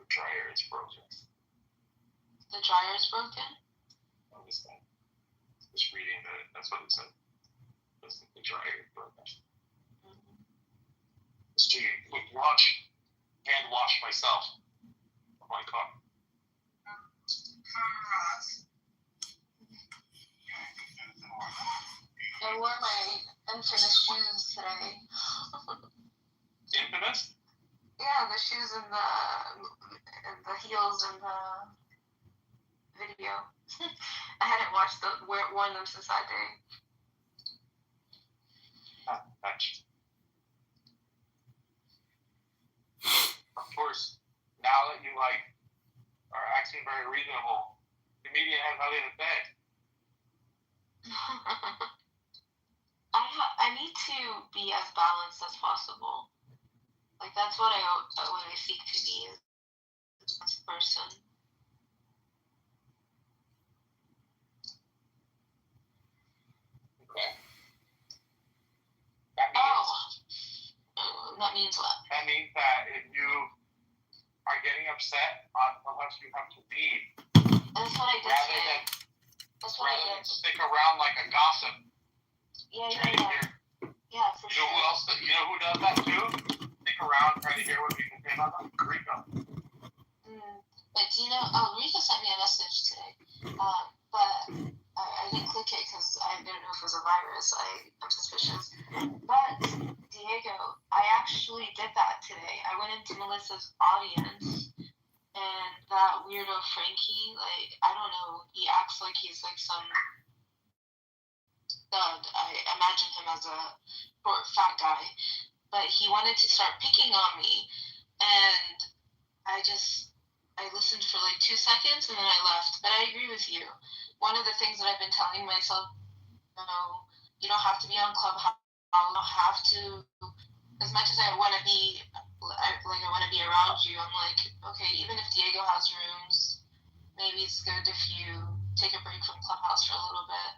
dryer is broken. The dryer is broken? On this thing. Just reading that's what it said. The dryer is broken. Mm-hmm. Let's do a quick hand wash myself of my car. I wore my infamous shoes today. Infamous? Yeah, the shoes and the heels in the video. I hadn't worn them since that day. Touch. Of course, now that you are acting very reasonable, the media has nothing to say. I need to be as balanced as possible. Like, that's what I seek to be as a person. Okay. That means what? That means that if you are getting upset, unless you have to leave. That's what I did today. That's what I did. Stick around like a gossip. Yeah. Yeah, for sure. You know who does that too? Stick around trying to hear what people say about them? Rico. But do you know, Rico sent me a message today. But I didn't click it because I didn't know if it was a virus. I'm suspicious. But, Diego, I actually did that today. I went into Melissa's audience, and that weirdo Frankie, I don't know, he acts like he's some thug. I imagine him as a short, fat guy. But he wanted to start picking on me, and I listened for 2 seconds, and then I left. But I agree with you. One of the things that I've been telling myself, you don't have to be on Clubhouse. You don't have to, as much as I want to be, I want to be around you, I'm like, okay, even if Diego has rooms, maybe it's good if you take a break from Clubhouse for a little bit.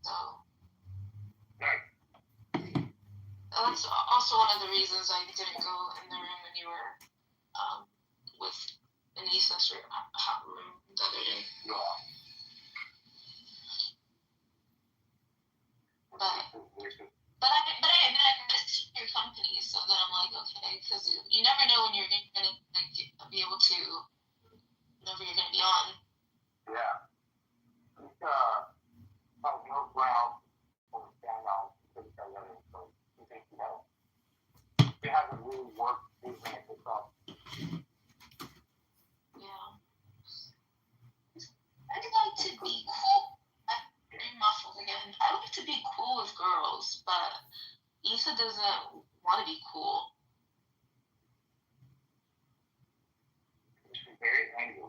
So, that's also one of the reasons I didn't go in the room when you were with Anissa's room the other day. Yeah. But I missed your company, so then I'm like, okay, because you never know when you're going to be able to, whenever you're going to be on. Yeah. I think, no ground for the stand out because so you think, it hasn't really worked using it itself. Yeah. I'd like to be cool. I'm muffled again. I like to be cool with girls, but Issa doesn't want to be cool. She's very angry.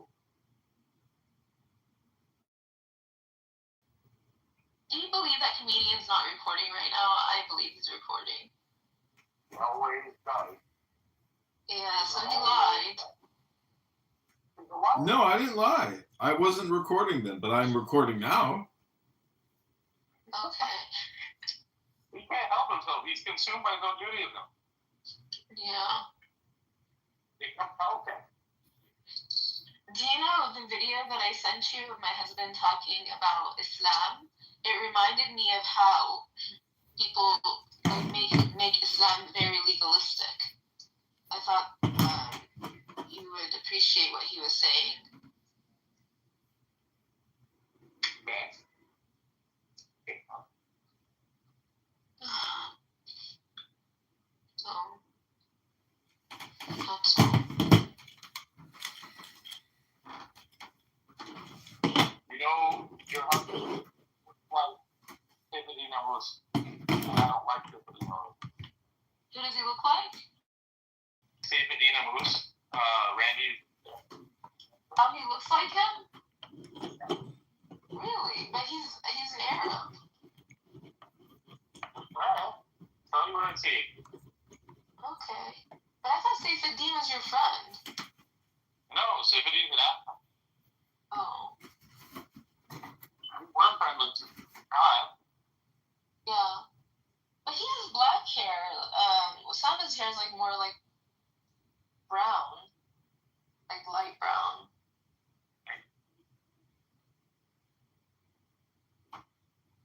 Do you believe that comedian's not recording right now? I believe he's recording. He always does. Yeah, so he lied. No, I didn't lie. I wasn't recording then, but I'm recording now. Okay. He can't help himself. He's consumed by his own Judaism. Yeah. Okay. Do you know the video that I sent you of my husband talking about Islam? It reminded me of how people make Islam very legalistic. I thought you would appreciate what he was saying. Okay. So, that's all. You know, your husband was Tiffany knows, and I don't like Tiffany knows. Who does he look like? Tiffany Moose, Randy. Oh, he looks like him? Really? But he's an Arab. Well, tell you what I see. Okay. But I thought Saifuddin was your friend. No, Tiffany's an Apple. Oh. We're friends with Kyle. Yeah. But he has black hair. Osama's hair is more brown. like light brown.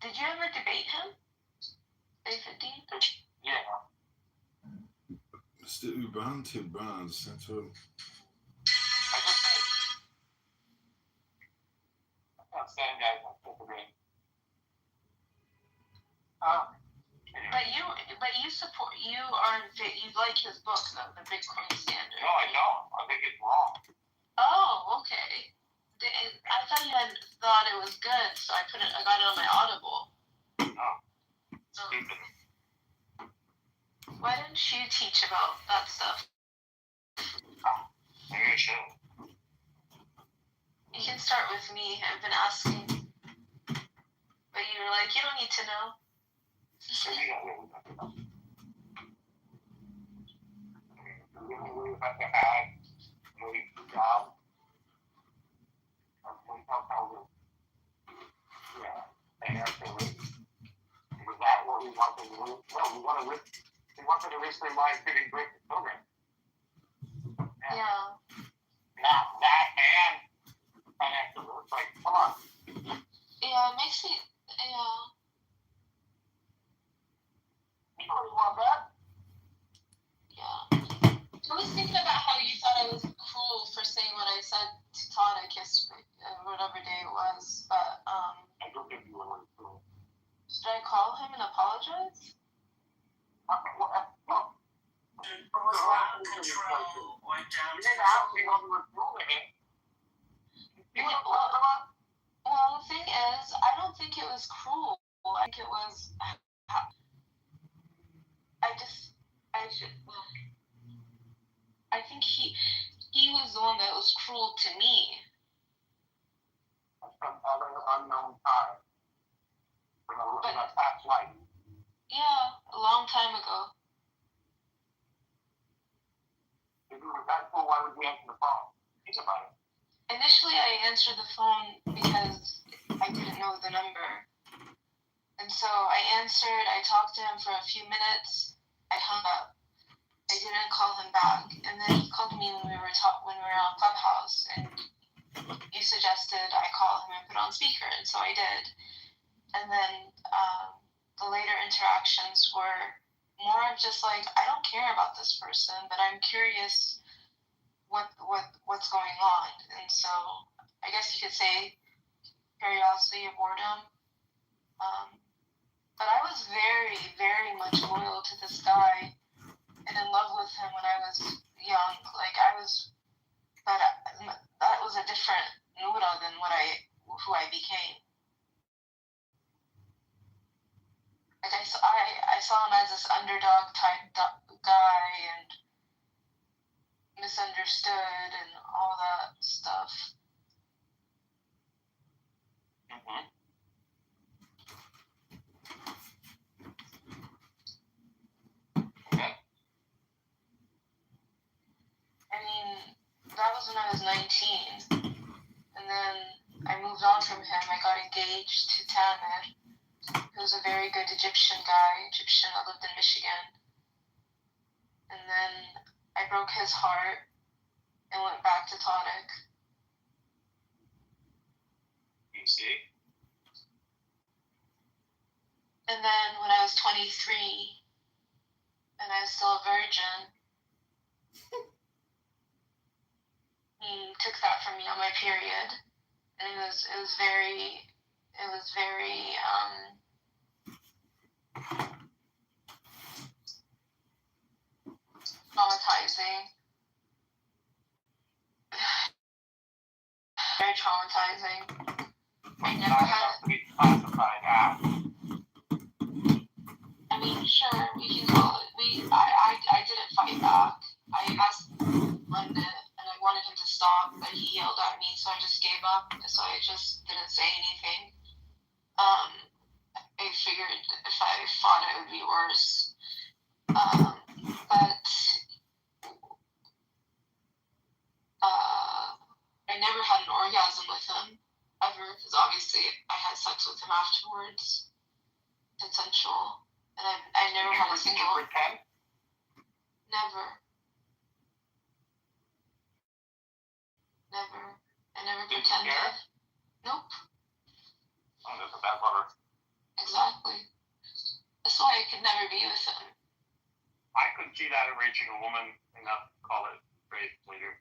Did you ever debate him? A15? Yeah. Mr. Ubuntu Bonds, that's what. I just think I can't stand guys like Kitover. But you support, you like his book though, The Bitcoin Standard. No, I don't. I think it's wrong. Oh, okay. I thought you had thought it was good, so I got it on my Audible. No. Stupid. Why didn't you teach about that stuff? Maybe I should. You can start with me. I've been asking. But you were like, you don't need to know. Maybe I will. Really have to have a job. Yeah. And actually, is that what we want to do? No, we want to risk their lives getting great children. Yeah. Not that and financial. It's like, come on. Yeah, it makes me, yeah. You really want that? Yeah. I was thinking about how you thought I was cruel for saying what I said to Todd, I guess, whatever day it was. But, I don't think you were cool. should I call him and apologize? Control went down to Well, the thing is, I don't think it was cruel. I think it was, I think he was the one that was cruel to me. Some other unknown time. In a past life. Yeah, a long time ago. If you were that cool, why would you answer the phone? Think about it. Initially, I answered the phone because I didn't know the number. And so I answered, I talked to him for a few minutes, I hung up. I didn't call him back. And then he called me when we were on Clubhouse, and you suggested I call him and put on speaker, and so I did. And then the later interactions were more of just like, I don't care about this person, but I'm curious what's going on. And so I guess you could say curiosity or boredom. But I was very, very much loyal to this guy and in love with him when I was young. Like that was a different Noura than who I became. Like I saw him as this underdog type guy and misunderstood and all that stuff. Mm-hmm. Okay. I mean, that was when I was 19. And then I moved on from him. I got engaged to Tamer. He was a very good Egyptian guy. I lived in Michigan. And then I broke his heart and went back to Tonic. You see? And then when I was 23, and I was still a virgin, he took that from me on my period. And it was very traumatizing. Very traumatizing. I never had. To be classified as. I mean, sure, we can call it. I didn't fight back. I asked London, and I wanted him to stop, but he yelled at me, so I just gave up. So I just didn't say anything. I figured if I fought, it would be worse. But I never had an orgasm with him ever, because obviously I had sex with him afterwards, consensual, and I never had a single. Never. Never. I never Didn't pretended. care? Nope. Oh, that's a bad lover. Exactly. That's why I could never be with him. I could see that enraging a woman and not call it great later.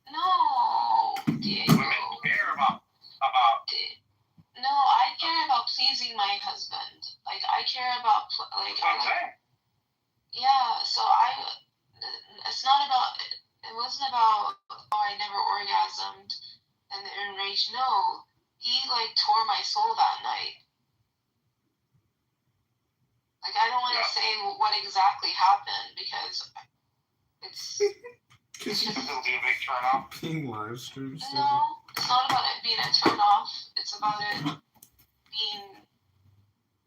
No, Diego. Women care about No, I care about pleasing my husband. Like, I care about, like, that's what I'm saying. yeah, so it's not about, it wasn't about, oh, I never orgasmed and enraged. No, he, like, tore my soul that night. Like, I don't want to say what exactly happened because it's Because Because it'll be a big turn off. being live streamed. no, it's not about it being a turn off. It's about it being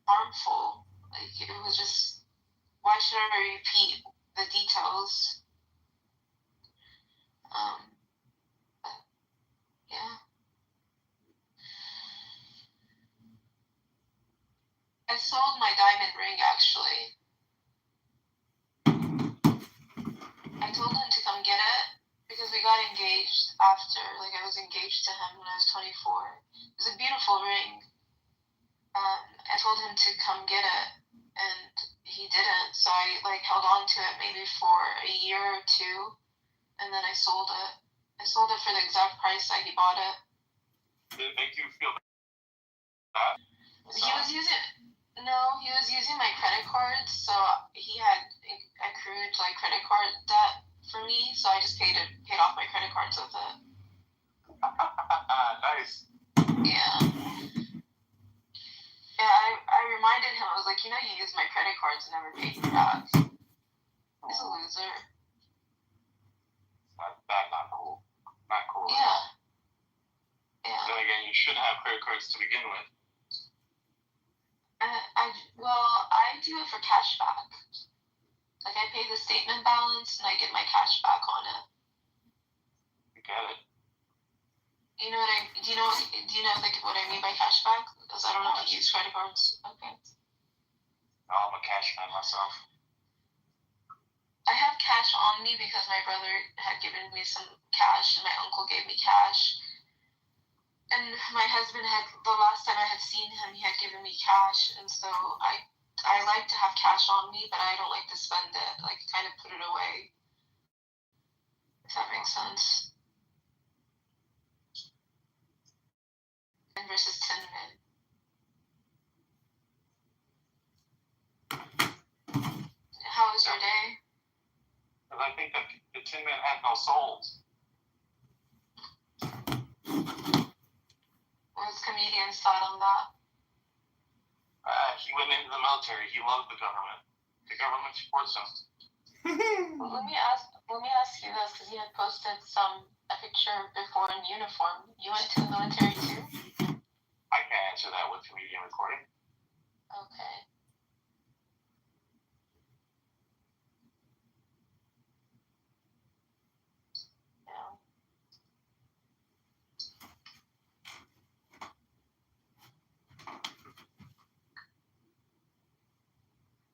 harmful. Like, it was just, why should I repeat the details? But, yeah. I sold my diamond ring, actually. I told him to come get it because we got engaged after. Like, I was engaged to him when I was 24. It was a beautiful ring. I told him to come get it, and he didn't. So I, like, held on to it maybe for a year or two, and then I sold it. I sold it for the exact price that he bought it. Did it make you feel bad? He was using my credit cards, so he had accrued like credit card debt for me, so I just paid off my credit cards with it. Nice. Yeah. Yeah, I reminded him, I was like, you used my credit cards and never paid me back. He's a loser. That's not cool. Not cool. Yeah. Yeah. Then again, you shouldn't have credit cards to begin with. I do it for cash back. Like, I pay the statement balance and I get my cash back on it. You get it. Do you know like what I mean by cash back? Because I don't know if you use credit cards. Okay. I'm a cash man myself. I have cash on me because my brother had given me some cash and my uncle gave me cash. And my husband the last time I had seen him, he had given me cash. And so I like to have cash on me, but I don't like to spend it. Like, kind of put it away. If that makes sense. Versus Tin Man. How was your day? Because I think that the Tin Man had no souls. What's comedians' thought on that? He went into the military. He loved the government. The government supports him. Well, let me ask you this, because you had posted a picture before in uniform. You went to the military too? I can't answer that with comedian recording. Okay. Yeah.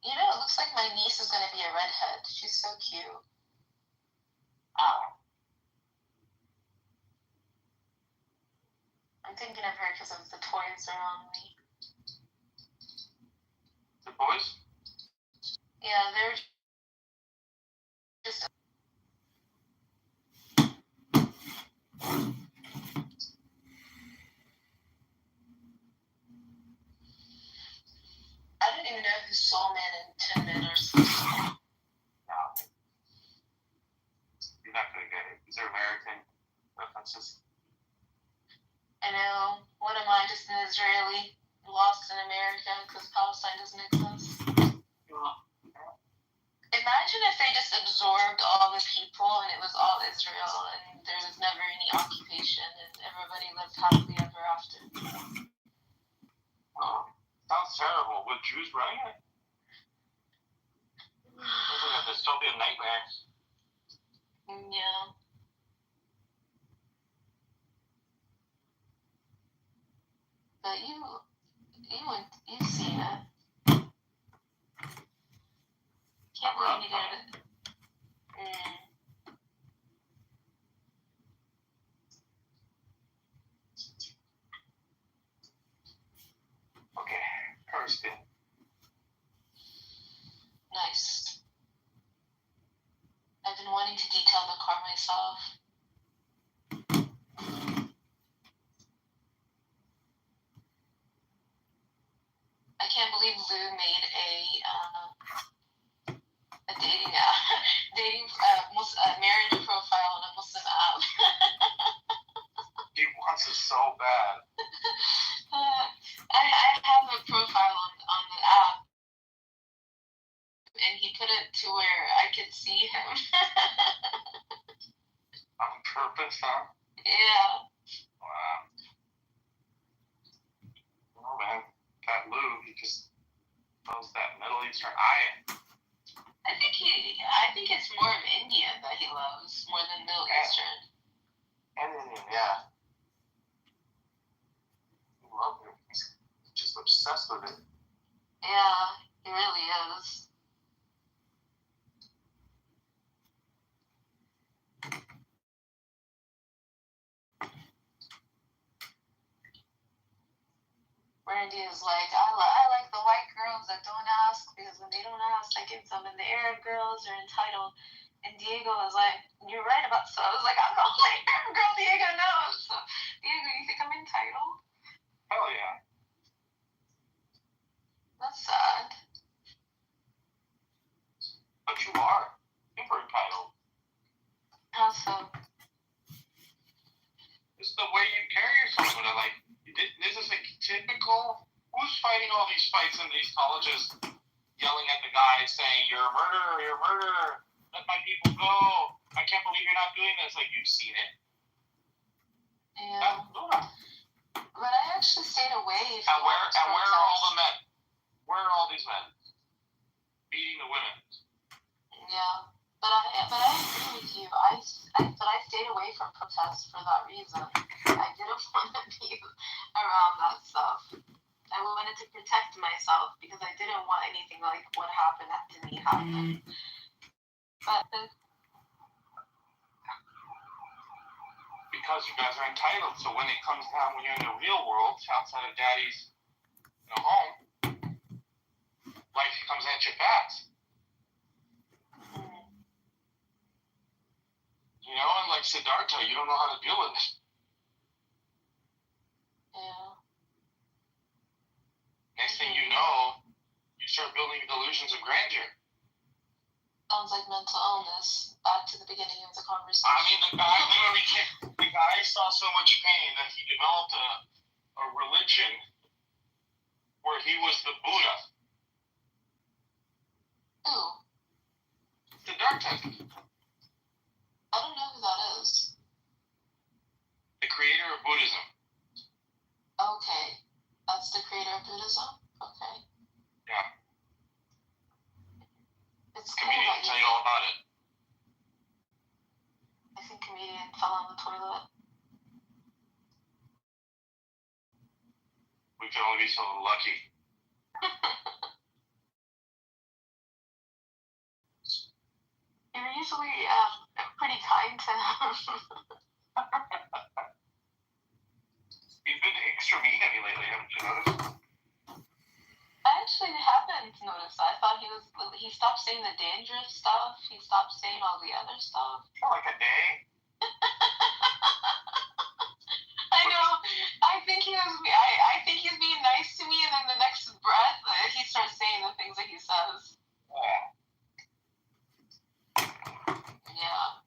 It looks like my niece is going to be a redhead. She's so cute. I'm thinking of her because of the toys around me. The boys? Yeah, they're just... I don't even know who Soul Man and Tin Man are supposed to be. No. You're not going to get it. These are American references. I know. What am I, just an Israeli lost in America because Palestine doesn't exist? Imagine if they just absorbed all the people and it was all Israel and there was never any occupation and everybody lived happily ever after. Oh, sounds terrible. With Jews running it? Sounds like a dystopian nightmare. Yeah. But you've seen it. Can't believe you did it. been wanting to detail the car myself. I can't believe Lou made a dating app, marriage profile on a Muslim app. He wants it so bad. I have a profile on the app, and he put it to where I could see him. On purpose, huh? Yeah. Wow. Oh man, that Lou, he just loves that Middle Eastern eye. I think it's more of Indian that he loves more than Middle Eastern. And yeah. He loves it. He's just obsessed with it. Yeah, he really is. Randy is like, I like the white girls that don't ask, because when they don't ask, I give them, and the Arab girls are entitled. And Diego is like, you're right about so. I was like, I'm the only Arab girl Diego knows. So, Diego, you think I'm entitled? Hell yeah. That's sad. But you are. Super entitled. How so? It's the way you carry yourself with it. Like, this is a typical. Who's fighting all these fights in these colleges, yelling at the guys, saying, you're a murderer, you're a murderer. Let my people go. I can't believe you're not doing this. Like, you've seen it. Yeah. But I actually stayed away from where are all the men? Where are all these men? Beating the women. Yeah. But I agree with you. But I stayed away from protests for that reason. I didn't want to be around that stuff. I wanted to protect myself because I didn't want anything like what happened to me happen. But because you guys are entitled, so when it comes down, when you're in the real world, outside of daddy's home, life comes at you fast. You know, and like Siddhartha, you don't know how to deal with it. yeah. Next thing you know, you start building delusions of grandeur. Sounds like mental illness. Back to the beginning of the conversation. I mean, the guy saw so much pain that he developed a religion where he was the Buddha. Who? Siddhartha, I don't know who that is. the creator of Buddhism. Okay. That's the creator of Buddhism? Okay. Yeah. It's cool Comedian that tell you all about it. I think comedian fell on the toilet. We can only be so lucky. You're usually pretty kind to him. He's been extra mean at me lately, haven't you noticed? I actually haven't noticed that. I thought he stopped saying the dandruff stuff. He stopped saying all the other stuff. For like a day. I know. I think he's being nice to me, and then the next breath, he starts saying the things that he says. Yeah. Yeah.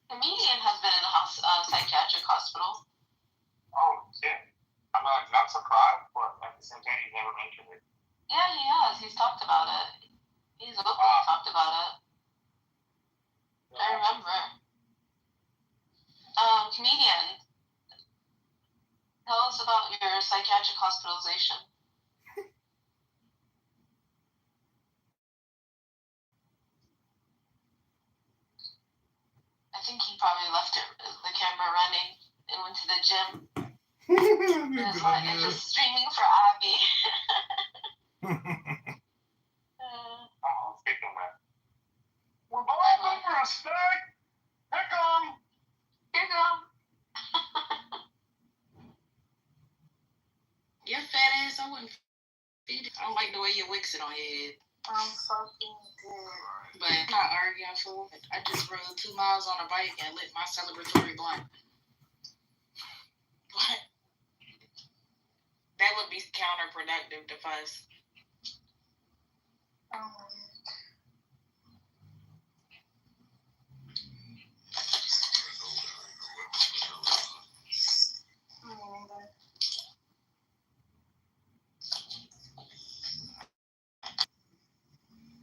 Comedian has been in a psychiatric hospital. Oh, shit. I'm not surprised, but at the same time, he's never mentioned it. Yeah, he has. He's talked about it. He's openly talked about it. I remember. Comedian, tell us about your psychiatric hospitalization. I think he probably left the camera running and went to the gym. And just streaming for Abby. Oh, kick him, man. We're going for a snack. Pick 'em. Here you go. Your fat ass, I wouldn't feed it. I don't like the way you wicks it on your head. I'm fucking dead. But I'm not arguing, fool. I just rode 2 miles on a bike and lit my celebratory blunt. What? That would be counterproductive to fuss.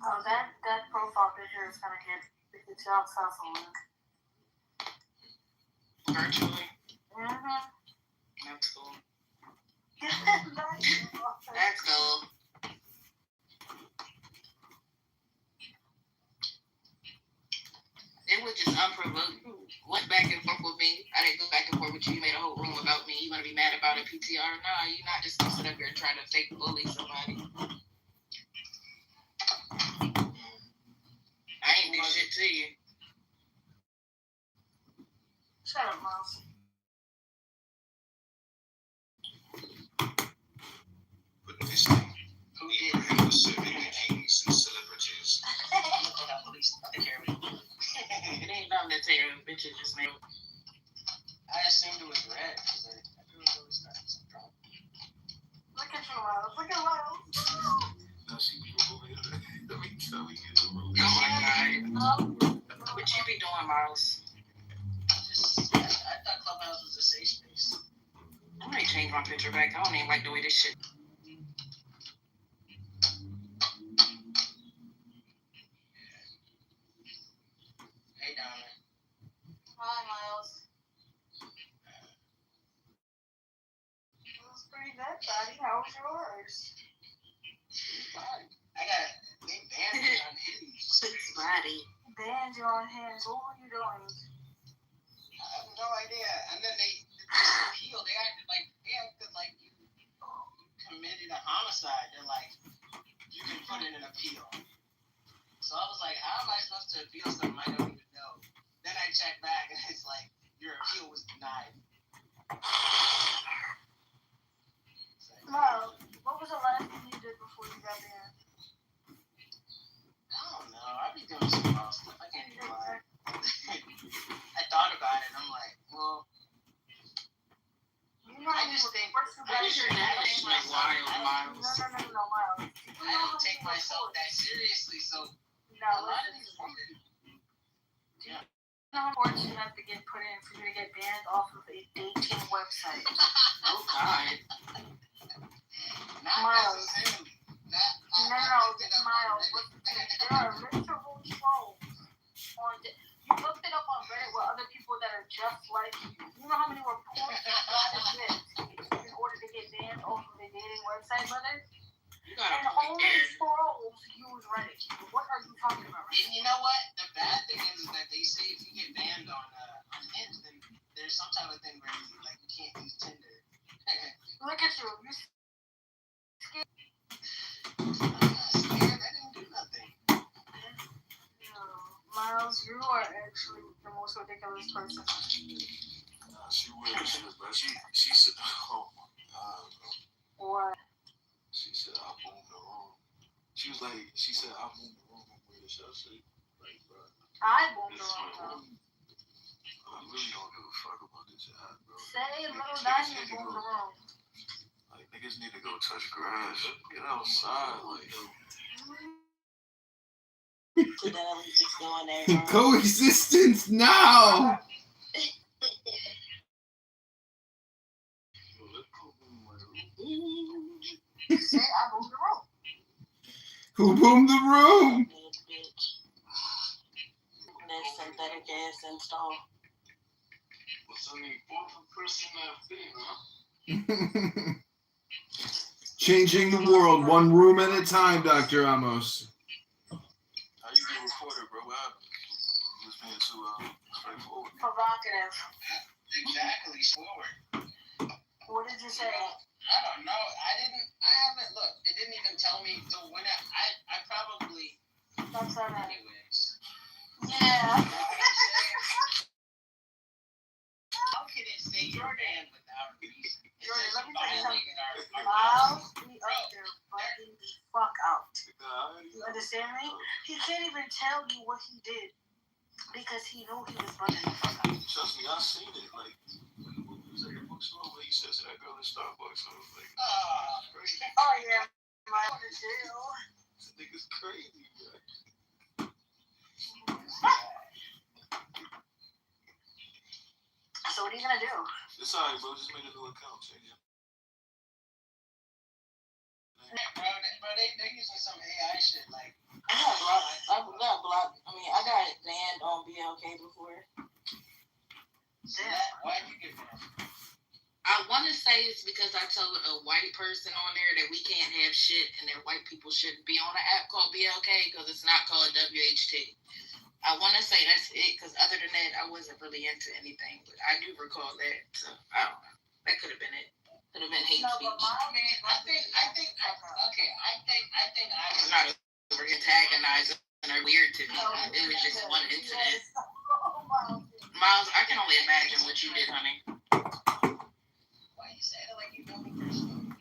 Oh, that profile picture is gonna get the job suffering. Virtually? Mm-hmm. That's cool. That's That's cool. It was just unprovoked. You went back and forth with me. I didn't go back and forth with you. You made a whole room about me. You want to be mad about a PTR? No, you're not just going to sit up here and try to fake bully somebody. I ain't do shit to you. Shut up, Miles. But this thing, who did him so many kings and celebrities? It ain't nothing to tell you. Bitches just made. I assumed it was red because I knew it was starting some trouble. Look at you, Miles. Look at Miles. Now she be over here. Let me tell you the room. Oh my God. What you be doing, Miles? I thought Clubhouse was a safe space. I might change my picture back. I don't even like the way this shit. Hey, Donna. Hi, Miles. It was pretty good, buddy. How was yours? Fine. I got big bandages on hands. Six body. Bands you on hands. What were you doing? I have no idea. And then they appealed. They acted like you committed a homicide. They're like, you can put in an appeal. So I was like, how am I supposed to appeal something I don't even know? Then I checked back and it's like, your appeal was denied. Miles, what was the last thing you did before you got banned? I don't know. I be doing some wild stuff. I can't even lie. I thought about it. I'm like, well, You know, I just think What is your definition of wild, Miles? No, Miles. I don't take myself that seriously. So No, a lot of these women, you know how much work you have to get put in for you to get banned off of a dating website? Oh, God. not Miles. necessarily. No, Miles. There are literal trolls on. You looked it up on Reddit with other people that are just like you. You know how many reports you gotta get in order to get banned off of a dating website, brother? You gotta And point only there. trolls use Reddit. What are you talking about right You know what? The bad thing is that they say if you get banned on Hinge, then there's some type of thing where you can't use Tinder. now? Look at you. You're scared. I'm not scared. I didn't do nothing. Miles, you are actually the most ridiculous person. Nah, she weird as shit, bro. She said, oh my God, bro. What? She said, I boomed the room. She said, I boomed the room. I'm weird as shit. I said, like, bro. I boomed This the is wrong my room. I really don't give a fuck about this app, bro. Say little Diamond boomed the wrong. Like, niggas need to go touch grass. Get outside. Like, Coexistence now. Say I boomed the wrong. Who boomed the room? That synthetic ass install. what's the name? Fourth person that thing, huh? Changing the world one room at a time, Dr. Amos. How you get recorded, bro? What happened? You was being too straightforward. Provocative. Exactly, forward. What did you say? I don't know. I haven't looked. It didn't even tell me. So when I probably. That's all right. Anyways. Yeah. How can it say you're banned without reason? It Jordan, says let me tell you violated our Miles, we up there fucking the fuck out. You You understand me? He can't even tell you what he did because he knew he was running the fuck up. Trust me, I seen it. Like when we was at the bookstore, when he says to that girl in Starbucks, I was like, crazy. Oh yeah, my going to jail. This nigga's crazy, bro. So what are you gonna do? It's alright, bro. Just make a new account, change it. Bro, they're using some AI shit. Like, I got blocked. I got blocked. I mean, I got banned on BLK before. so that, why'd you get banned? I want to say it's because I told a white person on there that we can't have shit and that white people shouldn't be on an app called BLK because it's not called WHT. I want to say that's it because other than that, I wasn't really into anything. But I do recall that. So, I don't know. That could have been it. Could have been hate speech. I mean, I think, I'm not over antagonizing or weird to me. It was just one incident. Miles, I can only imagine what you did, honey. why you saying it like you know me personally?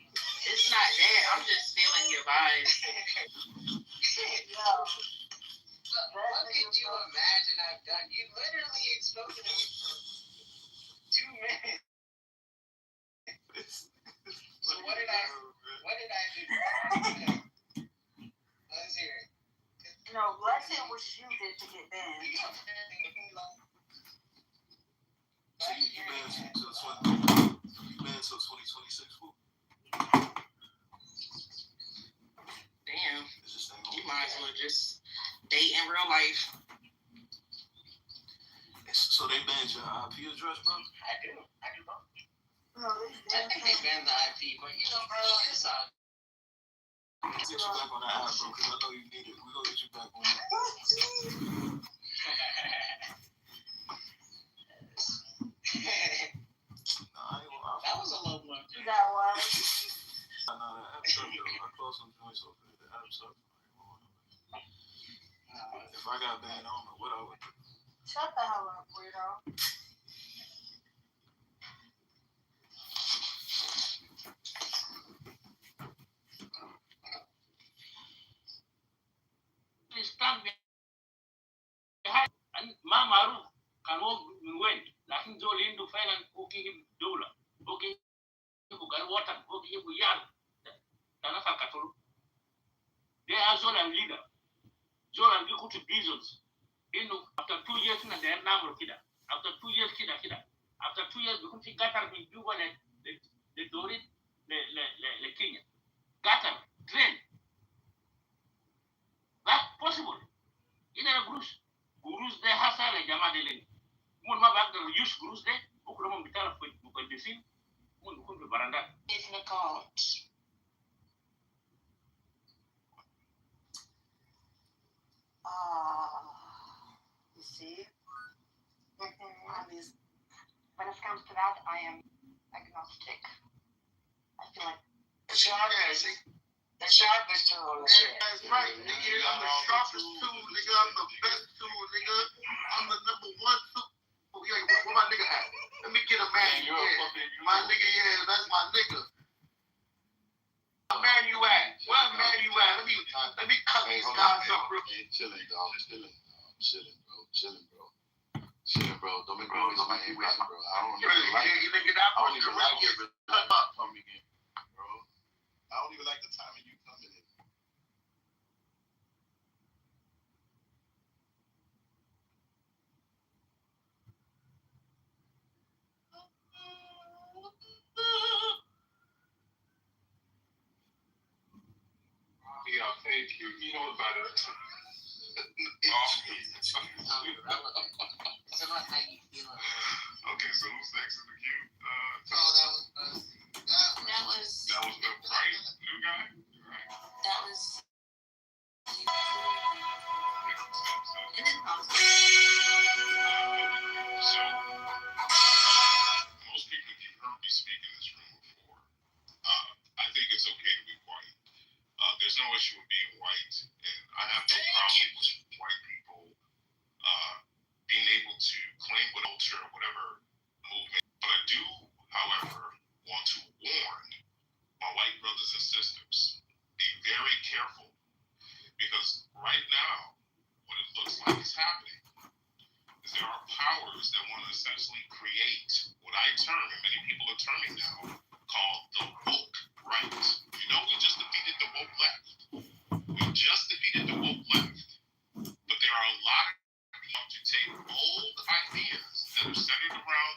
It's not that. I'm just feeling your vibes. What could you imagine I've done? You literally exposed me for 2 minutes. So what did I do? Let's hear it. No, let's say what you did to get banned. You know, So you banned till 2026, fool. Damn. It's just ain't You over. might as well just date in real life. So they banned your IP address, bro? I do both. No, I think they banned the IP, but you know, bro, it's all. We'll get you back on that app, bro, because I know you need it. We're going to get you back on that. Nah, I ain't gonna lie. That was a low blow. that was. Nah, the app sucked, though. I closed some joints off there. The app sucked. If I got banned, I don't know what I would do. Shut the hell up, weirdo. ما معروف كان هو من وين لكن زول عنده فعلا هو كيجيب دولة هو كيجيب قال وطن هو كيجيب يال ده ناس الكاثوليك ده زول الليدر زول اللي بيخوت بيزنس إنه after 2 years ده نعمل كده after 2 years كده after 2 years بيكون في قطر من جوبا لدوري لكينيا قطر ترين that possible إذا قروش ده حصل يا جماعة دي مون ما بقدر يوش قروش ده بكره هم بتعرف مقدسين مون بيكون في براندات It's the cult. You see? When it comes to that, I am agnostic. I feel like It's sharpest tool. That's right, nigga. I'm the sharpest tool, nigga. I'm the best tool, nigga. I'm the number 1 tool. Yeah, where my nigga at? Let me get a man. My nigga, yeah, that's my nigga. Man, you at? Where man you at? Let me cut these guys up real quick. Hey, chilling, dog. Chilling, bro. Don't make me waste my inbox, bro. I don't even like it. Nigga, that I don't was even like correct. it. Cut up. Coming in, bro. I don't even like the timing you coming in. Yeah, thank you. You know better. So what, how you feeling? Okay, so who's next in the queue? That was That was the right new guy? Right. that was and then So, most people, if you've heard me speak in this room before, I think it's okay to be white. There's no issue with being white, and I have no problem with white people there are powers that want to essentially create what I term, and many people are terming now, called the woke right. You know, we just defeated the woke left. We just defeated the woke left. But there are a lot of people to take bold ideas that are centered around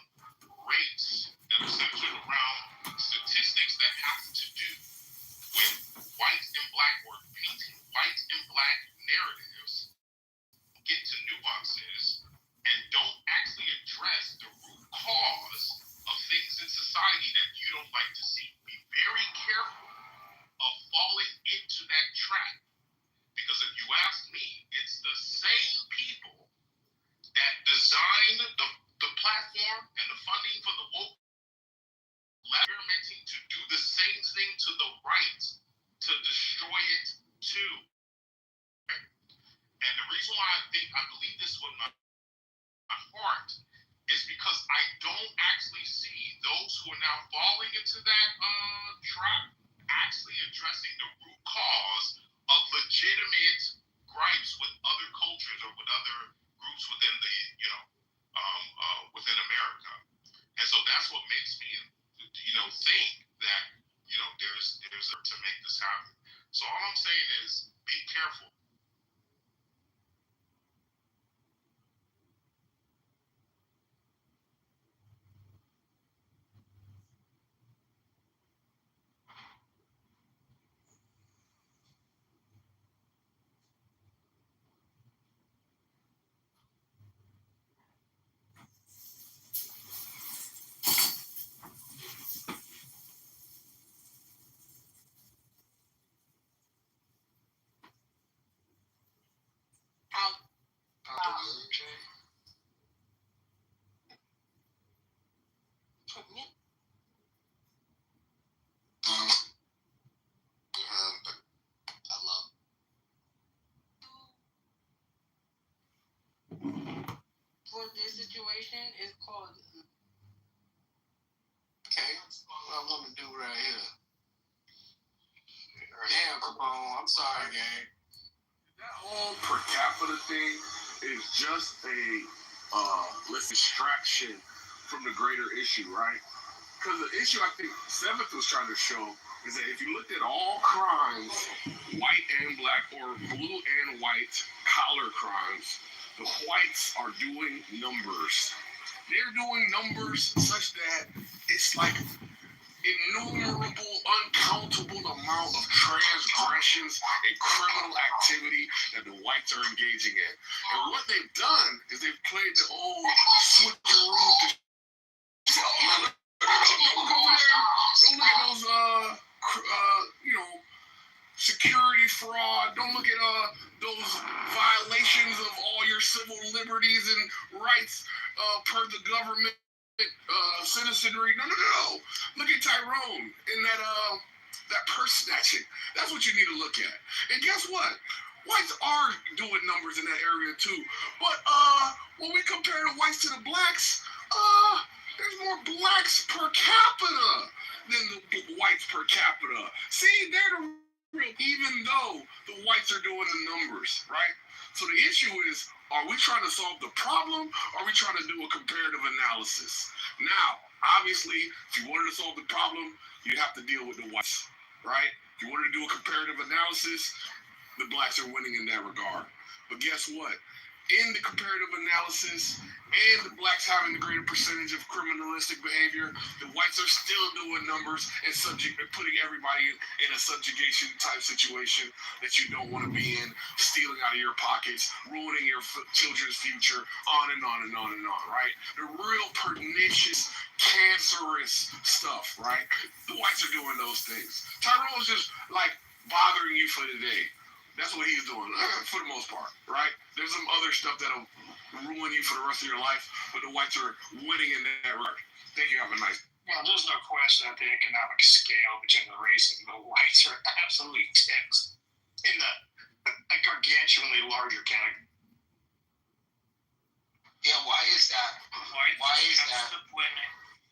race, that are centered around statistics that have to do with white and black, or painting white and black narratives, get to nuances, and don't actually address the root cause of things in society that you don't like to see. Be very careful of falling into that trap. Because if you ask me, it's the same people that design the platform and the funding for the woke experimenting to do the same thing to the right, to destroy it too. And the reason why I believe this with my heart is because I don't actually see those who are now falling into that trap actually addressing the root cause of legitimate gripes with other cultures or with other groups within the, within America. And so that's what makes me, think that, there's to make this happen. So all I'm saying is be careful. For this situation is called. Okay, what I want to do right here. Damn, Capone, I'm sorry, gang. That whole per capita thing is just a distraction from the greater issue, right? Because the issue I think Seventh was trying to show is that if you looked at all crimes, white and black, or blue and white collar crimes, the whites are doing numbers. They're doing numbers such that it's like innumerable, uncountable amount of transgressions and criminal activity that the whites are engaging in. And what they've done is they've played the old switcheroo. Don't look at those, security fraud. Don't look at those violations of all your civil liberties and rights per the government citizenry. No. Look at Tyrone and that purse snatching. That's what you need to look at. And guess what? Whites are doing numbers in that area too. But when we compare the whites to the blacks, there's more blacks per capita than the whites per capita. See, they're the real, even though the whites are doing the numbers, right? So the issue is, are we trying to solve the problem, or are we trying to do a comparative analysis? Now, obviously, if you wanted to solve the problem, you have to deal with the whites, right? If you wanted to do a comparative analysis, the blacks are winning in that regard. But guess what? In the comparative analysis and the blacks having the greater percentage of criminalistic behavior, the whites are still doing numbers and putting everybody in a subjugation type situation that you don't want to be in, stealing out of your pockets, ruining your children's future, on and on and on and on, right? The real pernicious, cancerous stuff, right? The whites are doing those things. Tyrone's just like bothering you for the day. That's what he's doing, for the most part, right? There's some other stuff that'll ruin you for the rest of your life, but the whites are winning in that regard. Thank you. Have a nice day. Well, there's no question that the economic scale between the race and the whites are absolutely tipped in a gargantuanly larger category. Yeah, why is that? Why is that? The point.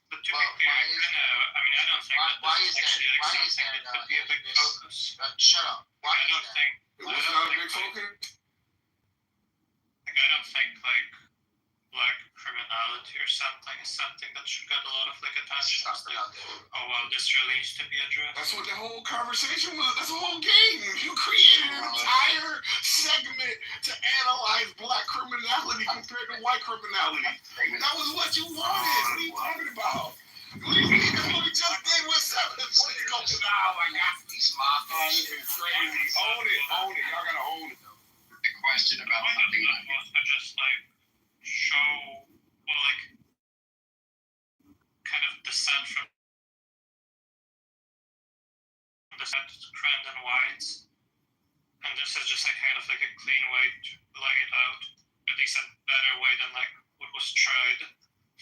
But to be fair, I don't think why is that? Why is something that? that could be a big focus. Shut up. Why I is don't that? think. What's not a big focus? I don't think black reality or something that should get a lot of like attention. Oh well, this really needs to be addressed. That's what the whole conversation was. That's the whole game. You created an entire segment to analyze black criminality compared to white criminality. That was what you wanted. What are you talking about? What do you mean? That's what we just did with 7 points ago. Now I got these mobs. This is crazy. Own it. Y'all gotta own it. The question about something was to just like show, well, like kind of descent from trend and whites, and this is just like kind of like a clean way to lay it out, at least a better way than like what was tried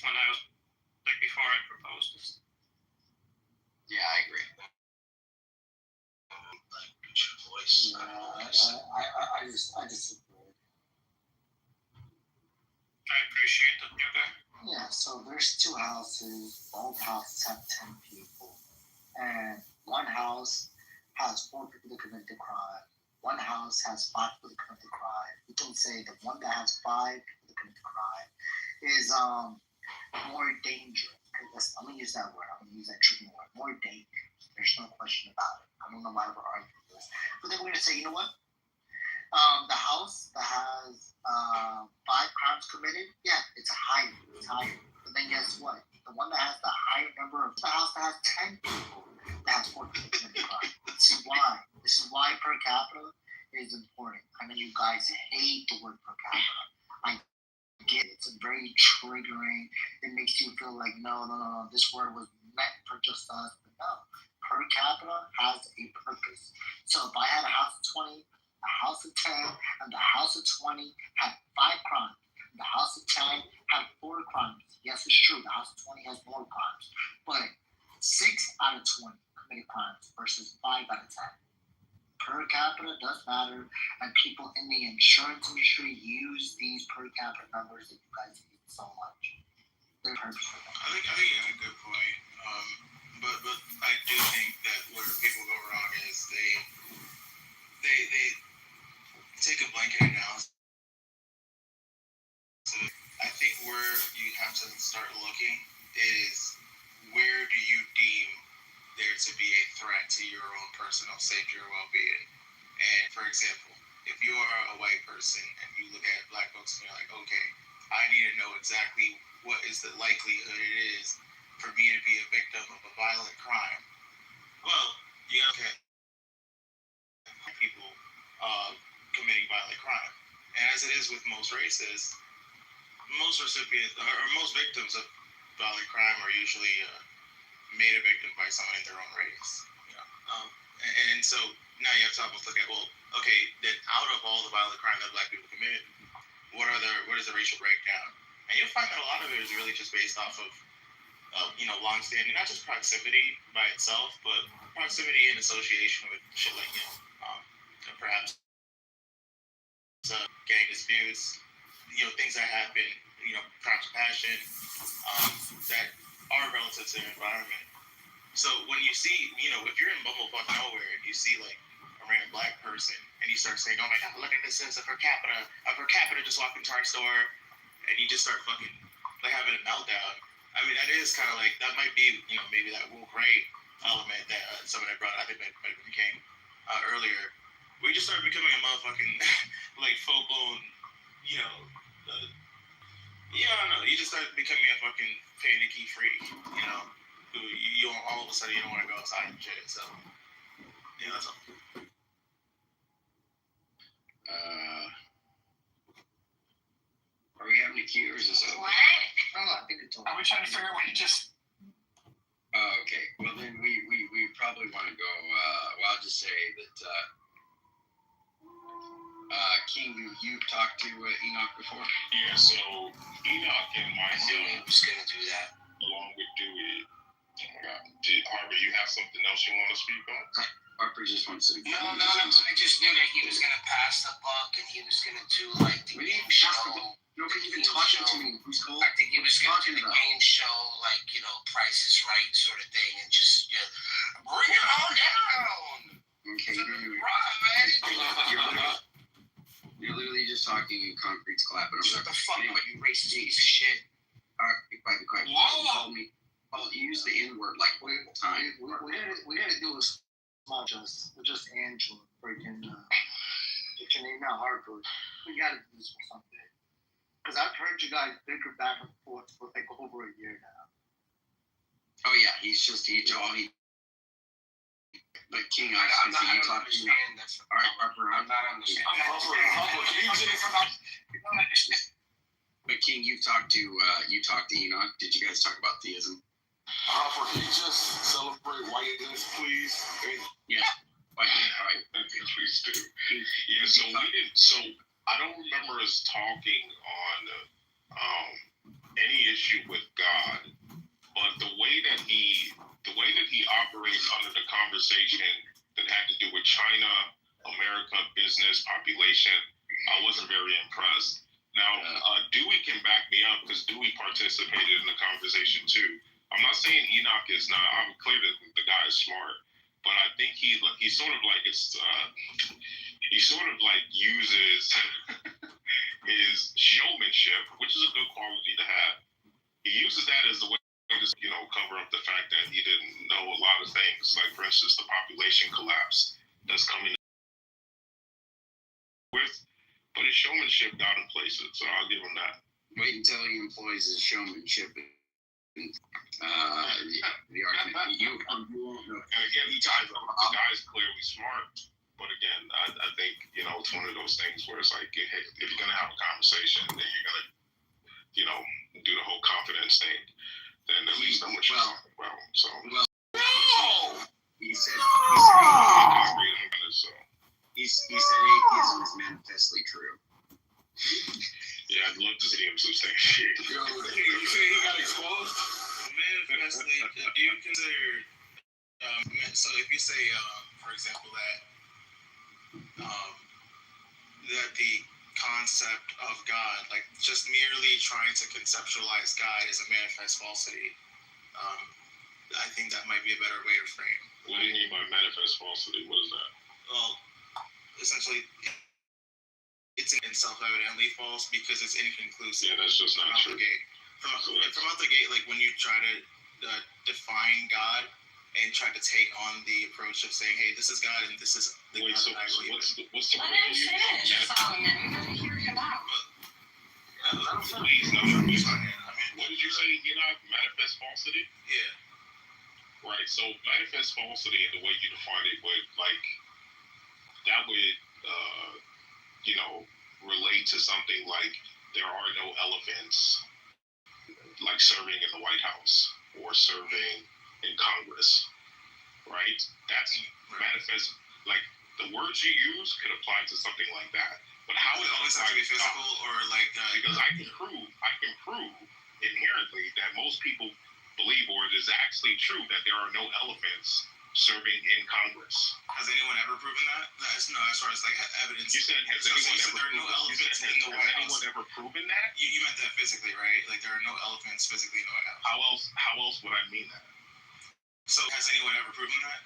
when I was like before I proposed this. Yeah, I agree. Voice. I just I appreciate that, you guys. Yeah, so there's 2 houses. Both houses have 10 people. And one house has 4 people that committed the crime. One house has 5 people that committed the crime. You can say the one that has 5 people that committed the crime is more dangerous. I'm going to use that word. I'm going to use that tricky word. More dangerous. There's no question about it. I don't know why we're arguing this. But then we're going to say, you know what? The house that has 5 crimes committed, yeah, it's higher. But then guess what? The one that has the higher number of the house that has 10 people that has 4 people committed crime. This is why per capita is important. I know you guys hate the word per capita. I get it. It's very triggering. It makes you feel like no. This word was meant for just us. But no, per capita has a purpose. So if I had a house of 20, a house of 10, and the house of 20 had 5 crimes. The house of 10 had 4 crimes. Yes, it's true. The house of 20 has more crimes. But 6 out of 20 committed crimes versus 5 out of 10. Per capita does matter, and people in the insurance industry use these per capita numbers that you guys hate so much. They're perfect for them. I think you have a good point. But I do think that where people go wrong is they take a blanket analysis. So I think where you have to start looking is where do you deem there to be a threat to your own personal safety or well-being. And for example, if you are a white person and you look at black folks and you're like, okay, I need to know exactly what is the likelihood it is for me to be a victim of a violent crime. Well, you have people committing violent crime. And as it is with most races, most recipients or most victims of violent crime are usually made a victim by someone in their own race. And so now you have to almost look at, well, okay, then out of all the violent crime that black people commit, what is the racial breakdown? And you'll find that a lot of it is really just based off of long-standing, not just proximity by itself, but proximity in association with shit like, perhaps gang disputes, things that happen, crimes of passion, that are relative to the environment. So when you see, if you're in bumblefuck nowhere and you see like a random black person and you start saying, oh my God, look at this, a per capita just walked into our store, and you just start fucking like having a meltdown. I mean, that is kind of like, that might be, maybe that woke right element that somebody brought, I think that came earlier. We just started becoming a motherfucking, like, full-blown, I don't know, you just start becoming a fucking panicky freak, who you all of a sudden you don't want to go outside and shit, so, yeah, that's all. Are we having a queue or is this open? I think it's Are we trying to figure out what you just... Okay, well then we probably want to go, I'll just say that, King, you've talked to Enoch before? Yeah, so Enoch and myself was going to do that along with Dewey. Harvey, you have something else you want to speak on? Harper just wants to... No, I just knew that he was going to pass the buck and he was going to do like the game show. Nobody's even talking to me. Who's cool? I think he was going to do the game show, like, Price is Right sort of thing, and just, bring it on down! Okay, you're literally just talking and concrete's clapping. Shut the fuck up, you racist piece of shit. Quiet. Paul told me. Paul, you used the N word like multiple times. We had to do a small justice. We're just Angela freaking. It's your name now, Harvard. We got to do this for someday. Because I've heard you guys bicker back and forth for like over a year now. Oh yeah, But King, obviously, you talk to me. All right, Harper, I'm not understanding. But King, you talked to Enoch. Did you guys talk about theism? Harper, can you just celebrate whiteness, please? Yeah. All right. Okay, please do. Yeah. So we didn't. So I don't remember us talking on any issue with God, but the way that he operates under the conversation that had to do with China, America, business, population, I wasn't very impressed. Now, Dewey can back me up because Dewey participated in the conversation too. I'm not saying Enoch is not. I'm clear that the guy is smart, but I think he sort of like he sort of like uses his showmanship, which is a good quality to have. He uses that as a way to cover up the fact that he didn't know a lot of things, like for instance the population collapse that's coming with. But his showmanship got him places, so I'll give him that. Wait until he employs his showmanship. The argument you won't know. And again, the guy's clearly smart, but again, I think it's one of those things where it's like, hey, if you're gonna have a conversation, then you're gonna do the whole confidence thing. Then at least know what you're talking about. So he said atheism is manifestly true. Yeah, I'd love to see him substantiate. You say he got exposed? Manifestly, do you consider, so if you say, for example, that the concept of God, like just merely trying to conceptualize God is a manifest falsity, I think that might be a better way to frame. What do you mean by manifest falsity? What is that? Well, essentially, it's in self-evidently false because it's inconclusive. Yeah, that's just not true. From out the gate, like when you try to define God and try to take on the approach of saying, "Hey, this is God and this is the God that I believe in." Let him finish, Solomon. We gotta hear him out. Please, no. What did you say? Manifest falsity? Yeah. Right. So manifest falsity, and the way you define it would relate to something like there are no elephants like serving in the White House or serving in Congress, right? That's manifest. Like the words you use could apply to something like that. But how it always have to be physical or like because I can prove inherently that most people believe, or it is actually true, that there are no elephants serving in Congress. Has anyone ever proven that? As far as like evidence. You said has anyone ever proven that? You meant that physically, right? Like there are no elephants physically in the White House. How else would I mean that? So has anyone ever proven that?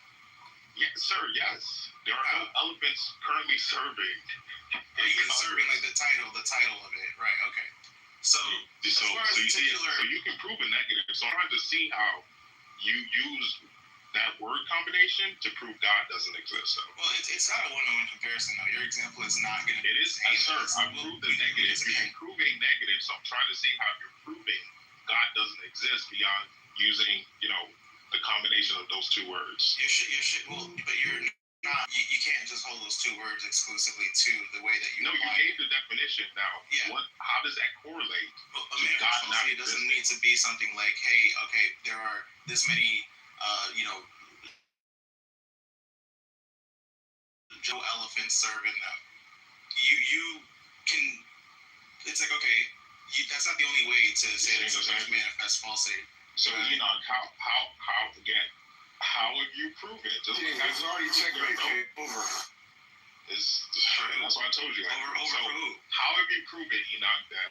Yes, sir. Yes, there are no elephants currently serving. Even serving, like the title of it, right? Okay. So you can prove a negative. So I'm trying to see how you use that word combination to prove God doesn't exist. So. Well, it's not a one-to-one comparison, though. Your example is not going to. It is, sir. I proved the negative. You can prove a negative, so I'm trying to see how you're proving God doesn't exist beyond using, the combination of those two words. You should. Well, but you're not. You can't just hold those two words exclusively to the way that you. No, you gave the definition. Now, how does that correlate? Well, God not existing? Doesn't need to be something like, hey, okay, there are this many. Joe elephants serving them. You can. It's like okay, that's not the only way to say it's a manifest falsity. So how again? How have you proven it? It's already checkmate over. That's why I told you. Over who? How have you proven, Enoch, that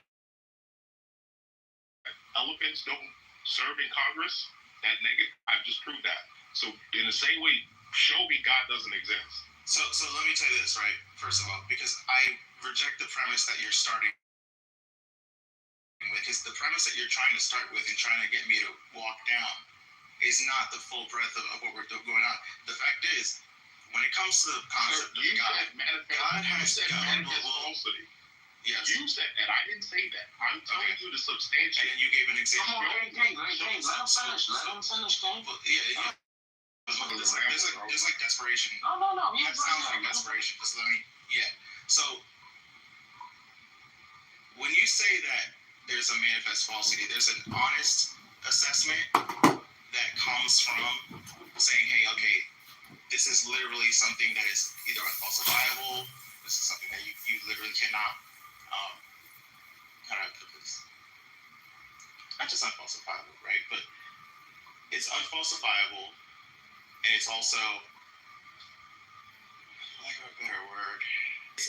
elephants don't serve in Congress? That negative? I've just proved that. So in the same way, show me God doesn't exist. So let me tell you this, right? First of all, because I reject the premise that you're starting with, because the premise that you're trying to start with and trying to get me to walk down is not the full breadth of what we're going on. The fact is, when it comes to the concept of God, God has falsity. Yes. You said that. I didn't say that. I'm telling you to substantiate. And then you gave an example. Come on, hey, let him finish. Let him finish, King. Well, yeah. There's like desperation. No. That sounds like desperation. Just let me. Yeah. So when you say that there's a manifest falsity, there's an honest assessment that comes from saying, hey, okay, this is literally something that is either unfalsifiable. This is something that you literally cannot, how do I put this? Not just unfalsifiable, right? But it's unfalsifiable, and it's also, for lack of a better word,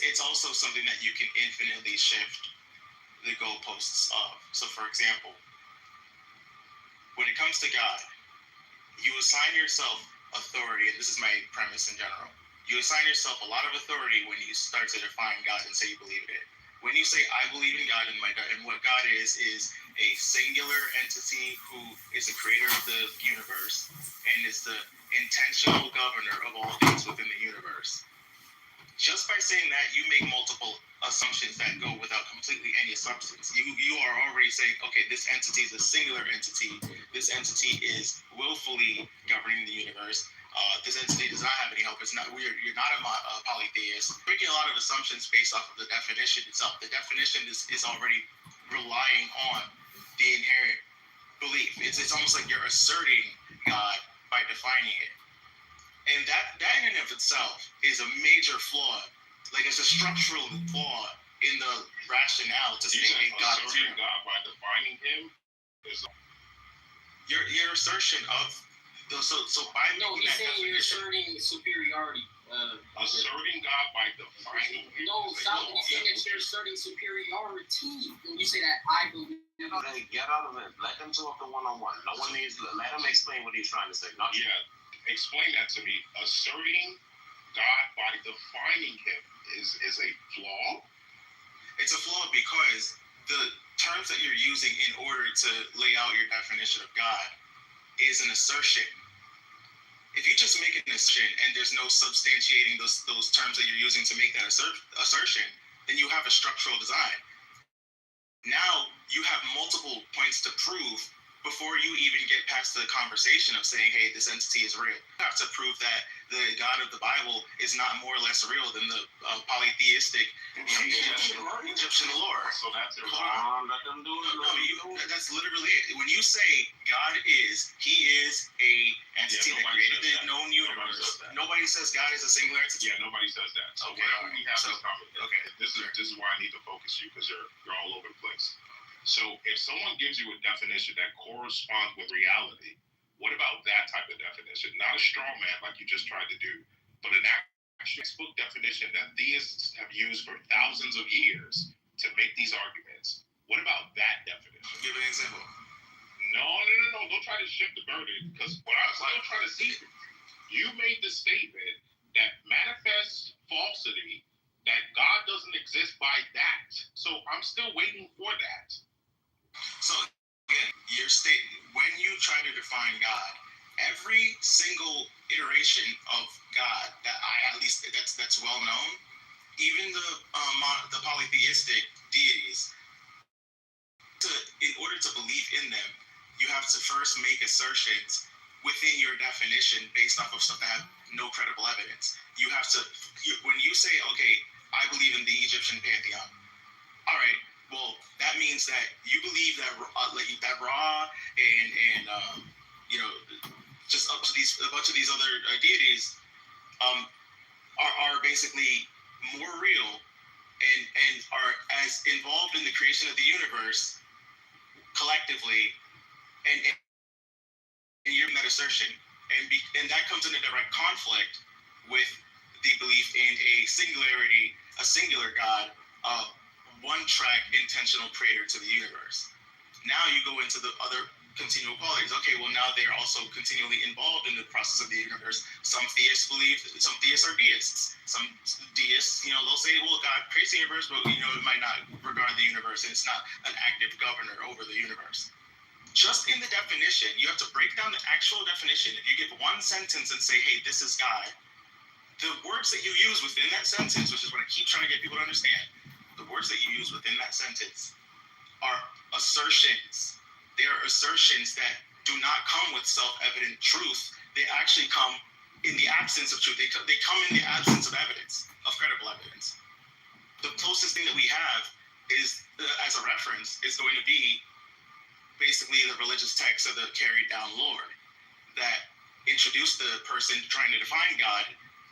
it's also something that you can infinitely shift the goalposts of. So, for example, when it comes to God, you assign yourself authority, and this is my premise in general. You assign yourself a lot of authority when you start to define God and say you believe in it. When you say I believe in God and what God is a singular entity who is the creator of the universe and is the intentional governor of all things within the universe. Just by saying that, you make multiple assumptions that go without completely any substance. You are already saying, okay, this entity is a singular entity. This entity is willfully governing the universe. This entity does not have any help. It's not weird. You're not a polytheist. You're making a lot of assumptions based off of the definition itself. The definition is already relying on the inherent belief. It's almost like you're asserting God by defining it. And that in and of itself is a major flaw. Like, it's a structural flaw in the rationale to say God is real. God by defining him is your assertion of those. So by he's saying you're asserting superiority. Asserting God by defining him. No, stop. He's saying that you're asserting superiority when you say that I believe. Hey, get out of it. Let them talk the one-on-one. No one needs. Let him explain what he's trying to say. Not yeah. Explain that to me. Asserting God by defining him is a flaw? It's a flaw because the terms that you're using in order to lay out your definition of God is an assertion. If you just make an assertion and there's no substantiating those terms that you're using to make that assertion, then you have a structural design. Now you have multiple points to prove before you even get past the conversation of saying, hey, this entity is real. You have to prove that the God of the Bible is not more or less real than the polytheistic Egyptian lore. So that's it. let them do it. No, that's literally it. When you say God is, he is a entity that created the known universe. Nobody says God is a singular entity. Yeah, nobody says that. So okay, whenever we have this conversation, okay, this is why I need to focus you, because you're all over the place. So if someone gives you a definition that corresponds with reality, what about that type of definition? Not a straw man like you just tried to do, but an actual textbook definition that theists have used for thousands of years to make these arguments. What about that definition? Give an example. No. Don't try to shift the burden, because what I'm still trying to see, you made the statement that manifests falsity, that God doesn't exist by that. So I'm still waiting for that. So again, when you try to define God, every single iteration of God that that's well known, even the polytheistic deities, in order to believe in them, you have to first make assertions within your definition based off of stuff that have no credible evidence. You have to, when you say, okay, I believe in the Egyptian pantheon. All right. Well, that means that you believe that that Ra and just up to a bunch of these other deities are basically more real and are as involved in the creation of the universe collectively, and you're in that assertion, and that comes into direct conflict with the belief in a singular God, one-track intentional creator to the universe. Now you go into the other continual qualities. Okay, well now they're also continually involved in the process of the universe. Some theists are deists. Some deists, they'll say, well, God creates the universe, but it might not regard the universe, and it's not an active governor over the universe. Just in the definition, you have to break down the actual definition. If you give one sentence and say, hey, this is God, the words that you use within that sentence, which is what I keep trying to get people to understand, the words that you use within that sentence are assertions. They are assertions that do not come with self-evident truth. They actually come in the absence of truth. They come in the absence of evidence, of credible evidence. The closest thing that we have is, as a reference, is going to be basically the religious text of the carried down Lord that introduced the person trying to define God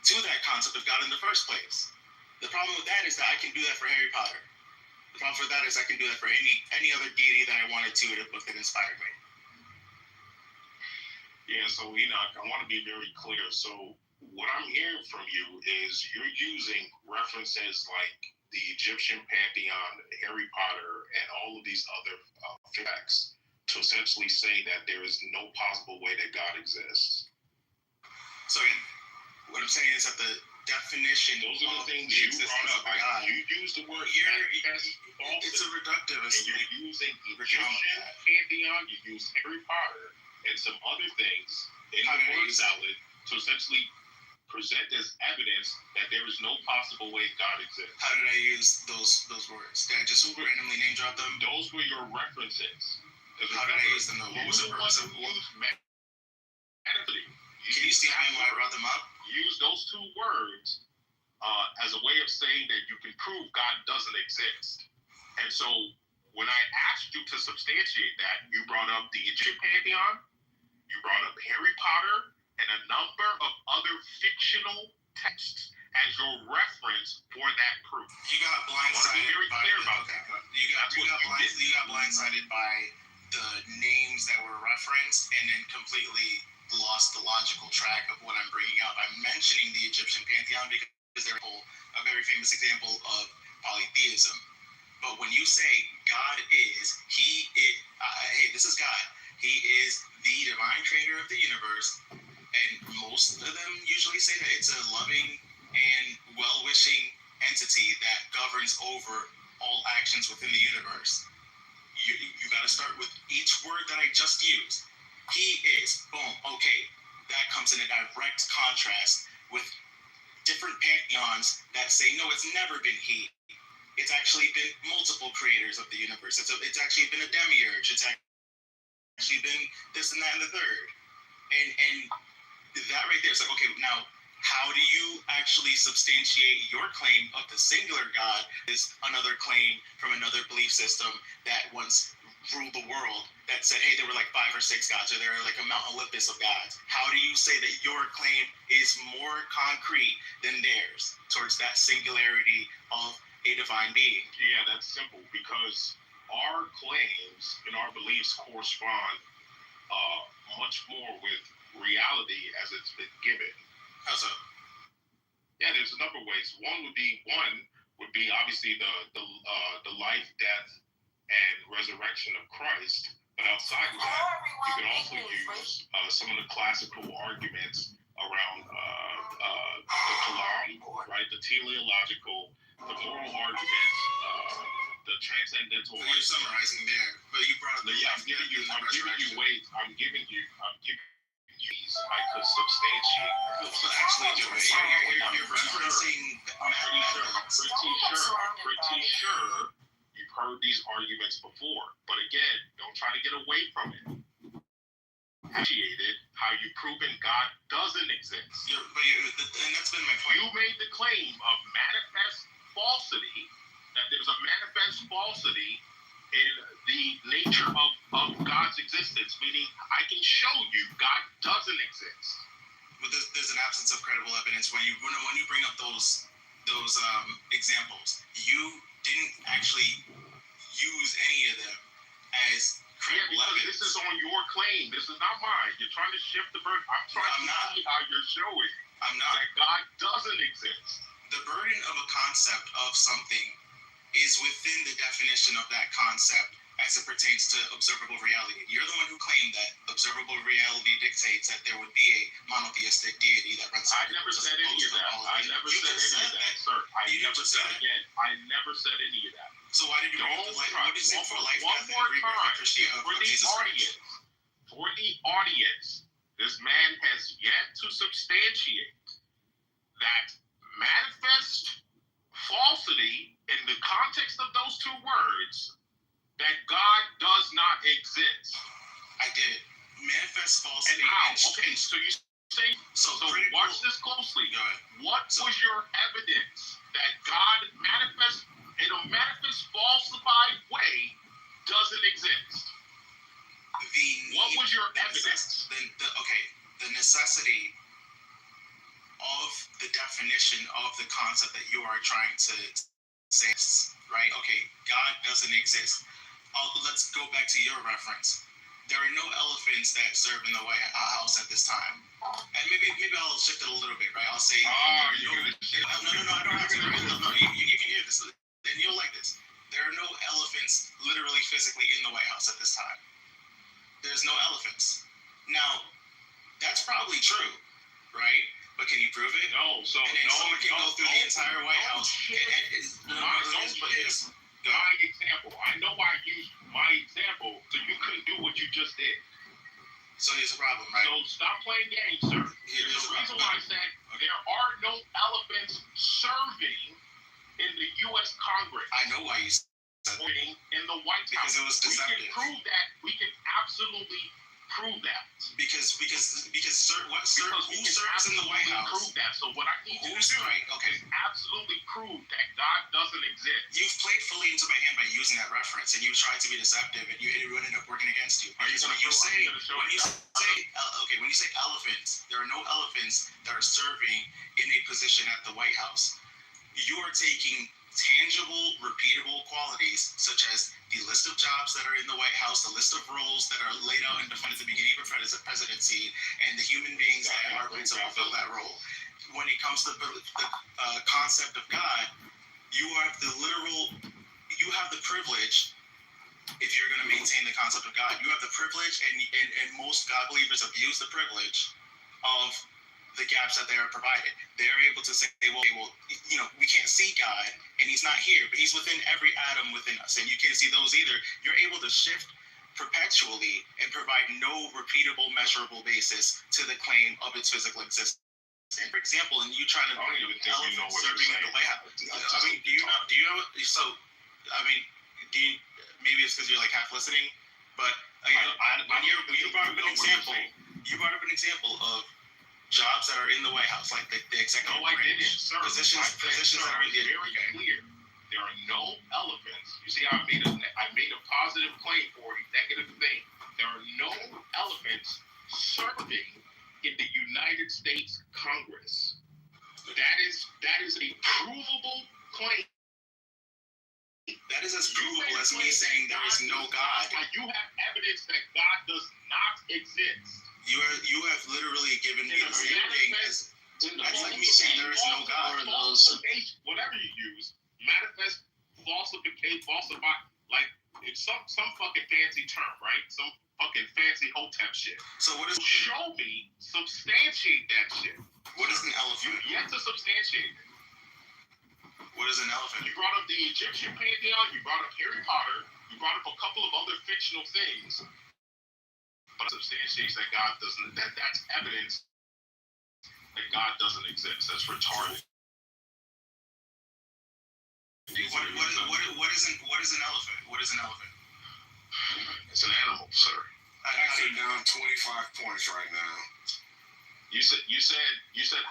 to that concept of God in the first place. The problem with that is that I can do that for Harry Potter. The problem for that is I can do that for any other deity that I wanted to in a book that inspired me. Yeah, so Enoch, I want to be very clear. So what I'm hearing from you is you're using references like the Egyptian pantheon, Harry Potter, and all of these other facts to essentially say that there is no possible way that God exists. So what I'm saying is that the definition, those are the things you brought up. You use the word it's a reductivist. You're using Egyptian pantheon, you use Harry Potter, and some other things in the word salad to essentially present as evidence that there is no possible way God exists. How did I use those words? Did I just randomly name drop them? Those were your references. How did I use them though? What was the purpose of them? Can you see how I brought them up? Use those two words as a way of saying that you can prove God doesn't exist. And so when I asked you to substantiate that, you brought up the Egyptian pantheon, you brought up Harry Potter, and a number of other fictional texts as your reference for that proof. You got blindsided. Very clear about that. You got blindsided by the names that were referenced, and then completely lost the logical track of what I'm bringing up. I'm mentioning the Egyptian pantheon because they're a very famous example of polytheism. But when you say God is, hey, this is God. He is the divine creator of the universe, and most of them usually say that it's a loving and well-wishing entity that governs over all actions within the universe. You got to start with each word that I just used. He is, boom, okay. That comes in a direct contrast with different pantheons that say, no, it's never been he. It's actually been multiple creators of the universe. It's actually been a demiurge. It's actually been this and that and the third. And that right there is like, okay, now how do you actually substantiate your claim of the singular God is another claim from another belief system that once ruled the world that said, hey, there were like 5 or 6 gods, or there were like a Mount Olympus of gods. How do you say that your claim is more concrete than theirs towards that singularity of a divine being? Yeah, that's simple, because our claims and our beliefs correspond much more with reality as it's been given. How so? Yeah, there's a number of ways. One would be obviously the life, death, and resurrection of Christ. But outside of that, you can also use some of the classical arguments around the Kalam, right? The teleological, the moral arguments, the transcendental. So you're summarizing there, but you brought up the I'm giving you ways. I'm giving you these I could substantiate. So actually, you're referencing. I'm pretty sure you've heard these arguments before, but again, don't try to get away from it. Appreciated how you've proven God doesn't exist. And that's been my point. You made the claim of manifest falsity, that there's a manifest falsity in the nature of God's existence, meaning I can show you God doesn't exist. But there's an absence of credible evidence when you bring up those examples. You didn't actually use any of them as credible evidence. This is on your claim. This is not mine. You're trying to shift the burden. I'm trying to see how you're showing that God doesn't exist. The burden of a concept of something is within the definition of that concept as it pertains to observable reality. You're the one who claimed that observable reality dictates that there would be a monotheistic deity that runs. I never said any of that. I never said any of that, sir. I never said again. I never said any of that. So why did you read the life? What is it for life? One more time for the audience. For the audience, this man has yet to substantiate that manifest falsity in the context of those two words, that God does not exist. I did. Manifest falsity. And how? Okay, so you say, so watch this closely. What was your evidence that God manifests in a manifest falsified way doesn't exist? What was your evidence? The necessity of the definition of the concept that you are trying to say, right? Okay, God doesn't exist. Let's go back to your reference. There are no elephants that serve in the White House at this time. And maybe I'll shift it a little bit, right? I'll say, no, I don't have to. No, you can hear this. Then you'll like this. There are no elephants literally physically in the White House at this time. There's no elephants. Now, that's probably true, right? But can you prove it? No. So someone can go through the entire White House. My example. I know I used my example, so you couldn't do what you just did. So here's the problem, right? So stop playing games, sir. There's a reason why I said there are no elephants serving in the U.S. Congress. I know why you said that. In the White House. Because it was deceptive. We can prove that. We can absolutely prove that. Because who serves in the White House? Prove that. So what I need you to do is absolutely prove that God doesn't exist. You've played fully into my hand by using that reference, and you tried to be deceptive, and it ended up working against you. When you say elephants, there are no elephants that are serving in a position at the White House. You are taking tangible, repeatable qualities such as the list of jobs that are in the White House, the list of roles that are laid out and defined at the beginning of a presidency, and the human beings that are going to fulfill that role. When it comes to the concept of God, you have the privilege, if you're going to maintain the concept of God, you have the privilege, and most God believers abuse the privilege of the gaps that they are provided. They're able to say, well, we can't see God, and he's not here, but he's within every atom within us, and you can't see those either. You're able to shift perpetually and provide no repeatable, measurable basis to the claim of its physical existence. And for example, and you trying to bring elephants serving in the White House. I mean, do you know? So, I mean, maybe it's because you're like half listening, but again, you brought up an example of jobs that are in the White House, like the executive positions that are very clear. There are no elephants. You see, I made a positive claim for executive thing. There are no elephants serving in the United States Congress. That is a provable claim. That is as provable as me saying there is no God. You have evidence that God does not exist. You have literally given me the same thing as that's like me saying there is no God. Whatever you use, manifest, falsify, like it's some fucking fancy term, right? Some fucking fancy hotep shit. So what is? Show me, substantiate that shit. What is an elephant? You have to substantiate it. What is an elephant? You brought up the Egyptian pantheon. You brought up Harry Potter. You brought up a couple of other fictional things. But substantiates that God doesn't. That's evidence that God doesn't exist. That's retarded. What is an elephant? What is an elephant? It's an animal, sir. I got it down 25 points right now. You said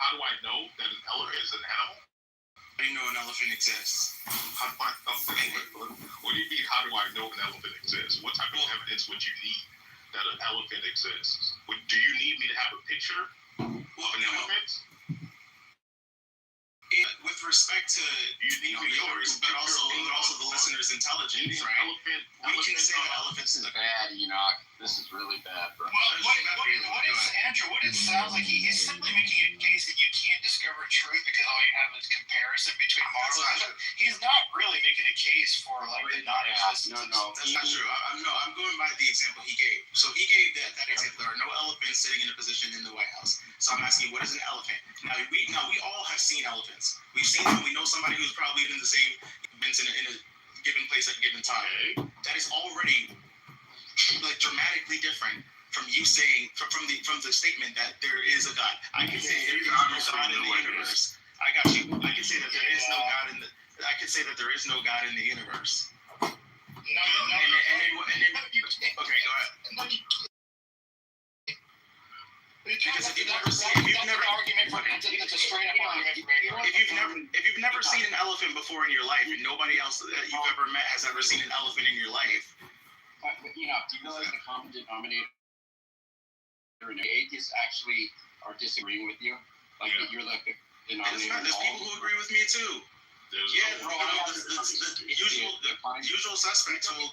how do I know that an elephant is an animal? How do you know an elephant exists? What do you mean? How do I know an elephant exists? What type of evidence would you need that an elephant exists? Do you need me to have a picture of an elephant? With respect to yours, but also the listeners' intelligence, right? We can say that elephants is bad, Enoch. This is really bad, bro. Andrew, what it sounds like he's simply making a case that you can't discuss discover truth because all you have is comparison between models. He's not really making a case for like the non-existence. No, that's not true. I'm going by the example he gave. So he gave that example. There are no elephants sitting in a position in the White House. So I'm asking you, what is an elephant? Now we all have seen elephants. We've seen them. We know somebody who's probably been in a given place at a given time. That is already like dramatically different from you saying from the statement that there is a God. I can say there is no God in the universe. I got you. I can say that there is no God in the. I can say that there is no God in the universe. No, okay, go ahead. Because if you've never seen an elephant before in your life, and nobody else that you've ever met has ever seen an elephant in your life. Do you realize the common denominator and the atheists actually are disagreeing with you? Like you're like the denominator. There's people who agree with me too. The usual suspects will.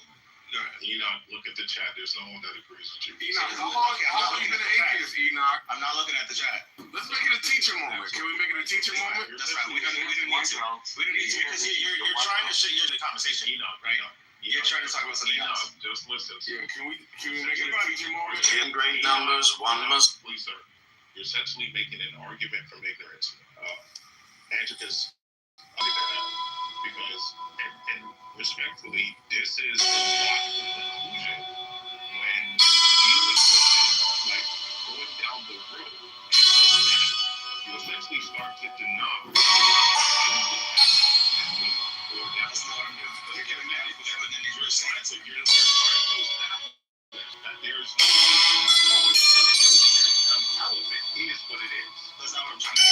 Look at the chat. There's no one that agrees with you. Enoch, how long you been an atheist, Enoch? I'm not looking at the chat. Let's make it a teacher moment. Can we make it a teacher moment? That's right. We don't need to. Because you're trying to shit the conversation. Right? You're trying to talk about something else. Just listen. Yeah, can we make it a teacher moment? In great numbers, one must. Please, sir. You're essentially making an argument from ignorance. Anglicans only that out because, and respectfully, this is a logical conclusion when dealing with this, like going down the road. You essentially start to deny. That's not what I'm doing. You're getting mad at you're saying so you're that there's no element is what it is. That's not what I'm trying to do.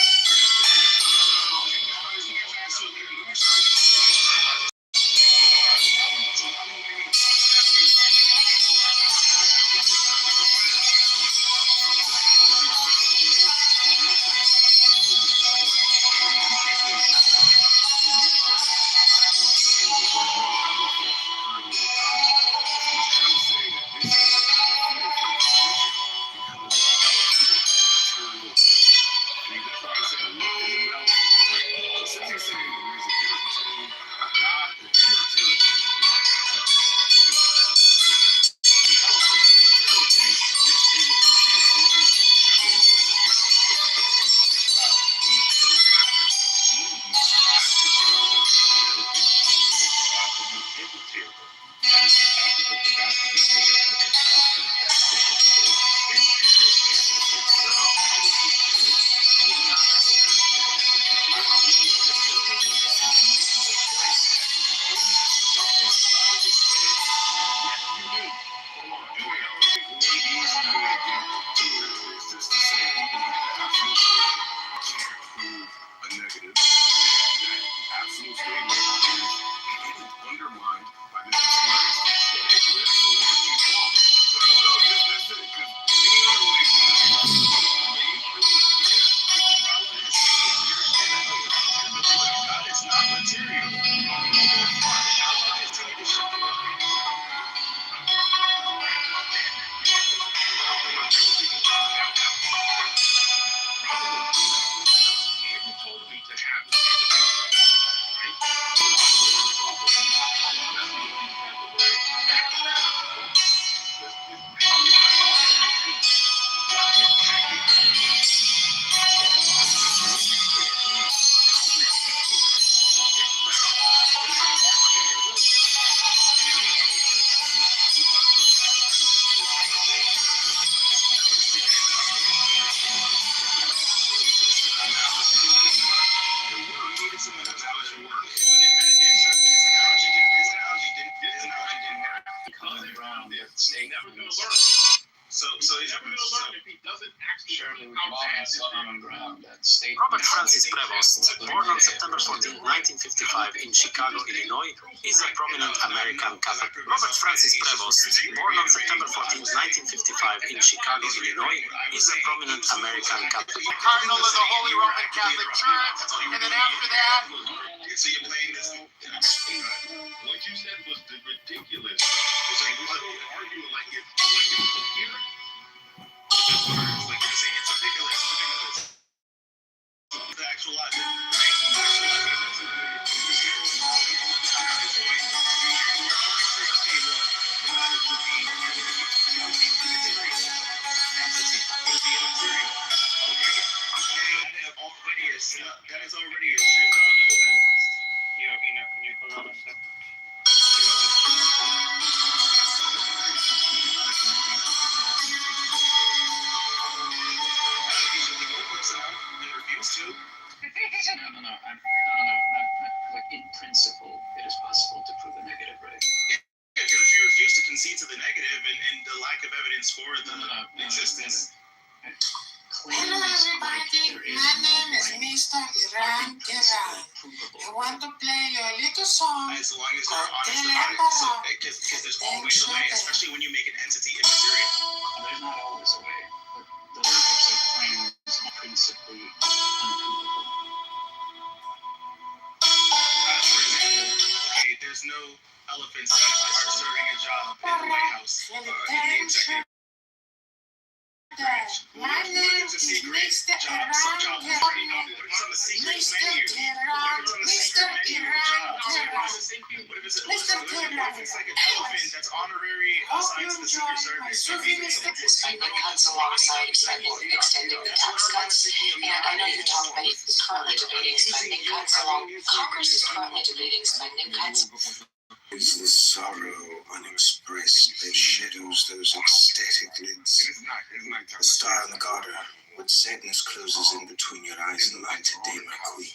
Robert Francis Prevost, born on September 14, 1955 in Chicago, Illinois, is a prominent American Catholic. Robert Francis Prevost, born on September 14, 1955 in Chicago, Illinois, is a prominent American Catholic. Cardinal of the Holy Roman Catholic Church, and then after that, so you're playing this. What you said was the ridiculous. It's like you're arguing like it's coherent. Like you're saying it's ridiculous. narrative and the lack of evidence for the existence. Hello everybody, my name is Mr. Iran Iran. I want to play you a little song. As long as you're honest about it, so, because there's always a way, especially when you make an entity immaterial. There's not always a way, but those types of claims are principally unprovable. For example, okay, there's no elephants that are serving a job in the White House or in the executive. My name is Mr. Iran Iran. Mr. Iran, Mr. Iran Iran. Mr. Iran. It's like an elephant that's honorary assigned to the Secret Service. Spending cuts alongside extending the tax cuts. And I know you talked about is currently debating spending cuts Congress is currently debating spending cuts. Is the sorrow unexpressed that shadows those ecstatic lids? The star in the garter, when sadness closes in between your eyes and mine today, my queen.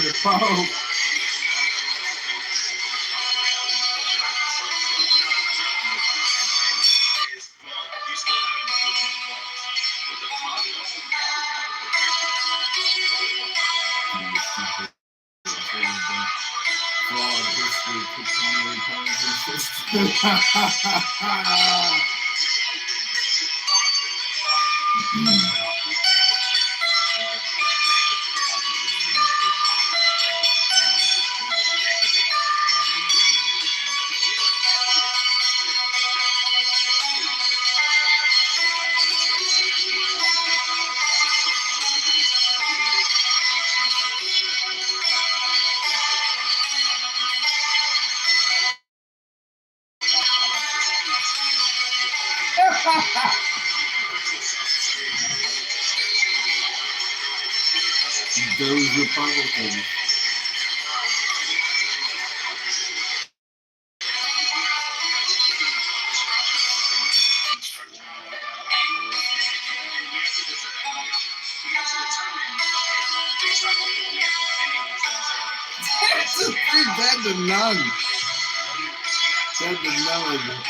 The Pope. Those Republicans. It's dead to none. Dead to none.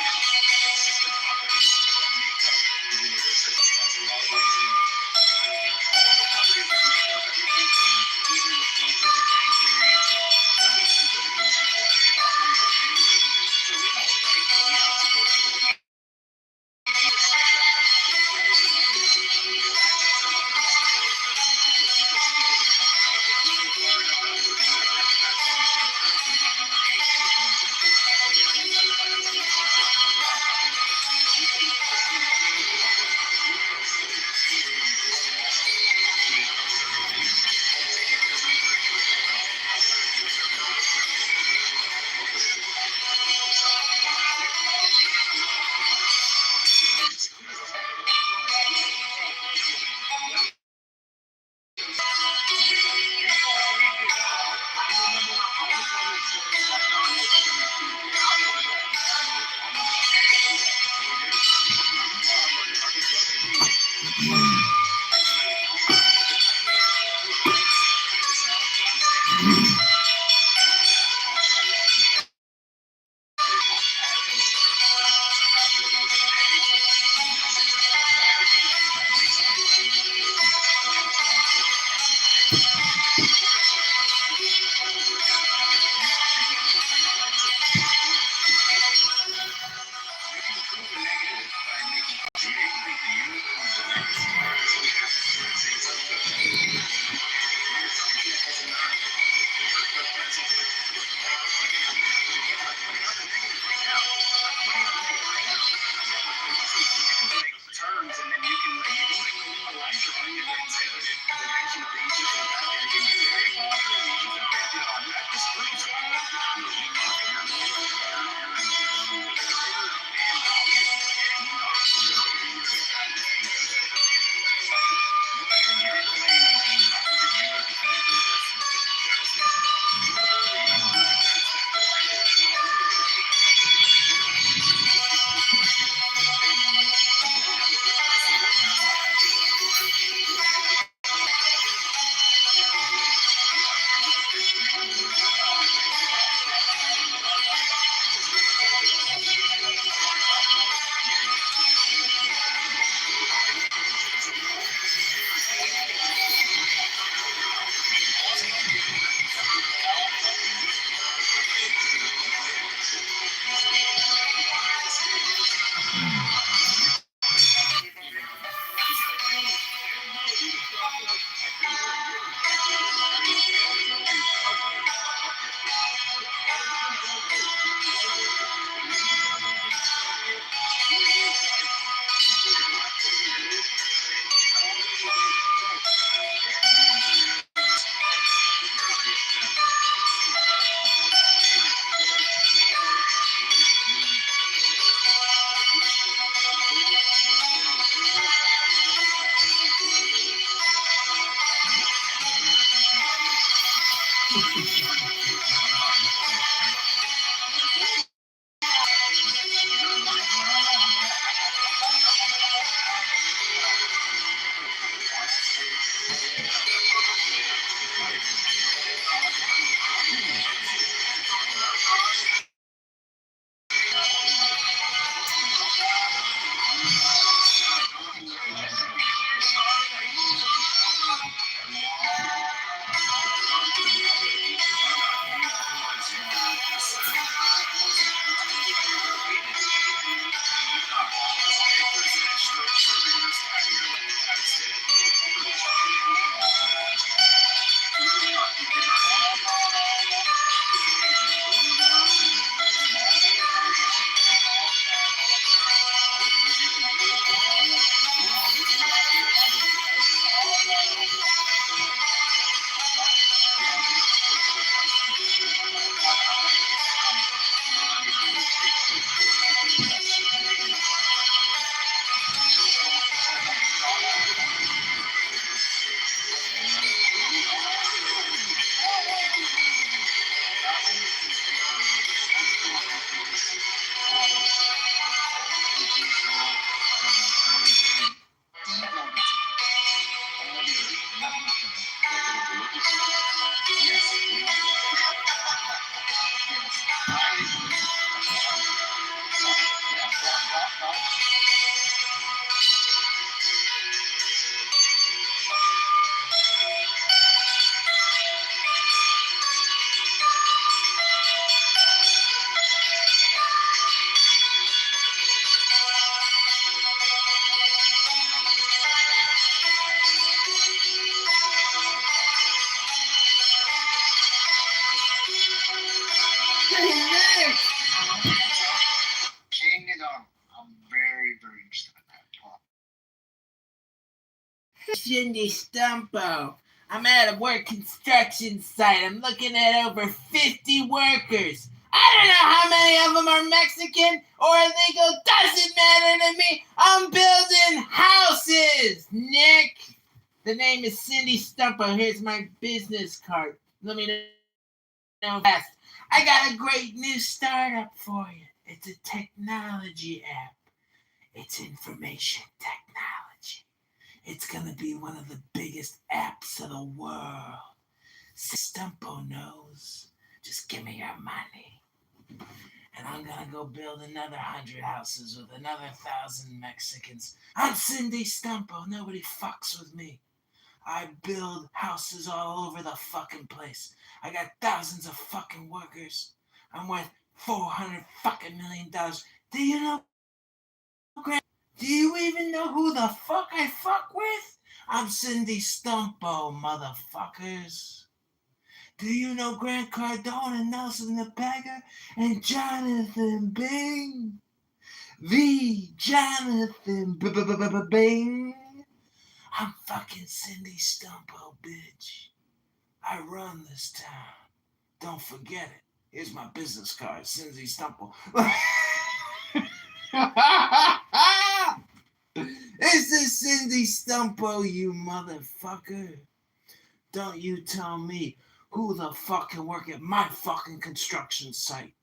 Cindy Stumpo. I'm at a work construction site. I'm looking at over 50 workers. I don't know how many of them are Mexican or illegal. Doesn't matter to me. I'm building houses, Nick. The name is Cindy Stumpo. Here's my business card. Let me know fast. I got a great new startup for you. It's a technology app. It's information technology. It's gonna be one of the biggest apps of the world. Stumpo knows. Just give me your money. And I'm gonna go build another 100 houses with another 1,000 Mexicans. I'm Cindy Stumpo. Nobody fucks with me. I build houses all over the fucking place. I got thousands of fucking workers. I'm worth $400 fucking million. Do you know, Grant? Do you even know who the fuck I fuck with? I'm Cindy Stumpo, motherfuckers. Do you know Grant Cardone and Nelson the Beggar and Jonathan Bing? The Jonathan Bing. I'm fucking Cindy Stumpo, bitch. I run this town. Don't forget it. Here's my business card, Cindy Stumpo. It's the Cindy Stumpo, you motherfucker. Don't you tell me who the fuck can work at my fucking construction site.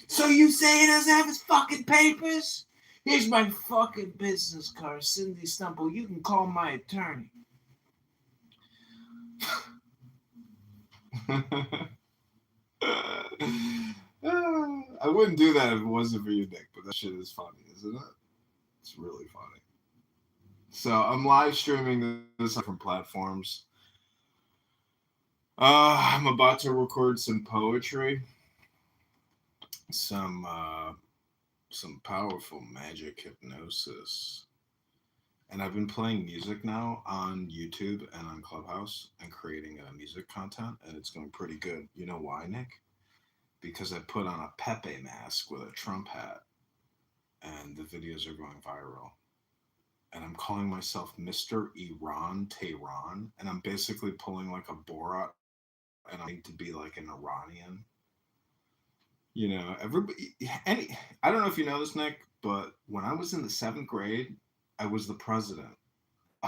So you say he doesn't have his fucking papers? Here's my fucking business card, Cindy Stumpo. You can call my attorney. I wouldn't do that if it wasn't for you, Nick, but that shit is funny, isn't it? It's really funny. So I'm live streaming this from platforms. I'm about to record some poetry, some powerful magic hypnosis. And I've been playing music now on YouTube and on Clubhouse and creating music content, and it's going pretty good. You know why, Nick? Because I put on a Pepe mask with a Trump hat, and the videos are going viral. And I'm calling myself Mr. Iran Tehran, and I'm basically pulling like a Borat, and I need to be like an Iranian. You know, I don't know if you know this, Nick, but when I was in the 7th grade, I was the president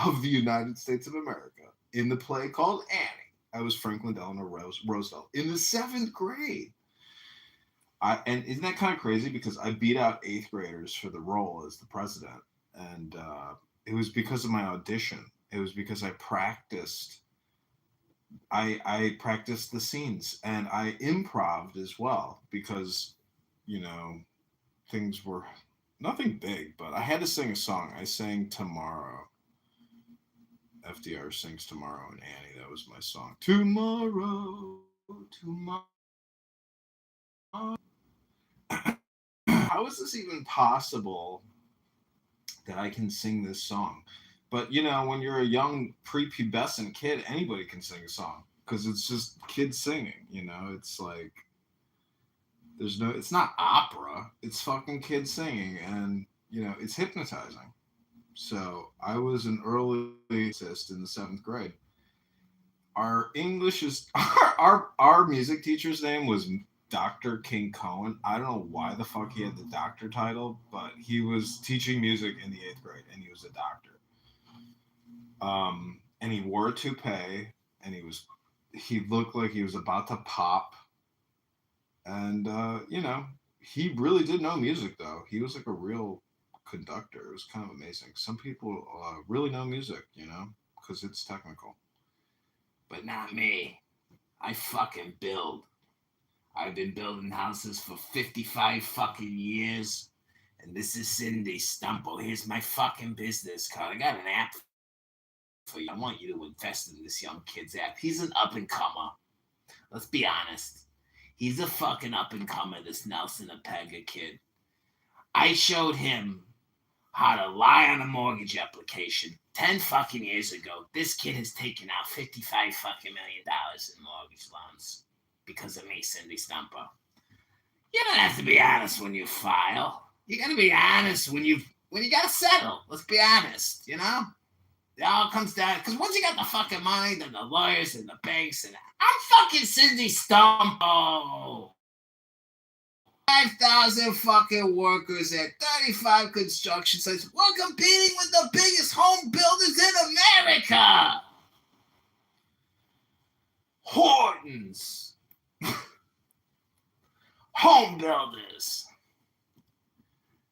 of the United States of America in the play called Annie. I was Franklin Delano Roosevelt in the 7th grade. And isn't that kind of crazy? Because I beat out 8th graders for the role as the president. And it was because of my audition. It was because I practiced. I practiced the scenes, and I improv'd as well because, you know, things were nothing big, but I had to sing a song. I sang Tomorrow. FDR sings Tomorrow in Annie. That was my song. Tomorrow, tomorrow. How is this even possible that I can sing this song? But, you know, when you're a young prepubescent kid, anybody can sing a song because it's just kids singing, you know? It's like, it's not opera. It's fucking kids singing, and, you know, it's hypnotizing. So I was an early assist in the 7th grade. Our English is, our music teacher's name was Dr. King Cohen. I don't know why the fuck he had the doctor title, but he was teaching music in the 8th grade, and he was a doctor. And he wore a toupee, and he looked like he was about to pop. And, you know, he really did know music, though. He was like a real conductor. It was kind of amazing. Some people really know music, you know, because it's technical. But not me. I fucking build. I've been building houses for 55 fucking years. And this is Cindy Stumpo. Here's my fucking business card. I got an app for you. I want you to invest in this young kid's app. He's an up-and-comer. Let's be honest. He's a fucking up-and-comer, this Nelson Apega kid. I showed him how to lie on a mortgage application 10 fucking years ago. This kid has taken out $55 fucking million in mortgage loans because of me, Cindy Stumpo. You don't have to be honest when you file. You gotta be honest when you gotta settle. Let's be honest, you know? It all comes down, because once you got the fucking money, then the lawyers and the banks, and I'm fucking Cindy Stumpo. 5,000 fucking workers at 35 construction sites. We're competing with the biggest home builders in America. Hortons. Home builders.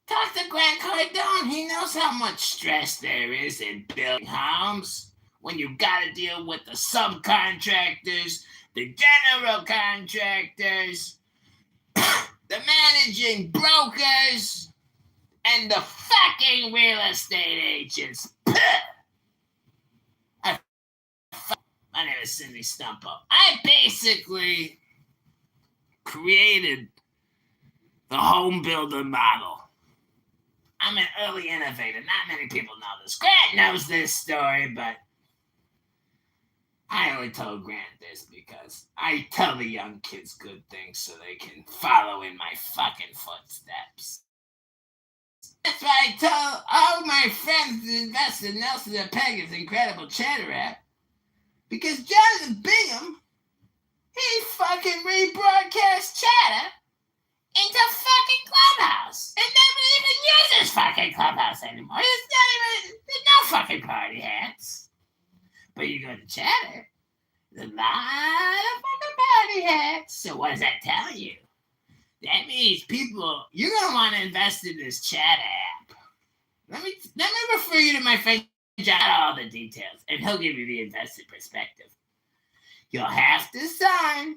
Talk to Grant Cardone. He knows how much stress there is in building homes when you gotta deal with the subcontractors, the general contractors, the managing brokers, and the fucking real estate agents. My name is Cindy Stumpo. I basically created the home builder model. I'm an early innovator. Not many people know this. Grant knows this story, but I only told Grant this because I tell the young kids good things so they can follow in my fucking footsteps. That's why I tell all my friends to invest in Nelson Apega's incredible chatter app, because Jonathan Bingham, he fucking rebroadcast chatter into fucking Clubhouse. And nobody even uses fucking Clubhouse anymore. There's no fucking party hats. But you go to Chatter, there's a lot of fucking party hats. So what does that tell you? That means people, you're going to want to invest in this Chatter app. Let me refer you to my friend John, all the details, and he'll give you the invested perspective. You'll have to sign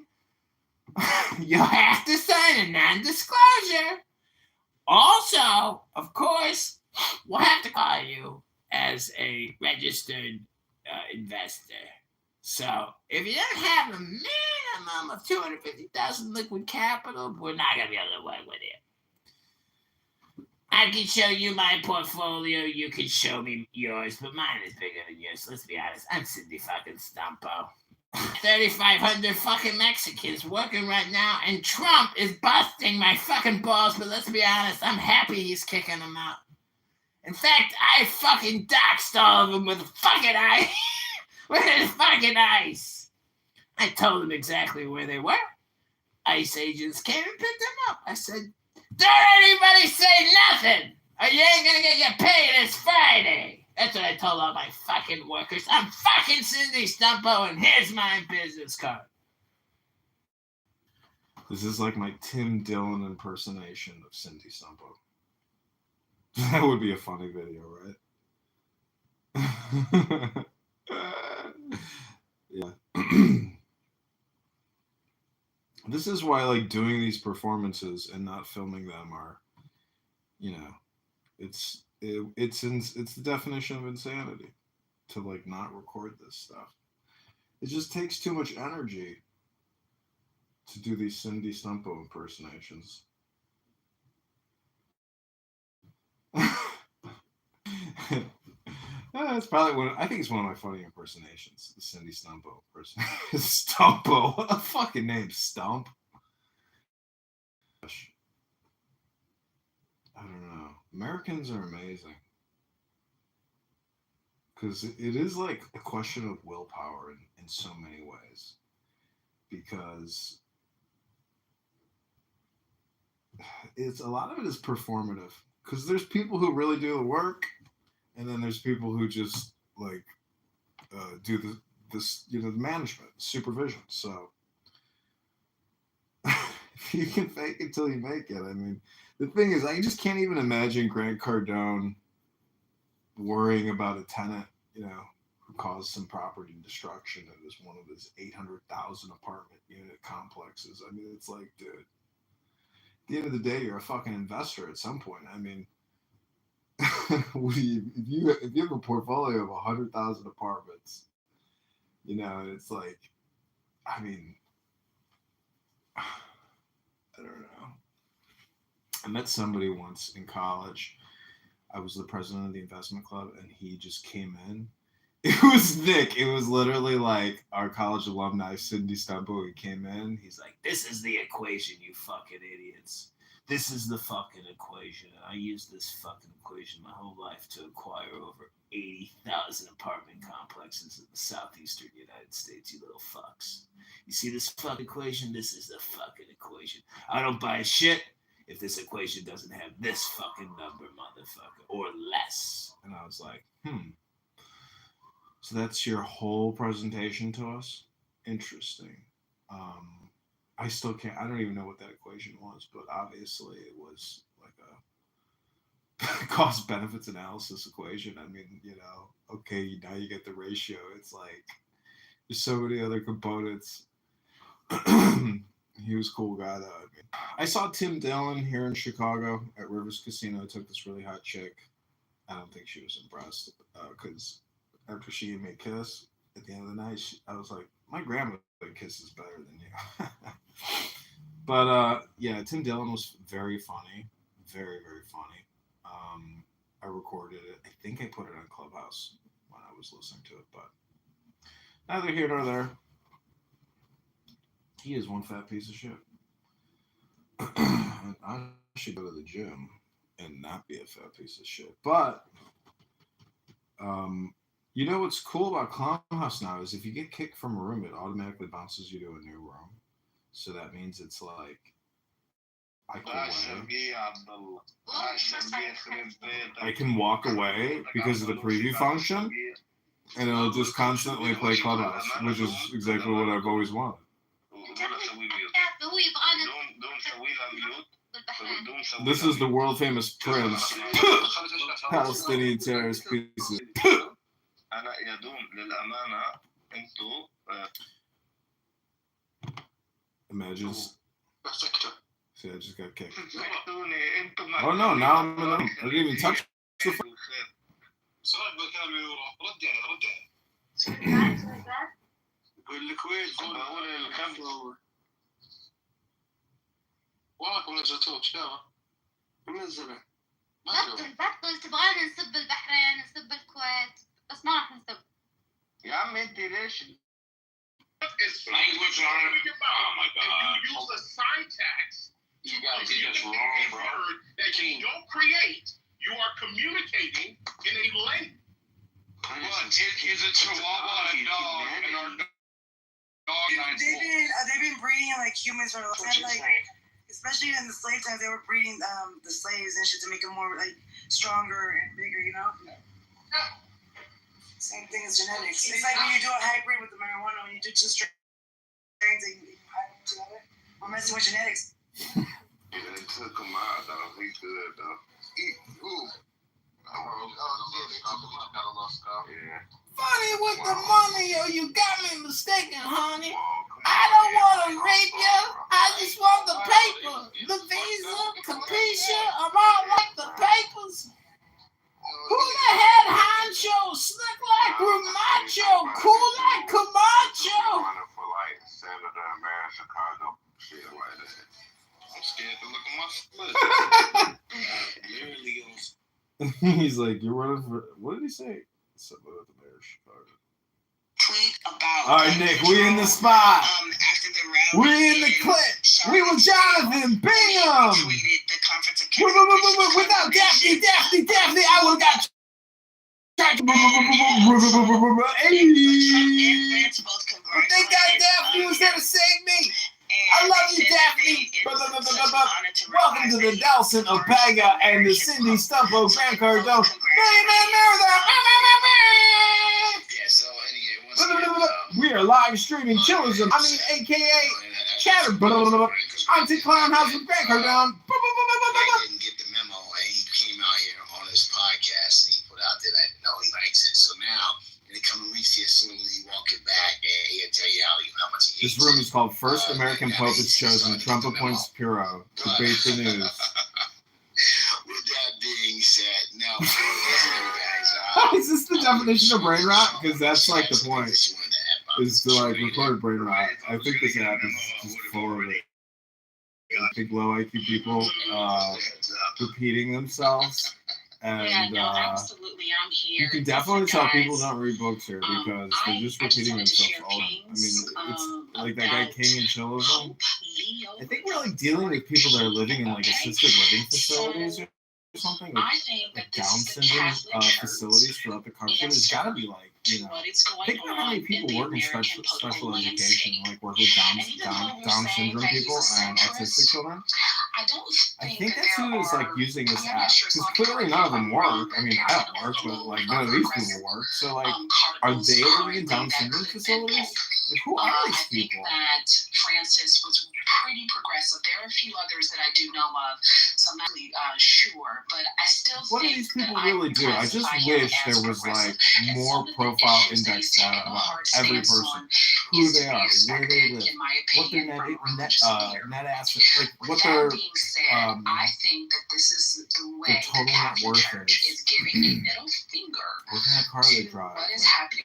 a non-disclosure. Also, of course, we'll have to call you as a registered investor. So if you don't have a minimum of $250,000 liquid capital, we're not going to be able to work with you. I can show you my portfolio. You can show me yours, but mine is bigger than yours. Let's be honest. I'm Cindy fucking Stumpo. 3,500 fucking Mexicans working right now, and Trump is busting my fucking balls, but let's be honest, I'm happy he's kicking them out. In fact, I fucking doxed all of them with fucking ice. With his fucking ice. I told them exactly where they were. ICE agents came and picked them up. I said, don't anybody say nothing, or you ain't gonna get your pay this Friday. That's what I told all my fucking workers. I'm fucking Cindy Stumpo, and here's my business card. This is like my Tim Dillon impersonation of Cindy Stumpo. That would be a funny video, right? Yeah. This is why, like, doing these performances and not filming them are, you know, it's the definition of insanity to, like, not record this stuff. It just takes too much energy to do these Cindy Stumpo impersonations. It's probably I think it's one of my funny impersonations, the Cindy Stumpo person. Stumpo, what a fucking name, Stump. I don't know. Americans are amazing. Because it is like a question of willpower in so many ways. Because a lot of it is performative. Because there's people who really do the work, and then there's people who just like do this the management, supervision. So you can fake it till you make it. I mean, the thing is, I just can't even imagine Grant Cardone worrying about a tenant, who caused some property destruction at one of his 800,000 apartment unit complexes. I mean, it's like, dude, at the end of the day, you're a fucking investor at some point. I mean, if you have a portfolio of 100,000 apartments, it's like, I mean, I don't know. I met somebody once in college. I was the president of the investment club, and he just came in. It was Nick. It was literally like our college alumni, Cindy Stumpo. He came in. He's like, "This is the equation, you fucking idiots. This is the fucking equation. And I used this fucking equation my whole life to acquire over 80,000 apartment complexes in the southeastern United States, you little fucks. You see this fucking equation? This is the fucking equation. I don't buy shit if this equation doesn't have this fucking number, motherfucker, or less." And I was like, So that's your whole presentation to us? Interesting. I still can't, I don't even know what that equation was, but obviously it was like a cost benefits analysis equation. I mean, okay, now you get the ratio. It's like, there's so many other components. He was a cool guy, though. I saw Tim Dillon here in Chicago at Rivers Casino. Took this really hot chick. I don't think she was impressed because after she and me kiss, at the end of the night, I was like, my grandmother kisses better than you. But yeah, Tim Dillon was very funny. Very, very funny. I recorded it. I think I put it on Clubhouse when I was listening to it, but neither here nor there. He is one fat piece of shit. And I should go to the gym and not be a fat piece of shit. But, what's cool about Clubhouse now is if you get kicked from a room, it automatically bounces you to a new room. So that means it's like, I can walk away because of the preview function, and it'll just constantly play Clubhouse, which is exactly what I've always wanted. This is the world famous Prince. Palestinian terrorist pieces. Imagine. See, I just got kicked. Oh no, now I'm in the room. I didn't even touch the phone. والله نزلتوك شباب منزله بطل تبغانا نسب البحرين نسب الكويت بس ما راح نسب يا عم انت ليش It's language on it. Oh my god. You use the syntax. You guys are just wrong, bro. That you don't create. You are communicating in a language. What? Is a chihuahua a dog? And our dog they've been breeding like humans for like especially in the slave times, they were breeding the slaves and shit to make them more like stronger and bigger, Same thing as genetics. It's like when you do a hybrid with the marijuana, when you do two strains and you hybrid them together. We're messing with genetics. Yeah, they took him out, though. He good, though. Yeah. Funny with the money, yo, you got me mistaken, honey. I don't want to rape you. I just want the paper, the visa, capisha. I'm all like the papers. Who the head honcho? Slick like Ramacho, cool like Camacho. Running for like Senator of Mayor Chicago. Shit like that. I'm scared to look at my foot. Literally goes. He's like, you're running for. What did he say? Something about the mayor of Chicago. Tweet about. All right, Nick, we in the spot. After the rally. We in the clip. We with Jonathan Bingham. Tweeted the conference of Without Daphne, I would have got. Hey. But they got Daphne instead of saying me. I love you, Daphne. Welcome to the Delson of Paga and the Cindy Stumpo Grant Cardone. Yeah, so anyway, we are live streaming chillism. AKA Chatter. Auntie Clown House with Grant Cardone. didn't get the memo, and he came out here on his podcast, and he put out there that no, he likes it. So now, in the coming weeks here, soon he walk it back, and he'll tell you how much he hates This room is called First American Pope is Chosen. Trump appoints Puro. Debate the news. With that being said, no, guys. Is this the definition of brain rot? Because that's like the point. Is to like record brain rot. I think this app is just full of it. I think low IQ people repeating themselves. And absolutely. I'm here. you can definitely tell people don't read books here because they're just repeating themselves all the time. I mean, it's like that guy King and Chillism. I think we're like dealing with people that are living in like assisted living facilities or something. Like Down syndrome facilities throughout the country. There's got to be like, you know, think about how many people work in special education, like work with Down syndrome people and autistic children. I think that's who is like using this app because clearly none of them work. I mean, I don't work, but like none of these people work. So like, are they living in Down syndrome facilities? Like, who are these people? That Francis was pretty progressive. There are a few others that I do know of, so I'm not really sure. But I still what do these people really do? I just wish there was like more profile index data about every person, who they are, where they live, what their net asset, like what their I think that this is the way total net worth is giving a middle finger what kind of car they drive. what is happening.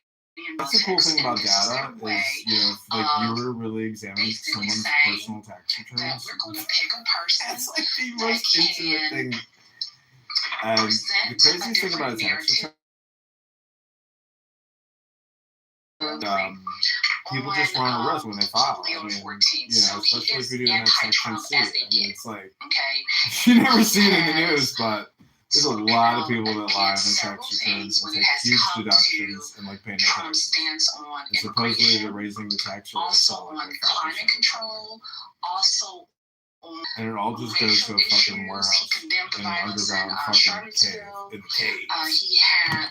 That's the cool thing about data is, you know, if like you were really examining someone's personal tax returns, that's like the most intimate thing. And the craziest thing about a tax return, people just run a risk when they file. I mean, you know, especially if you're doing that Section C. I mean, it's like, you never see it in the news, but there's a lot of people that lie on their tax returns and take huge deductions and like pay no taxes. And supposedly they're raising the tax rate also on climate control, also and it all just goes to a fucking warehouse in an underground fucking cave. In the caves. He had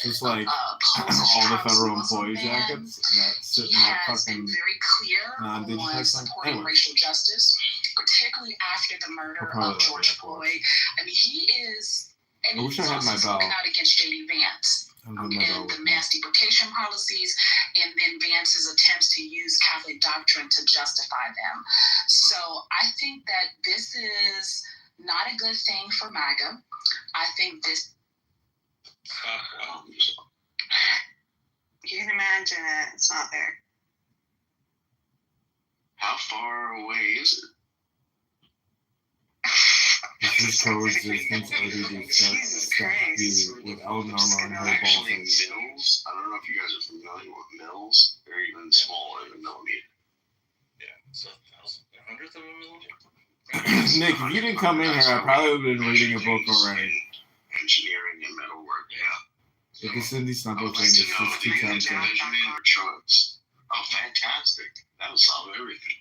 just like all the federal employee jackets that sit in that fucking very clear on supporting racial justice, particularly after the murder of George Floyd. I mean, he is, and I wish I he's had also my spoken bell. out against J.D. Vance. And the mass deportation policies, and then Vance's attempts to use Catholic doctrine to justify them. So I think that this is not a good thing for MAGA. I think this. You can imagine it. It's not there. How far away is it? This is coexistence ODD with El Normo and her balls. Mills. I don't know if you guys are familiar with mills. They're even smaller than millimeter. Yeah, it's 1,000th of a millimeter. Nick, if you didn't come in here, I probably would have been reading a book already. Engineering and metalwork, yeah. Like the Cindy Stumpo thing is just too tempting. Oh, fantastic. That'll solve everything.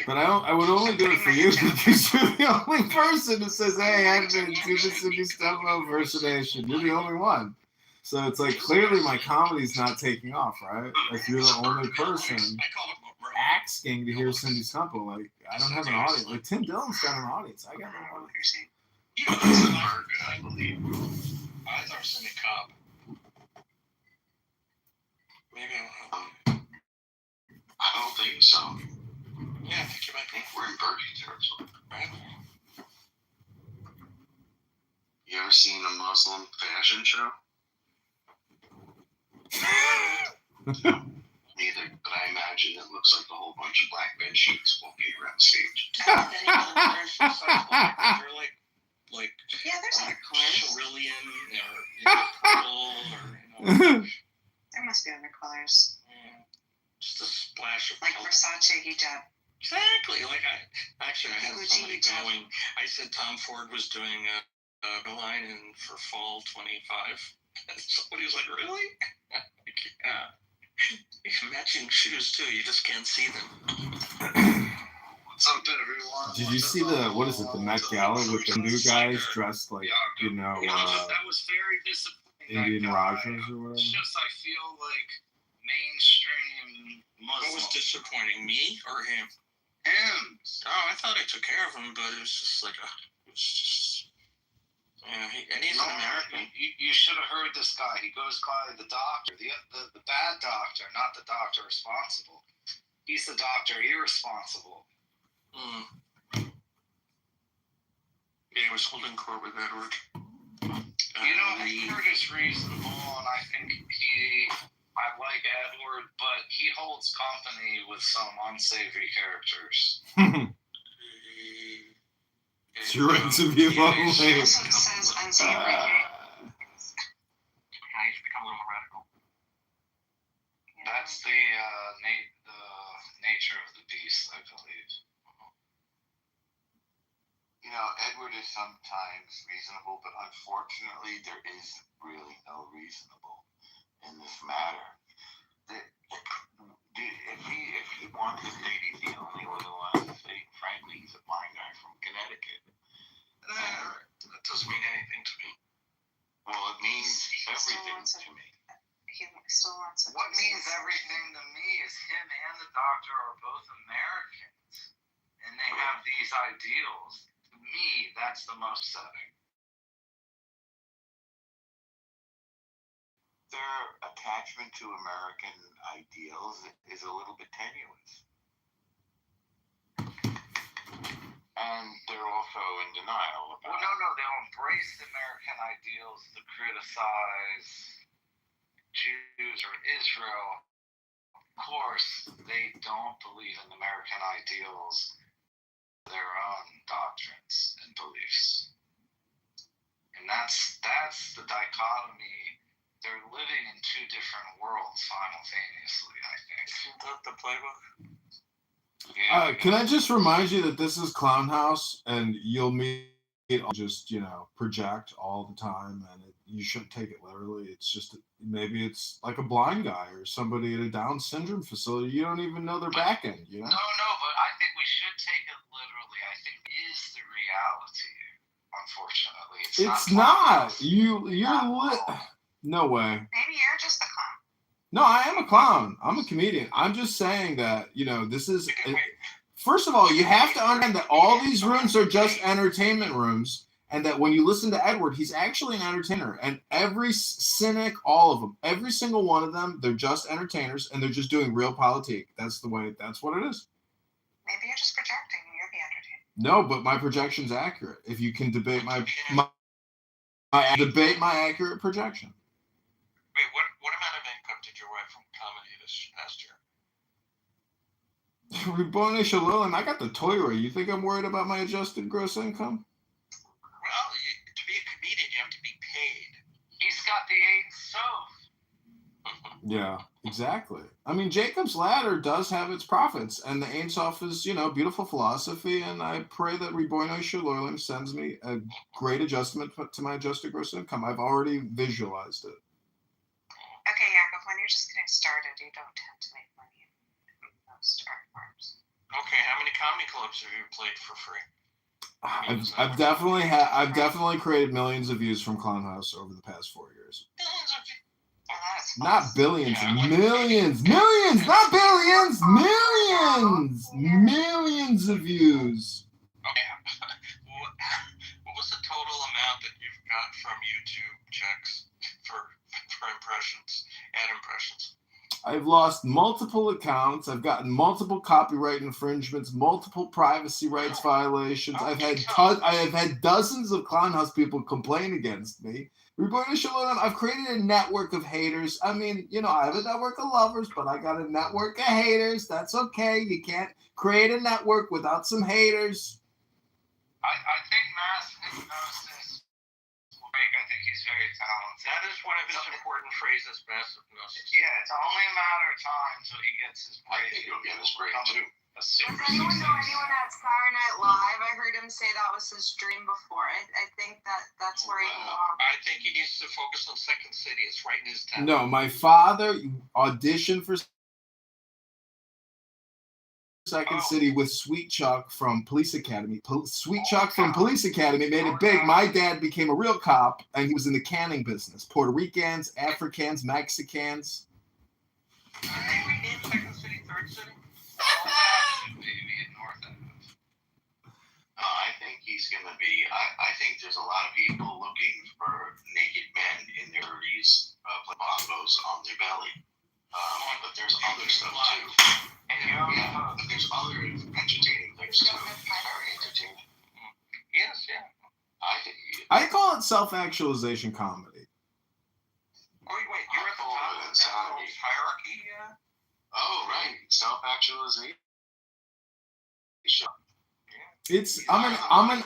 But I would only do it for you because you're the only person who says, hey, I'm going to do the Cindy Stumpo impersonation. You're the only one. So it's like clearly my comedy's not taking off, right? If you're the only person asking to hear Cindy Stumple, like I don't have an audience. Like Tim Dillon's got an audience. I got no audience. You know, it's hard, I believe. Eyes are Cindy Cobb. Maybe I don't think so. Yeah, I think you might be. We're in birdie territory. Right? You ever seen a Muslim fashion show? Neither, but I imagine it looks like a whole bunch of black bed sheets walking around stage. They're like Yeah, there's like undercolors. cerulean or purple or There must be undercolors. just a splash of Like color. Versace hijab. Exactly. Like I had Gucci somebody hijab. going. I said Tom Ford was doing a line in for fall 25. And somebody was like, "Really?" Like, yeah. Matching shoes too. You just can't see them. What's up, everyone? Did you see what is it, the Met Gala with the new guys dressed like, that was very disappointing. Indian Rajas or whatever? It's just I feel like mainstream Muslim. What was disappointing, me or him? Him. Oh, I thought I took care of him, but it was just like and he's an American. You should have heard this guy. He goes by the doctor, the bad doctor, not the doctor responsible. He's the doctor irresponsible. Yeah, he was holding court with Edward. Edward is reasonable, and I think I like Edward, but he holds company with some unsavory characters. It's your interview only. Says unsavory. He's become a little more radical. That's the nature of the beast, I believe. You know, Edward is sometimes reasonable, but unfortunately, there is really no reasonable in this matter. If he wants to state he's the only one who wants to state, frankly, he's a blind guy from Connecticut. That doesn't mean anything to me. Well, it means everything to me. He still wants it. What means everything to me is him and the doctor are both Americans, and they have these ideals. To me, that's the most upsetting. Their attachment to American ideals is a little bit tenuous. And they're also in denial about it. No, they'll embrace the American ideals to criticize Jews or Israel. Of course, they don't believe in American ideals, their own doctrines and beliefs. And that's the dichotomy. They're living in two different worlds simultaneously, I think. Isn't that the playbook? Yeah. Can I just remind you that this is Clown House, and you'll meet just project all the time, and you shouldn't take it literally. It's just maybe it's like a blind guy or somebody at a Down syndrome facility. You don't even know their back end. No, but I think we should take it literally. I think it is the reality. Unfortunately, It's not. You're no way. Maybe you're just a clown. No, I am a clown. I'm a comedian. I'm just saying that, this is... First of all, you have to understand that all these rooms are just entertainment rooms, and that when you listen to Edward, he's actually an entertainer. And every cynic, all of them, every single one of them, they're just entertainers, and they're just doing real politique. That's what it is. Maybe you're just projecting and you're the entertainer. No, but my projection's accurate. If you can debate my accurate projection. Wait, what amount of income did your wife from comedy this past year? Reborn Shalom, I got the toy. You think I'm worried about my adjusted gross income? Well, to be a comedian, you have to be paid. He's got the 8 Sof. Yeah, exactly. I mean, Jacob's Ladder does have its profits, and the Ein Sof is, beautiful philosophy, and I pray that Reborn Shalom sends me a great adjustment to my adjusted gross income. I've already visualized it. Okay, Yaakov, when you're just getting started, you don't tend to make money in most art forms. Okay, how many comedy clubs have you played for free? I've definitely created millions of views from Clown House over the past 4 years. Millions of views? Not billions, millions, not billions, millions of views. Okay. What was the total amount that you've got from YouTube checks for impressions, ad impressions? I've lost multiple accounts. I've gotten multiple copyright infringements, multiple privacy rights violations. I have had dozens of Clownhouse people complain against me. I've created a network of haters. I mean, I have a network of lovers, but I got a network of haters. That's okay. You can't create a network without some haters. I think Mass knows this. I think he's very talented. That is one of his important phrases, massive gnosis. Yeah, it's only a matter of time until he gets his break. I think he'll get his break too. Does anyone know anyone at Saturday Night Live? I heard him say that was his dream before. I think that's where he belongs. I think he needs to focus on Second City. It's right in his town. No, my father auditioned for Second City with Sweet Chuck from Police Academy. Sweet Chuck from Police Academy made it big. My dad became a real cop, and he was in the canning business. Puerto Ricans, Africans, Mexicans. Second City, Third City? I think he's going to be. I think there's a lot of people looking for naked men in their 30s playing bongos on their belly. But there's other stuff too. But there's other entertaining things too. Very entertaining. Yes, yeah. I call it self-actualization comedy. Oh, wait, you're at the top of the hierarchy? Yeah. Oh, right. Self-actualization. I'm an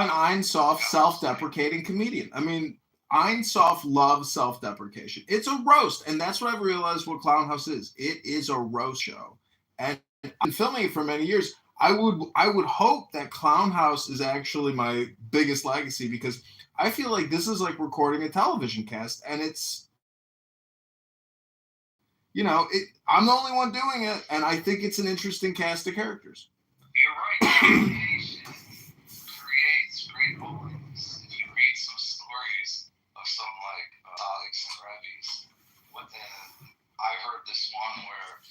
Einsoft self-deprecating comedian. I mean, Einsoft loves self-deprecation. It's a roast, and that's what I've realized what Clownhouse is. It is a roast show. And I've been filming it for many years. I would hope that Clownhouse is actually my biggest legacy, because I feel like this is like recording a television cast, and it's, I'm the only one doing it, and I think it's an interesting cast of characters. You're right. Creates great holdings. If you read some stories of some like Alex and Revis, I heard this one where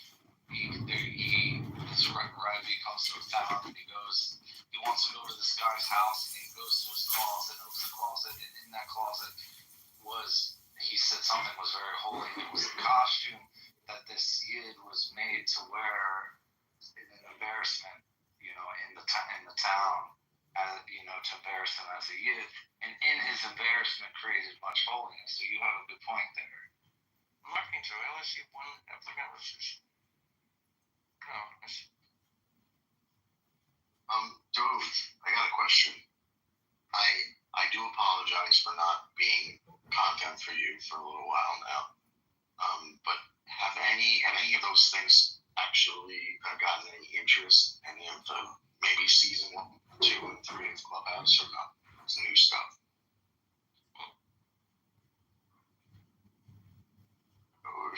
Revi comes to a town and he wants to go to this guy's house, and he goes to his closet, opens the closet, and in that closet he said something was very holy. It was a costume that this Yid was made to wear in an embarrassment, in the town, to embarrass him as a Yid, and in his embarrassment created much holiness. So you have a good point there. I'm looking to it. I only see one applicant, which is Dove, I got a question. I do apologize for not being content for you for a little while now. But have any of those things actually gotten any interest? Any of the maybe season 1, 2, and 3 of Clubhouse, or not? It's new stuff. Or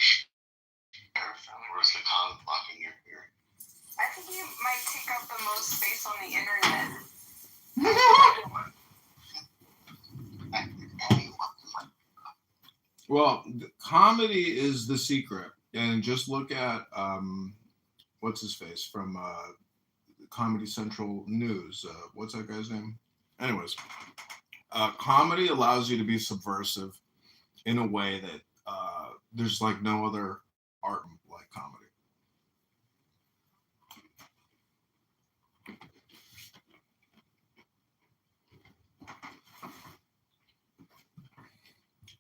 is the con blocking your hearing? I think you might take up the most space on the internet. Well, comedy is the secret, and just look at what's his face from Comedy Central News. What's that guy's name? Anyways, comedy allows you to be subversive in a way that there's like no other art like comedy.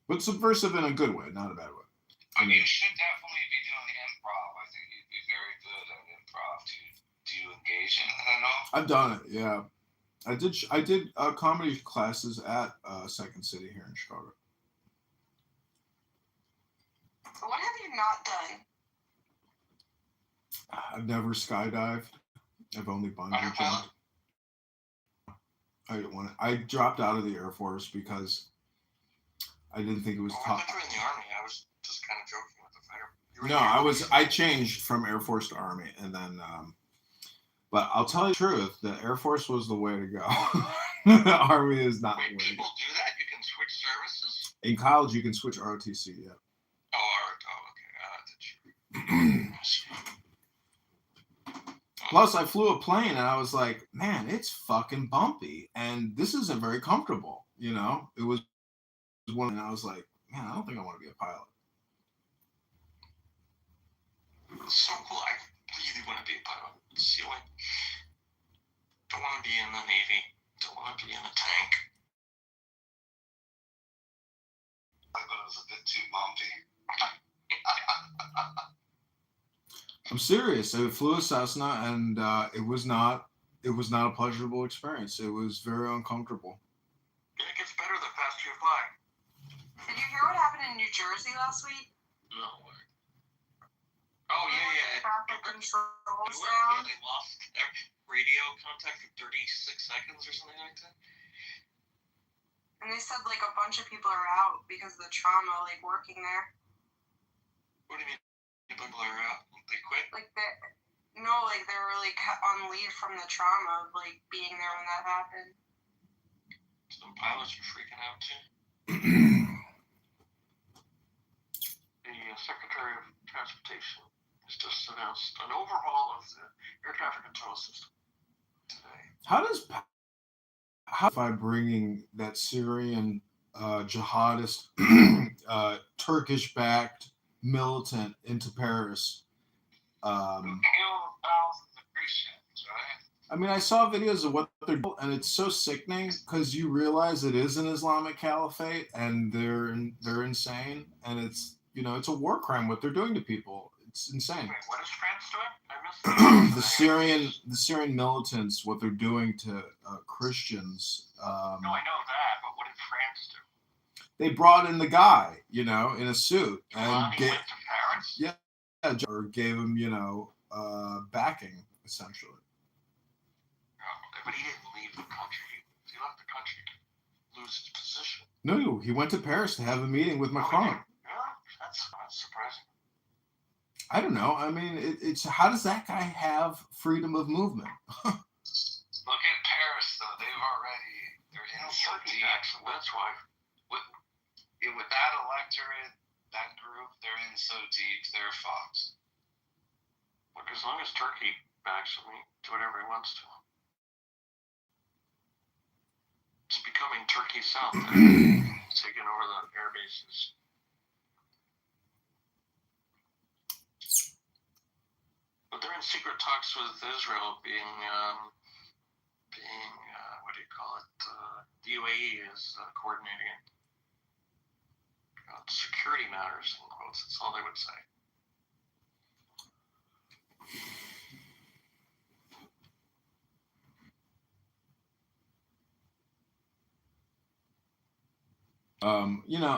But subversive in a good way, not a bad way. You should definitely be doing improv. I think you'd be very good at improv. Do you engage in it at all? I've done it, yeah. I did comedy classes at Second City here in Chicago. What have you not done? I've never skydived. I've only bungee jumped. I dropped out of the Air Force because I didn't think it was tough. I thought you were in the Army. I was just kind of joking with the fighter. I changed from Air Force to Army, and then, but I'll tell you the truth, the Air Force was the way to go. The Army is not the way to go. People do that? You can switch services? In college, you can switch ROTC. Yeah. Okay. Plus, I flew a plane and I was like, man, it's fucking bumpy, and this isn't very comfortable. You know, it was one, and I was like, man, I don't think I want to be a pilot. It's so cool. I really want to be a pilot. It's the only. Don't want to be in the Navy. Don't want to be in a tank. I thought it was a bit too bumpy. I'm serious. I flew a Cessna, and it was not a pleasurable experience. It was very uncomfortable. It gets better the faster you fly. Did you hear what happened in New Jersey last week? No way. Oh yeah. Traffic controls Yeah, down. they lost radio contact for 36 seconds or something like that. And they said like a bunch of people are out because of the trauma, like working there. What do you mean? People are out? They quit? Like they were like on leave from the trauma of like being there when that happened. Some pilots are freaking out too. The Secretary of Transportation has just announced an overhaul of the air traffic control system today. How by bringing that Syrian jihadist Turkish-backed militant into Paris? Killed thousands of Christians, right? I mean, I saw videos of what they're doing, and it's so sickening because you realize it is an Islamic caliphate, and they're insane, and it's a war crime what they're doing to people. It's insane. Wait, what is France doing? I missed The Syrian militants, what they're doing to Christians. No, I know that, but what did France do? They brought in the guy, in a suit, and He went to Paris? or gave him, backing essentially. Oh, okay, but he didn't leave the country. He left the country to lose his position. No, he went to Paris to have a meeting with Macron. Yeah, that's surprising. I don't know. I mean, it's how does that guy have freedom of movement? Look at Paris, though. They're in so deep. That's why. With that electorate, that group, they're in so deep, they're fucked. Look, as long as Turkey backs him, he can do whatever he wants to. It's becoming Turkey South. Taking over the air bases. But they're in secret talks with Israel, being what do you call it? The UAE is coordinating it. Security matters, in quotes. That's all they would say.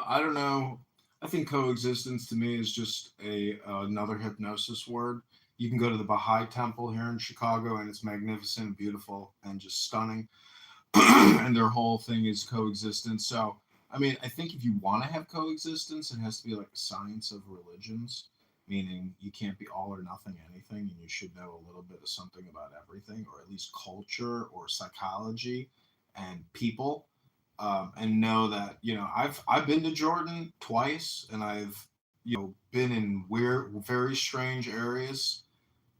I don't know. I think coexistence to me is just another hypnosis word. You can go to the Baha'i Temple here in Chicago, and it's magnificent, beautiful, and just stunning. And their whole thing is coexistence. So, I mean, I think if you want to have coexistence, it has to be like a science of religions, meaning you can't be all or nothing anything, and you should know a little bit of something about everything, or at least culture or psychology and people. And know that I've been to Jordan twice, and I've been in weird, very strange areas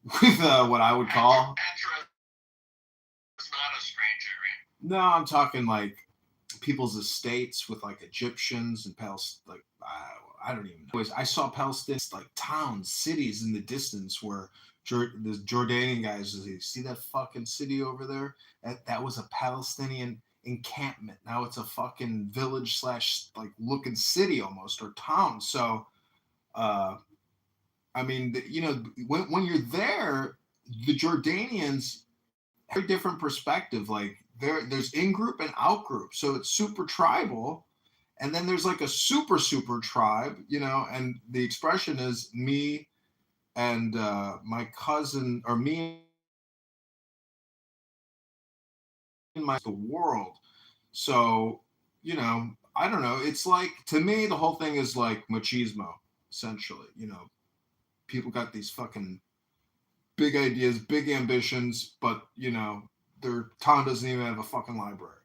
with what I would call. Petra is not a strange area. No, I'm talking like people's estates with like Egyptians and Palestine. Like I don't even know. I saw Palestinians like towns, cities in the distance where the Jordanian guys. You see that fucking city over there? That was a Palestinian encampment. Now it's a fucking village / like looking city almost, or town. So I mean, when you're there, the Jordanians have a different perspective. Like there's in group and out group, so it's super tribal, and then there's like a super tribe, and the expression is me and my cousin, or me the world. So, I don't know. It's like, to me, the whole thing is like machismo, essentially. People got these fucking big ideas, big ambitions, but, their town doesn't even have a fucking library.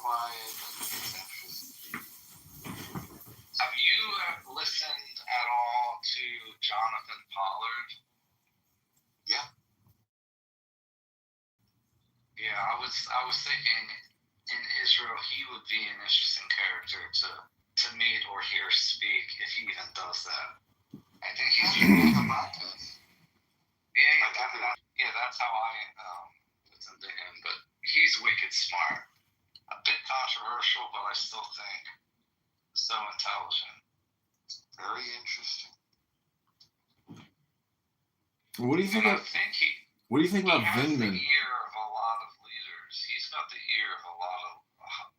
quiet and conceptual. Have you listened at all to Jonathan Pollard? Yeah. Yeah, I was thinking in Israel he would be an interesting character to meet or hear speak if he even does that. I think he's on the podcast. Yeah, that's how I listened to him. But he's wicked smart. A bit controversial, but I still think so intelligent. Very interesting. What do you think? What do you think about Vindman? He has the ear of a lot of leaders. He's got the ear of a lot of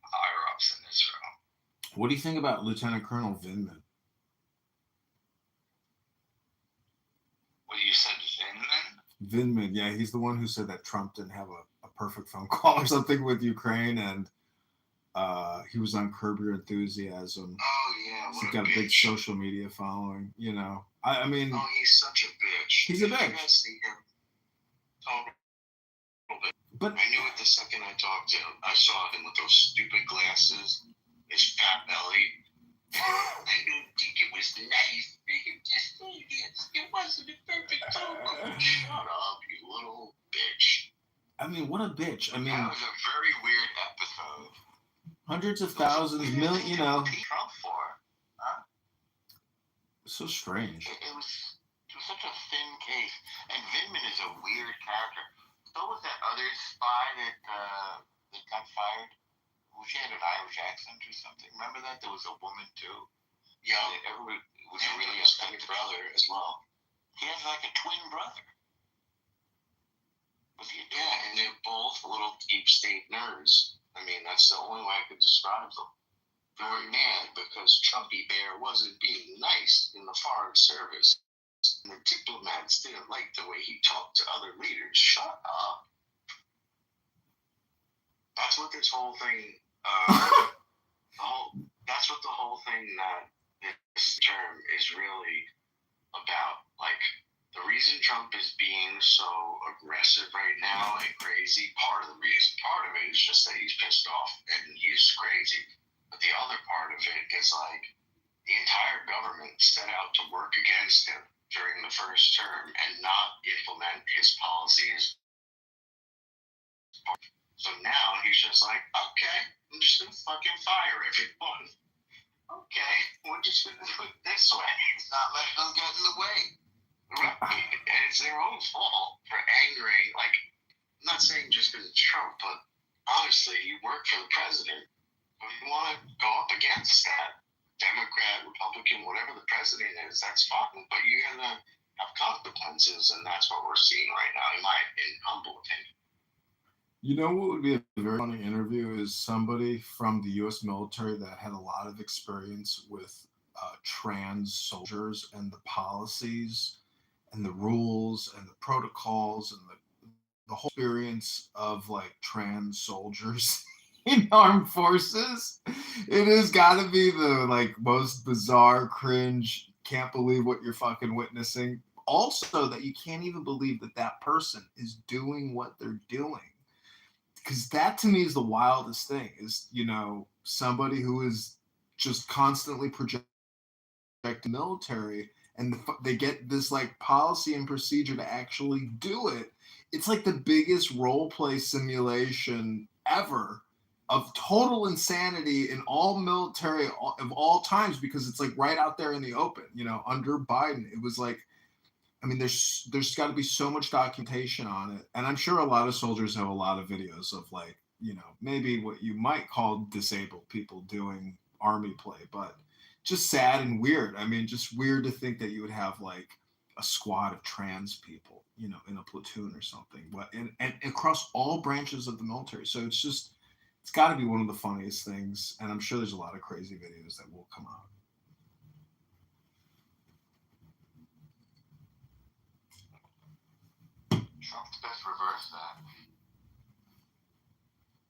higher ups in Israel. What do you think about Lieutenant Colonel Vindman? What you said, Vindman? Vindman, yeah, he's the one who said that Trump didn't have a perfect phone call or something with Ukraine, and he was on Curb Your Enthusiasm. Oh yeah, He's got a big social media following. You know, I mean, oh, he's such a bitch. He's a bitch. You guys see him? But I knew it the second I saw him with those stupid glasses, his fat belly. I didn't think it was nice. It wasn't a perfect phone call. Shut up, you little bitch. I mean, what a bitch. I mean, that was a very weird episode. Hundreds of thousands, million, you know. Trump for? Huh? So strange. It was such a thin case. And Vindman is a weird character. So was that other spy that got fired? She had an Irish accent or something. Remember that? There was a woman too. Yeah. Everybody was really a second brother as well. He has like a twin brother. Yeah, and they're both little deep state nerds. I mean, that's the only way I could describe them. They were mad because Trumpy Bear wasn't being nice in the Foreign Service. And the diplomats didn't like the way he talked to other leaders. Shut up. That's what this whole thing, that's what the whole thing that this term is really about. Like, the reason Trump is being so aggressive right now and crazy, part of it is just that he's pissed off and he's crazy. But the other part of it is like the entire government set out to work against him during the first term and not implement his policies. So now he's just like, okay, I'm just going to fucking fire everyone. Okay, we're just going to do it this way. It's not letting them get in the way. And it's their own fault for angering. Like, I'm not saying just because it's Trump, but honestly, you work for the president. If you want to go up against that, Democrat, Republican, whatever the president is, that's fine. But you're going to have consequences, and that's what we're seeing right now, in my humble opinion. You know what would be a very funny interview is somebody from the U.S. military that had a lot of experience with trans soldiers and the policies and the rules and the protocols and the whole experience of like trans soldiers in armed forces. It has got to be the like most bizarre, cringe, can't believe what you're fucking witnessing. Also, that you can't even believe that that person is doing what they're doing. Because that to me is the wildest thing is, you know, somebody who is just constantly projecting military and they get this like policy and procedure to actually do it. It's like the biggest role play simulation ever of total insanity in all military of all times, because it's like right out there in the open, you know, under Biden. It was like, I mean, there's got to be so much documentation on it. And I'm sure a lot of soldiers have a lot of videos of like, you know, maybe what you might call disabled people doing army play, but just sad and weird. I mean, just weird to think that you would have like a squad of trans people, you know, in a platoon or something, but and across all branches of the military. So it's got to be one of the funniest things. And I'm sure there's a lot of crazy videos that will come out. Trump's best reverse that.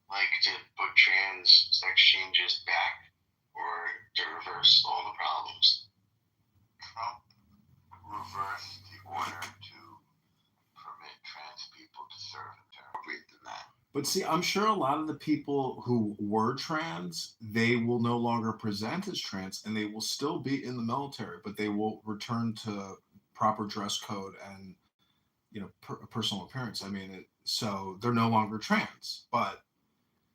Like to put trans sex changes back or to reverse all the problems. Trump reversed the order to permit trans people to serve in terms than that. But see, I'm sure a lot of the people who were trans, they will no longer present as trans, and they will still be in the military, but they will return to proper dress code and personal appearance. I mean, so they're no longer trans. But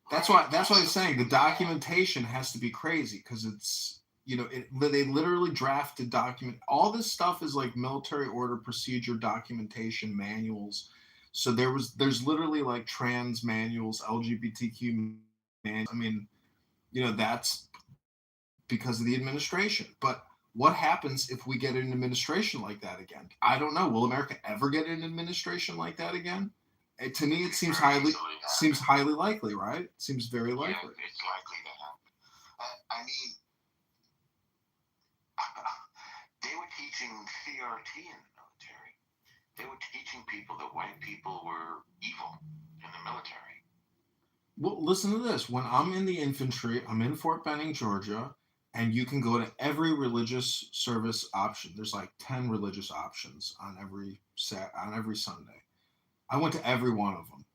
that's why I'm saying the documentation has to be crazy, because it's they literally drafted document. All this stuff is like military order procedure documentation manuals. So there's literally like trans manuals, LGBTQ manuals. I mean, that's because of the administration. But what happens if we get an administration like that again? I don't know. Will America ever get an administration like that again? To me, it seems highly likely, right? It seems very likely. Yeah, it's likely to happen. I mean, they were teaching CRT in the military. They were teaching people that white people were evil in the military. Well, listen to this. When I'm in the infantry, I'm in Fort Benning, Georgia, and you can go to every religious service option. There's like 10 religious options on every Sunday. I went to every one of them.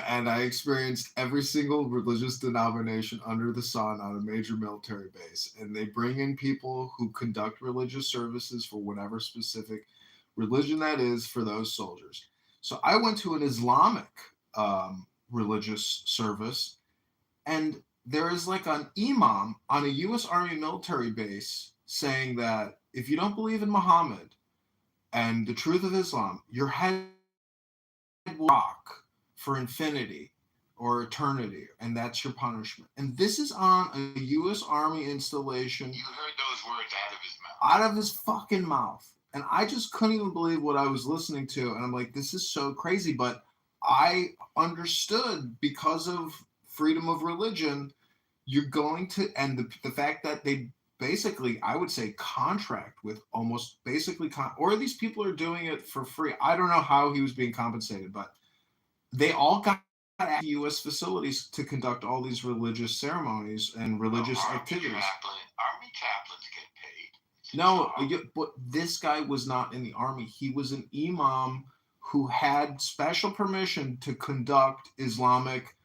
And I experienced every single religious denomination under the sun on a major military base. And they bring in people who conduct religious services for whatever specific religion that is for those soldiers. So I went to an Islamic religious service, and there is like an imam on a U.S. Army military base saying that if you don't believe in Muhammad and the truth of Islam, your head will rock for infinity or eternity, and that's your punishment. And this is on a U.S. Army installation. You heard those words out of his mouth. Out of his fucking mouth. And I just couldn't even believe what I was listening to. And I'm like, this is so crazy. But I understood, because of freedom of religion, you're going to, and the fact that they basically, I would say, contract with almost basically, or these people are doing it for free. I don't know how he was being compensated, but they all got at U.S. facilities to conduct all these religious ceremonies and religious activities. Army chaplains get paid. No, but this guy was not in the Army. He was an imam who had special permission to conduct Islamic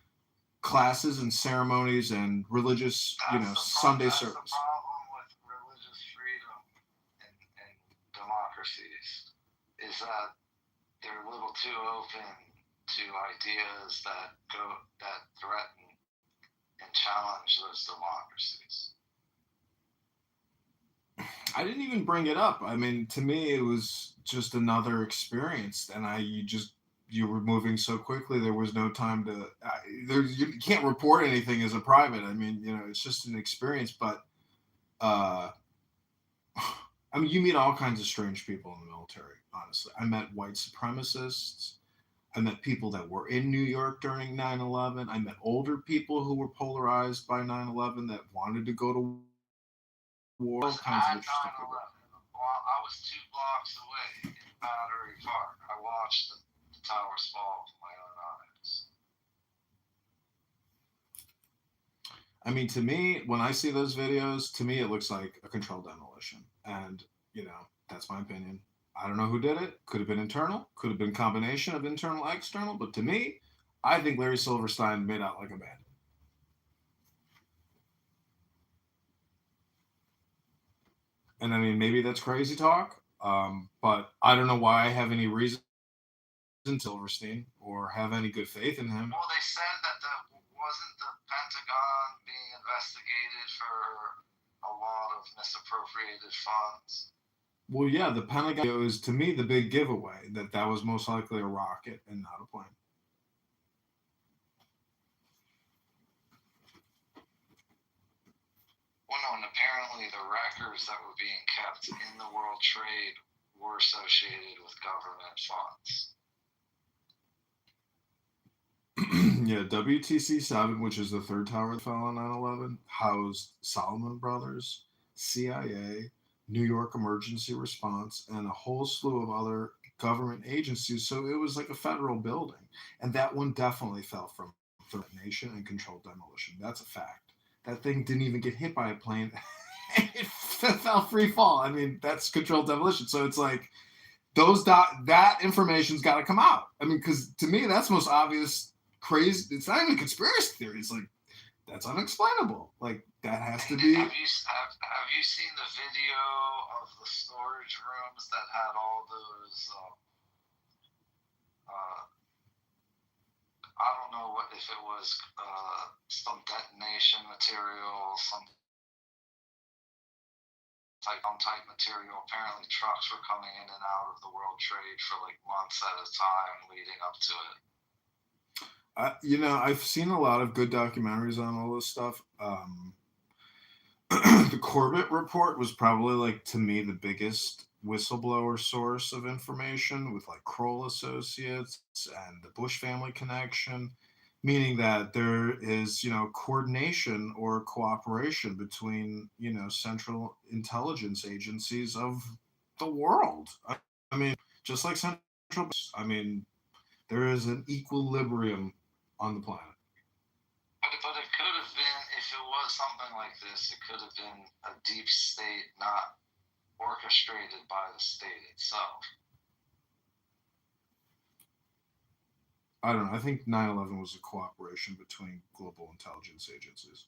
classes and ceremonies and religious, Sunday service. That's the problem with religious freedom in democracies, is that they're a little too open to ideas that threaten and challenge those democracies. I didn't even bring it up. I mean, to me, it was just another experience, and you were moving so quickly. There was no time to. You can't report anything as a private. I mean, it's just an experience. But I mean, you meet all kinds of strange people in the military. Honestly, I met white supremacists. I met people that were in New York during 9/11. I met older people who were polarized by 9/11 that wanted to go to war. All kinds of interesting people. Well, I was 2 blocks away in Battery Park. I watched the towers fall with my own eyes. I mean, to me, when I see those videos, to me, it looks like a controlled demolition. And, that's my opinion. I don't know who did it. Could have been internal. Could have been a combination of internal and external. But to me, I think Larry Silverstein made out like a bandit. And I mean, maybe that's crazy talk. But I don't know why I have any reason in Silverstein or have any good faith in him. Well, they said that wasn't the Pentagon being investigated for a lot of misappropriated funds. Well, yeah, the Pentagon is, to me, the big giveaway that was most likely a rocket and not a plane. Well, no, and apparently the records that were being kept in the World Trade were associated with government funds. Yeah, WTC-7, which is the third tower that fell on 9/11, housed Salomon Brothers, CIA, New York Emergency Response, and a whole slew of other government agencies. So it was like a federal building. And that one definitely fell from third nation and controlled demolition. That's a fact. That thing didn't even get hit by a plane. It fell free fall. I mean, that's controlled demolition. So it's like that information's got to come out. I mean, because to me, that's most obvious crazy. It's not even a conspiracy theory. It's like, that's unexplainable. Like, that has to be. Have you seen the video of the storage rooms that had all those? I don't know if it was some detonation material, some type material. Apparently, trucks were coming in and out of the World Trade for like months at a time leading up to it. I've seen a lot of good documentaries on all this stuff. The Corbett report was probably, like, to me, the biggest whistleblower source of information, with like Kroll Associates and the Bush family connection, meaning that there is, coordination or cooperation between, central intelligence agencies of the world. I mean, just like central, there is an equilibrium on the planet. But it could have been, if it was something like this, it could have been a deep state, not orchestrated by the state itself. I don't know. I think 9/11 was a cooperation between global intelligence agencies.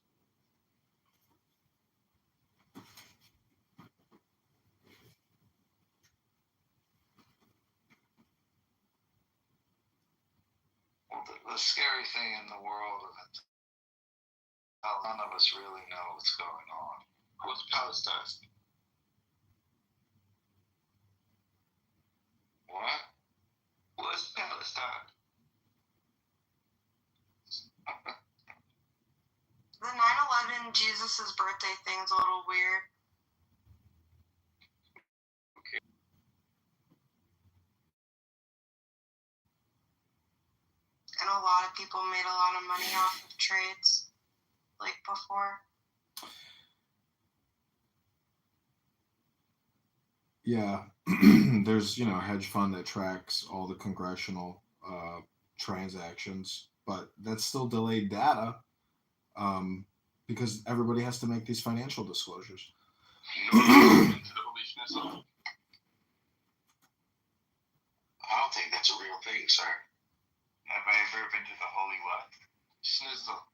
Well, the scary thing in the world of it, none of us really know what's going on. What's Palestine? What? What's Palestine? The 9/11 Jesus' birthday thing's a little weird. Okay. And a lot of people made a lot of money off of trades, like before. Yeah, there's a hedge fund that tracks all the congressional transactions, but that's still delayed data because everybody has to make these financial disclosures. I don't think that's a real thing, sir. Have I ever been to the Holy what? Schnitzel.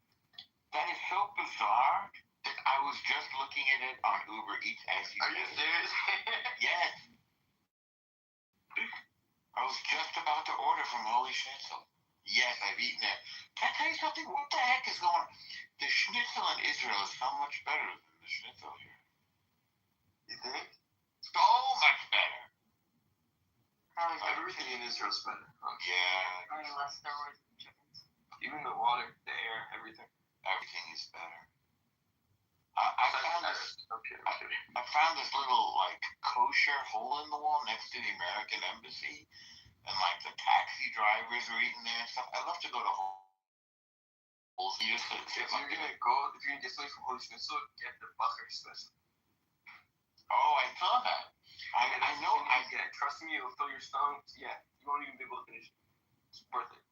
That is so bizarre that I was just looking at it on Uber Eats as you Are you serious? Yes. I was just about to order from Holy Schnitzel. Yes, I've eaten it. Can I tell you something? What the heck is going on? The schnitzel in Israel is so much better than the schnitzel here. You think? So much better. Everything in Israel is better. Yeah. Unless there were chickens. Even the water, the air, everything. Everything is better. I found this little like kosher hole in the wall next to the American embassy, and like the taxi drivers were eating there and stuff. I love to go to holes. If you're gonna get something from Holy Schnitzel, get the Bacher special. Oh, I saw that. I know. Trust me, it'll fill your stomach. Yeah, you won't even be able to finish it. It's worth it.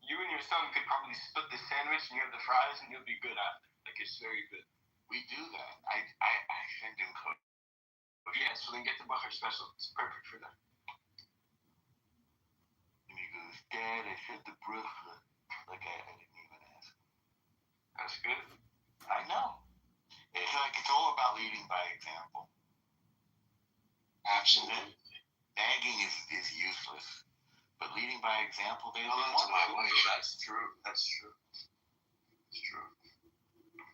You and your son could probably split the sandwich and you have the fries, and you'll be good after. Like, it's very good. We do that. I send him code. Yeah, so then get the Bacher special. It's perfect for that. And he goes, Dad, I said the bracha. Like I didn't even ask. That's good. I know. It's all about leading by example. Absolutely. Nagging is useless. But leading by example, they don't want my way. That's true. That's true. It's true.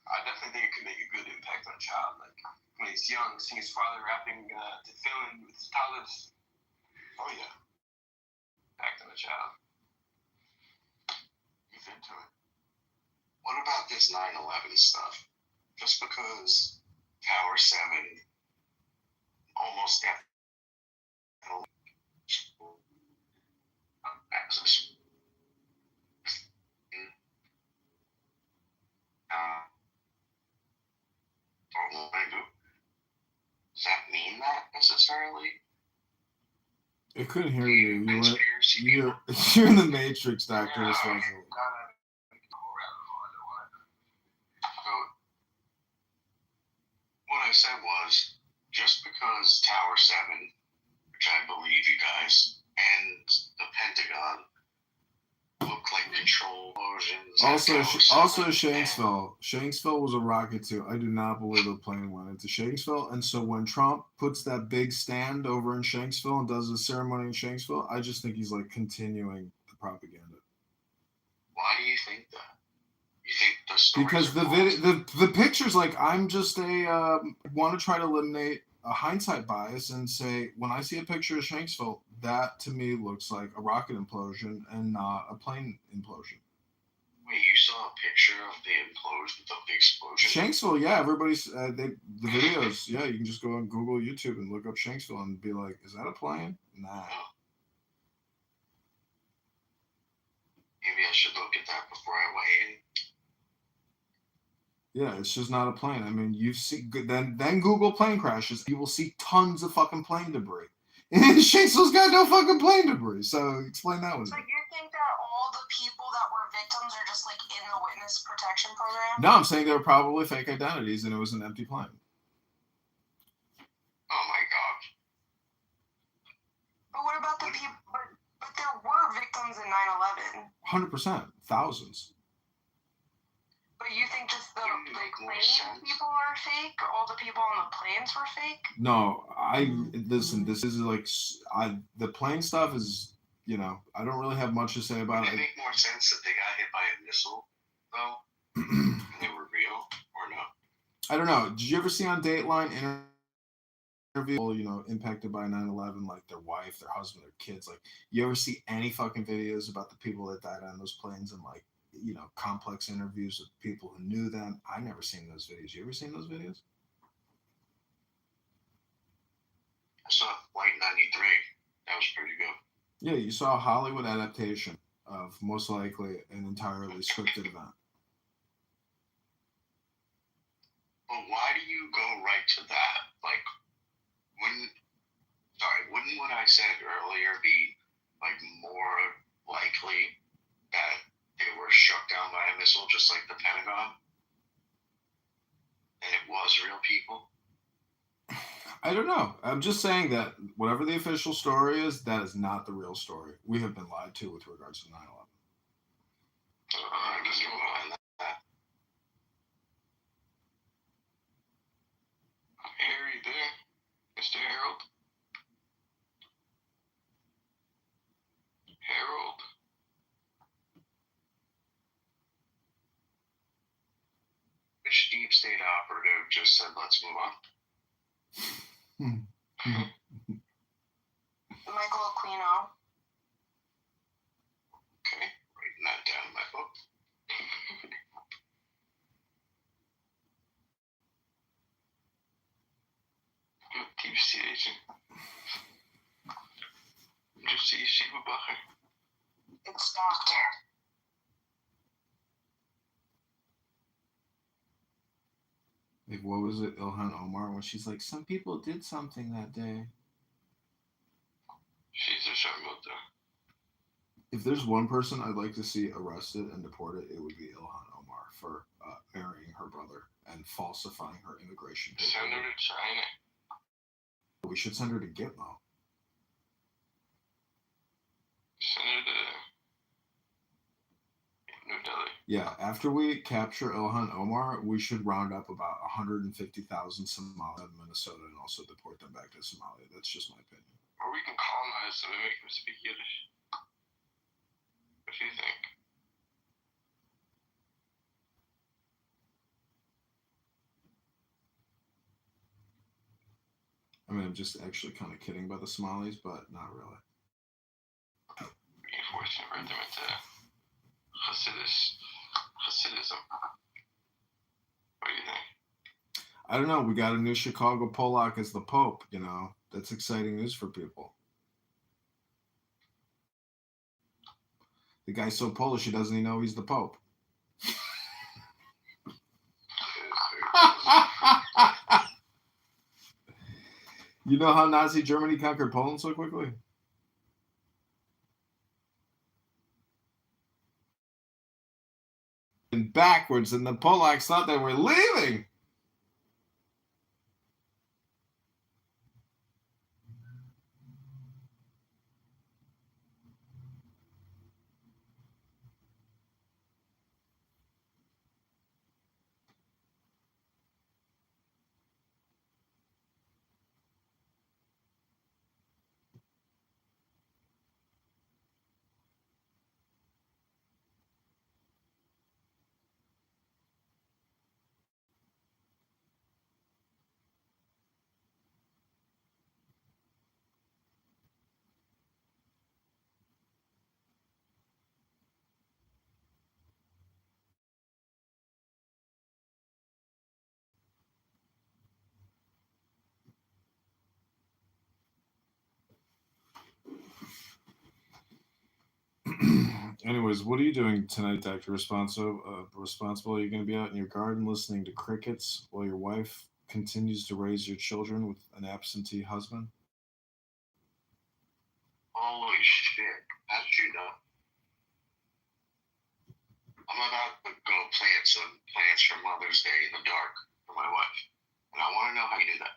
I definitely think it could make a good impact on a child. Like, when he's young, seeing his father rapping to film with his toddlers. Oh, yeah. Impact on a child. He's into it. What about this 9/11 stuff? Just because Tower 7 almost definitely access. Does that mean that necessarily? I couldn't hear you. You're in the Matrix, Dr. Esposito. What I said was, just because Tower 7, which I believe you guys, and the Pentagon look like control explosions. Also, Shanksville was a rocket too. I do not believe a plane went into Shanksville. And so when Trump puts that big stand over in Shanksville and does a ceremony in Shanksville, I just think he's like continuing the propaganda. Why do you think that? You think the stories Because the pictures, like, I'm just want to try to eliminate a hindsight bias and say, when I see a picture of Shanksville, that to me looks like a rocket implosion and not a plane implosion. Wait, you saw a picture of the implosion, of the explosion? Shanksville, yeah, everybody's the videos, yeah, you can just go on Google, YouTube, and look up Shanksville and be like, is that a plane? Nah. Maybe I should look at that before I weigh in. Yeah, it's just not a plane. I mean, you see, then Google plane crashes. You will see tons of fucking plane debris. And Shanksville's got no fucking plane debris. So explain that one. So you think that all the people that were victims are just like in the witness protection program? No, I'm saying they were probably fake identities and it was an empty plane. Oh my god. But what about the people? But there were victims in 9/11. 100%, thousands. But you think just the plane people are fake? Or all the people on the planes were fake? No, listen. This is like the plane stuff is, you know, I don't really have much to say about Would it. it make more sense that they got hit by a missile, though, and they were real, or no? I don't know. Did you ever see on Dateline interview, you know, impacted by 9/11, like their wife, their husband, their kids? Like, you ever see any fucking videos about the people that died on those planes and like, you know, complex interviews with people who knew them? I never seen those videos. You ever seen those videos? I saw Flight 93. That was pretty good. Yeah, you saw a Hollywood adaptation of most likely an entirely scripted event. But why do you go right to that? Like, wouldn't what I said earlier be like more likely that they were shut down by a missile, just like the Pentagon, and it was real people? I don't know. I'm just saying that whatever the official story is, that is not the real story. We have been lied to with regards to 9/11. I guess you're behind that. Hey, are you there, Mr. Harold? Harold? Which deep state operative just said, let's move on? Michael Aquino. Okay, writing that down in my book. Deep sea agent. Just see Shiva Bacher. It's Doctor. Like, what was it, Ilhan Omar, when she's like, some people did something that day. She's a sharmuta. If there's one person I'd like to see arrested and deported, it would be Ilhan Omar for marrying her brother and falsifying her immigration papers. Send her to China. We should send her to Gitmo. Send her to New Delhi. Yeah, after we capture Ilhan Omar, we should round up about 150,000 Somalis in Minnesota and also deport them back to Somalia. That's just my opinion. Or we can colonize them and make them speak Yiddish. What do you think? I mean, I'm just actually kind of kidding about the Somalis, but not really. Reinforce and convert them into Hasidism. What do you think? I don't know. We got a new Chicago Polak as the Pope, you know. That's exciting news for people. The guy's so Polish, he doesn't even know he's the Pope. You know how Nazi Germany conquered Poland so quickly? And backwards, and the Polacks thought they were leaving. Anyways, what are you doing tonight, Doctor Responsible? Are you going to be out in your garden listening to crickets while your wife continues to raise your children with an absentee husband? Holy shit. How did you know? I'm about to go plant some plants for Mother's Day in the dark for my wife. And I want to know how you do that.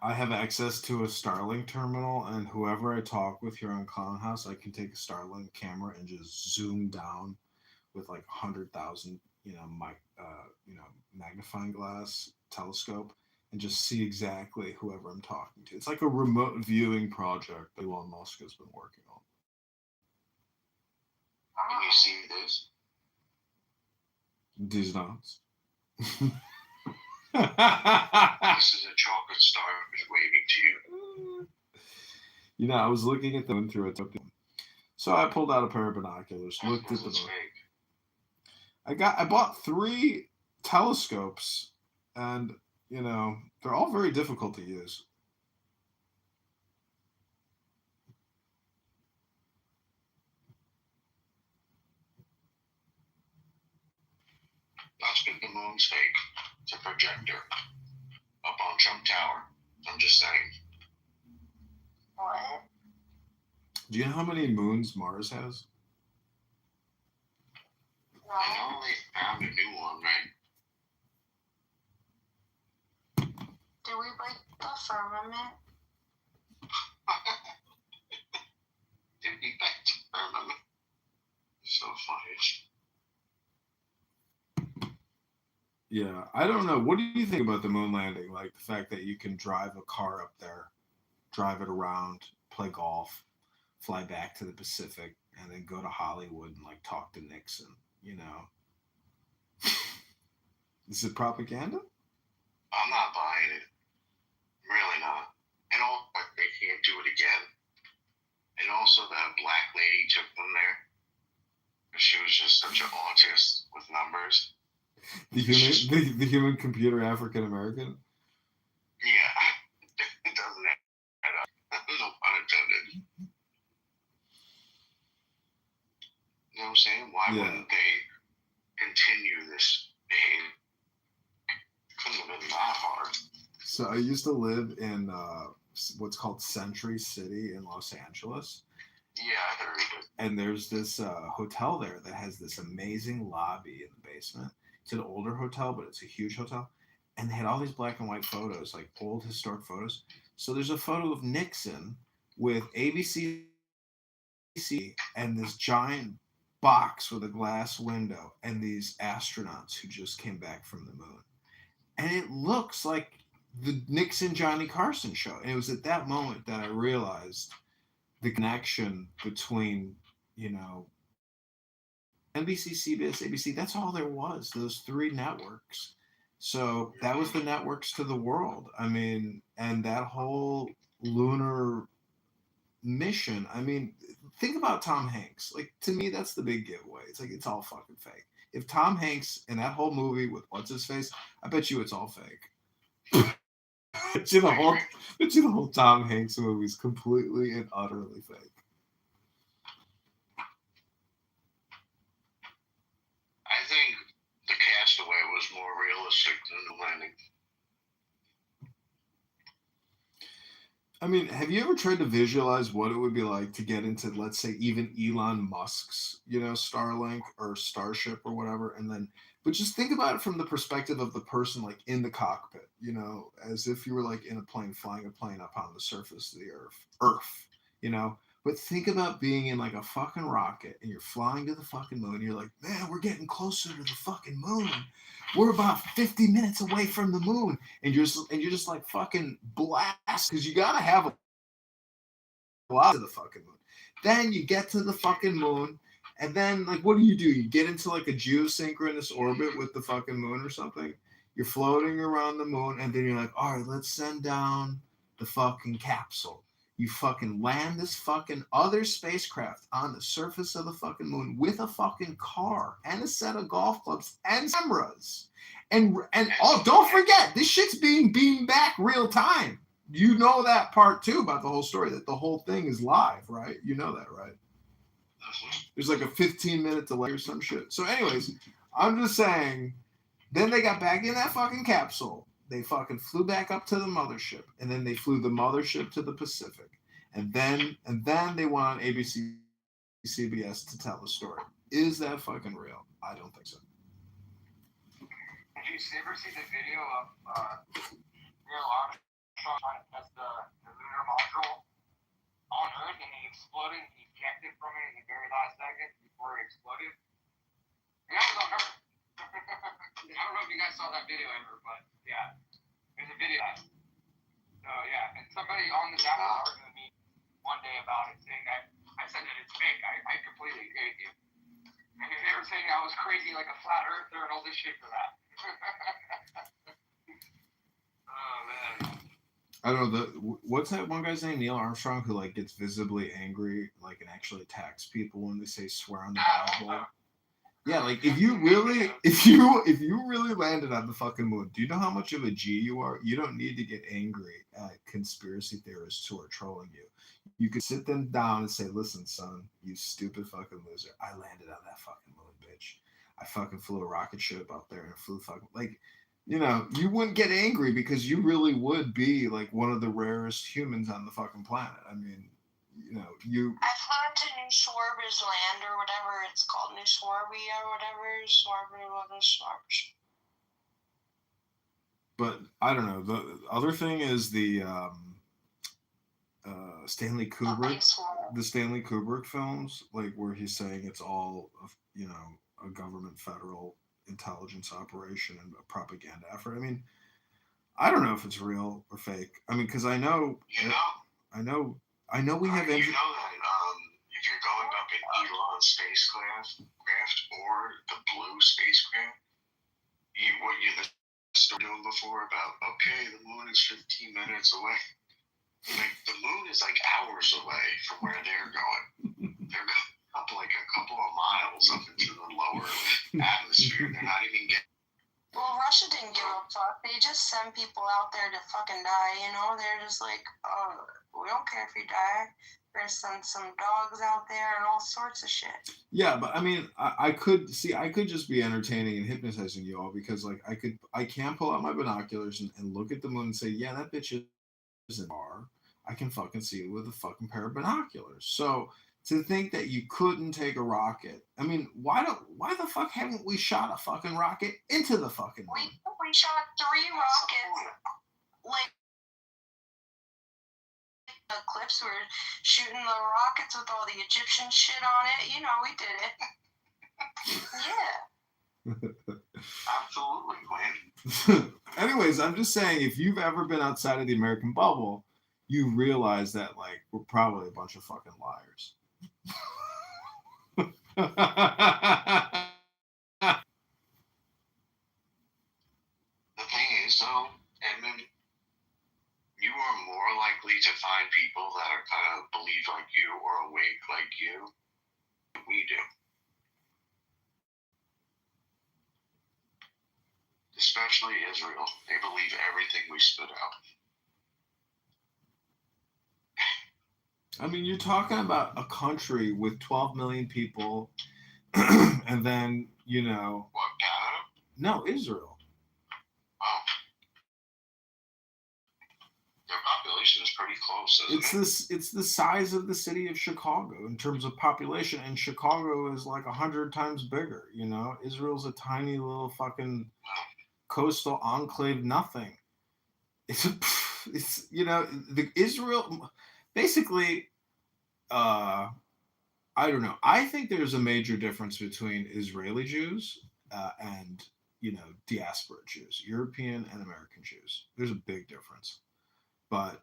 I have access to a Starlink terminal, and whoever I talk with here on Clown House, I can take a Starlink camera and just zoom down with like 100,000, magnifying glass telescope, and just see exactly whoever I'm talking to. It's like a remote viewing project that Elon Musk has been working on. Can you see this? These nuts. This is a chocolate starfish waving to you. I was looking at them through a telescope. So I pulled out a pair of binoculars, looked at the moon. I bought 3 telescopes, and they're all very difficult to use. That's what the moon's fake. It's a projector up on Trump Tower. I'm just saying. What? Do you know how many moons Mars has? No. I know they found a new one, right? Do we like the firmament? Did we back to firmament? So funny. Yeah, I don't know. What do you think about the moon landing? Like the fact that you can drive a car up there, drive it around, play golf, fly back to the Pacific, and then go to Hollywood and like talk to Nixon, Is it propaganda? I'm not buying it. I'm really not. And also, they can't do it again. And also, that black lady took them there. She was just such an autist with numbers. The human computer African American? Yeah. It doesn't add up. No pun intended. You know what I'm saying? Why wouldn't they continue this behavior? It couldn't have been that hard. So I used to live in what's called Century City in Los Angeles. Yeah, I heard it. And there's this hotel there that has this amazing lobby in the basement. It's an older hotel, but it's a huge hotel. And they had all these black and white photos, like old historic photos. So there's a photo of Nixon with ABC and this giant box with a glass window and these astronauts who just came back from the moon. And it looks like the Nixon Johnny Carson show. And it was at that moment that I realized the connection between, NBC, CBS, ABC, that's all there was, those 3 networks. So that was the networks to the world. I mean, and that whole lunar mission, I mean, think about Tom Hanks. Like, to me, that's the big giveaway. It's like, it's all fucking fake. If Tom Hanks in that whole movie with what's-his-face, I bet you it's all fake. I bet you the whole Tom Hanks movie is completely and utterly fake. I think the Castaway was more realistic than the landing. I mean, have you ever tried to visualize what it would be like to get into, let's say, even Elon Musk's, Starlink or Starship or whatever, but just think about it from the perspective of the person, like, in the cockpit, as if you were, like, in a plane, flying a plane up on the surface of the Earth, But think about being in, like, a fucking rocket, and you're flying to the fucking moon, you're like, man, we're getting closer to the fucking moon. We're about 50 minutes away from the moon. And you're just like fucking blast, because you gotta have a lot of the fucking moon. Then you get to the fucking moon, and then, like, what do? You get into, like, a geosynchronous orbit with the fucking moon or something. You're floating around the moon, and then you're like, all right, let's send down the fucking capsule. You fucking land this fucking other spacecraft on the surface of the fucking moon with a fucking car and a set of golf clubs and cameras. And don't forget, this shit's being beamed back real time. You know that part too about the whole story, that the whole thing is live, right? You know that, right? There's like a 15-minute delay or some shit. So anyways, I'm just saying, then they got back in that fucking capsule. They fucking flew back up to the mothership, and then they flew the mothership to the Pacific. And then they went on ABC, CBS to tell the story. Is that fucking real? I don't think so. Did you ever see the video of Neil Armstrong trying to test the lunar module on Earth, and he exploded? He ejected from it in the very last second before it exploded. And that was on Earth. I don't know if you guys saw that video ever, but yeah, there's a video. So yeah, and somebody on the chat was arguing with me one day about it, saying that I said that it's fake. I completely agree with you. And they were saying I was crazy like a flat earther and all this shit for that. Oh man. I don't know, what's that one guy's name, Neil Armstrong, who like gets visibly angry, like, and actually attacks people when they say swear on the Bible. Yeah, like if you really landed on the fucking moon, do you know how much of a G you are? You don't need to get angry at conspiracy theorists who are trolling you. You could sit them down and say, listen, son, you stupid fucking loser. I landed on that fucking moon, bitch. I fucking flew a rocket ship up there and flew fucking, like, you know, you wouldn't get angry because you really would be like one of the rarest humans on the fucking planet. I mean, you know, you. I flew into New Schwarber's land or whatever it's called, New Schwarbia or whatever. But I don't know. The other thing is the Stanley Kubrick, the Stanley Kubrick films, like where he's saying it's all, you know, a government federal intelligence operation and a propaganda effort. I mean, I don't know if it's real or fake. I mean, because I know we have. You know that if you're going up in Elon's spacecraft or the blue spacecraft, what you the story doing before about, okay, the moon is 15 minutes away. Like the moon is like hours away from where they're going. They're up like a couple of miles up into the lower atmosphere. They're not even getting. Well, Russia didn't give a fuck. They just send people out there to fucking die, you know? They're just like, oh, we don't care if you die. We're gonna send some dogs out there and all sorts of shit. Yeah, but I mean, I could just be entertaining and hypnotizing you all because, like, I can pull out my binoculars and look at the moon and say, yeah, that bitch is in bar. I can fucking see it with a fucking pair of binoculars. So to think that you couldn't take a rocket, I mean, why the fuck haven't we shot a fucking rocket into the fucking moon? We shot 3 rockets. Like the clips were shooting the rockets with all the Egyptian shit on it. You know, we did it. Yeah. Absolutely, Glenn. Anyways, I'm just saying, if you've ever been outside of the American bubble, you realize that, like, we're probably a bunch of fucking liars. The thing is, though, Edmund, you are more likely to find people that are kind of believe like you or awake like you. We do. Especially Israel. They believe everything we spit out. I mean, you're talking about a country with 12 million people, and then, you know... What, Canada? No, Israel. Wow. Their population is pretty close, isn't it? It's the size of the city of Chicago in terms of population, and Chicago is like 100 times bigger, you know? Israel's a tiny little fucking coastal enclave nothing. It's you know, the Israel... Basically, I don't know. I think there's a major difference between Israeli Jews and, you know, diaspora Jews, European and American Jews. There's a big difference. But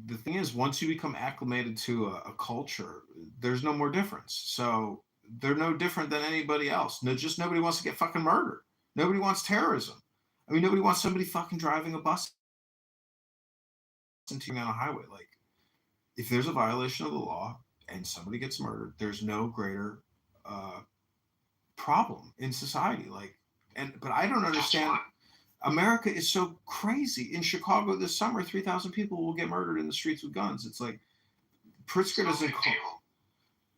the thing is, once you become acclimated to a culture, there's no more difference. So they're no different than anybody else. Just nobody wants to get fucking murdered. Nobody wants terrorism. I mean, nobody wants somebody fucking driving a bus into on a highway. Like, if there's a violation of the law and somebody gets murdered, there's no greater problem in society. Like, but I don't understand. America is so crazy. In Chicago this summer, 3,000 people will get murdered in the streets with guns. It's like Pritzker doesn't call.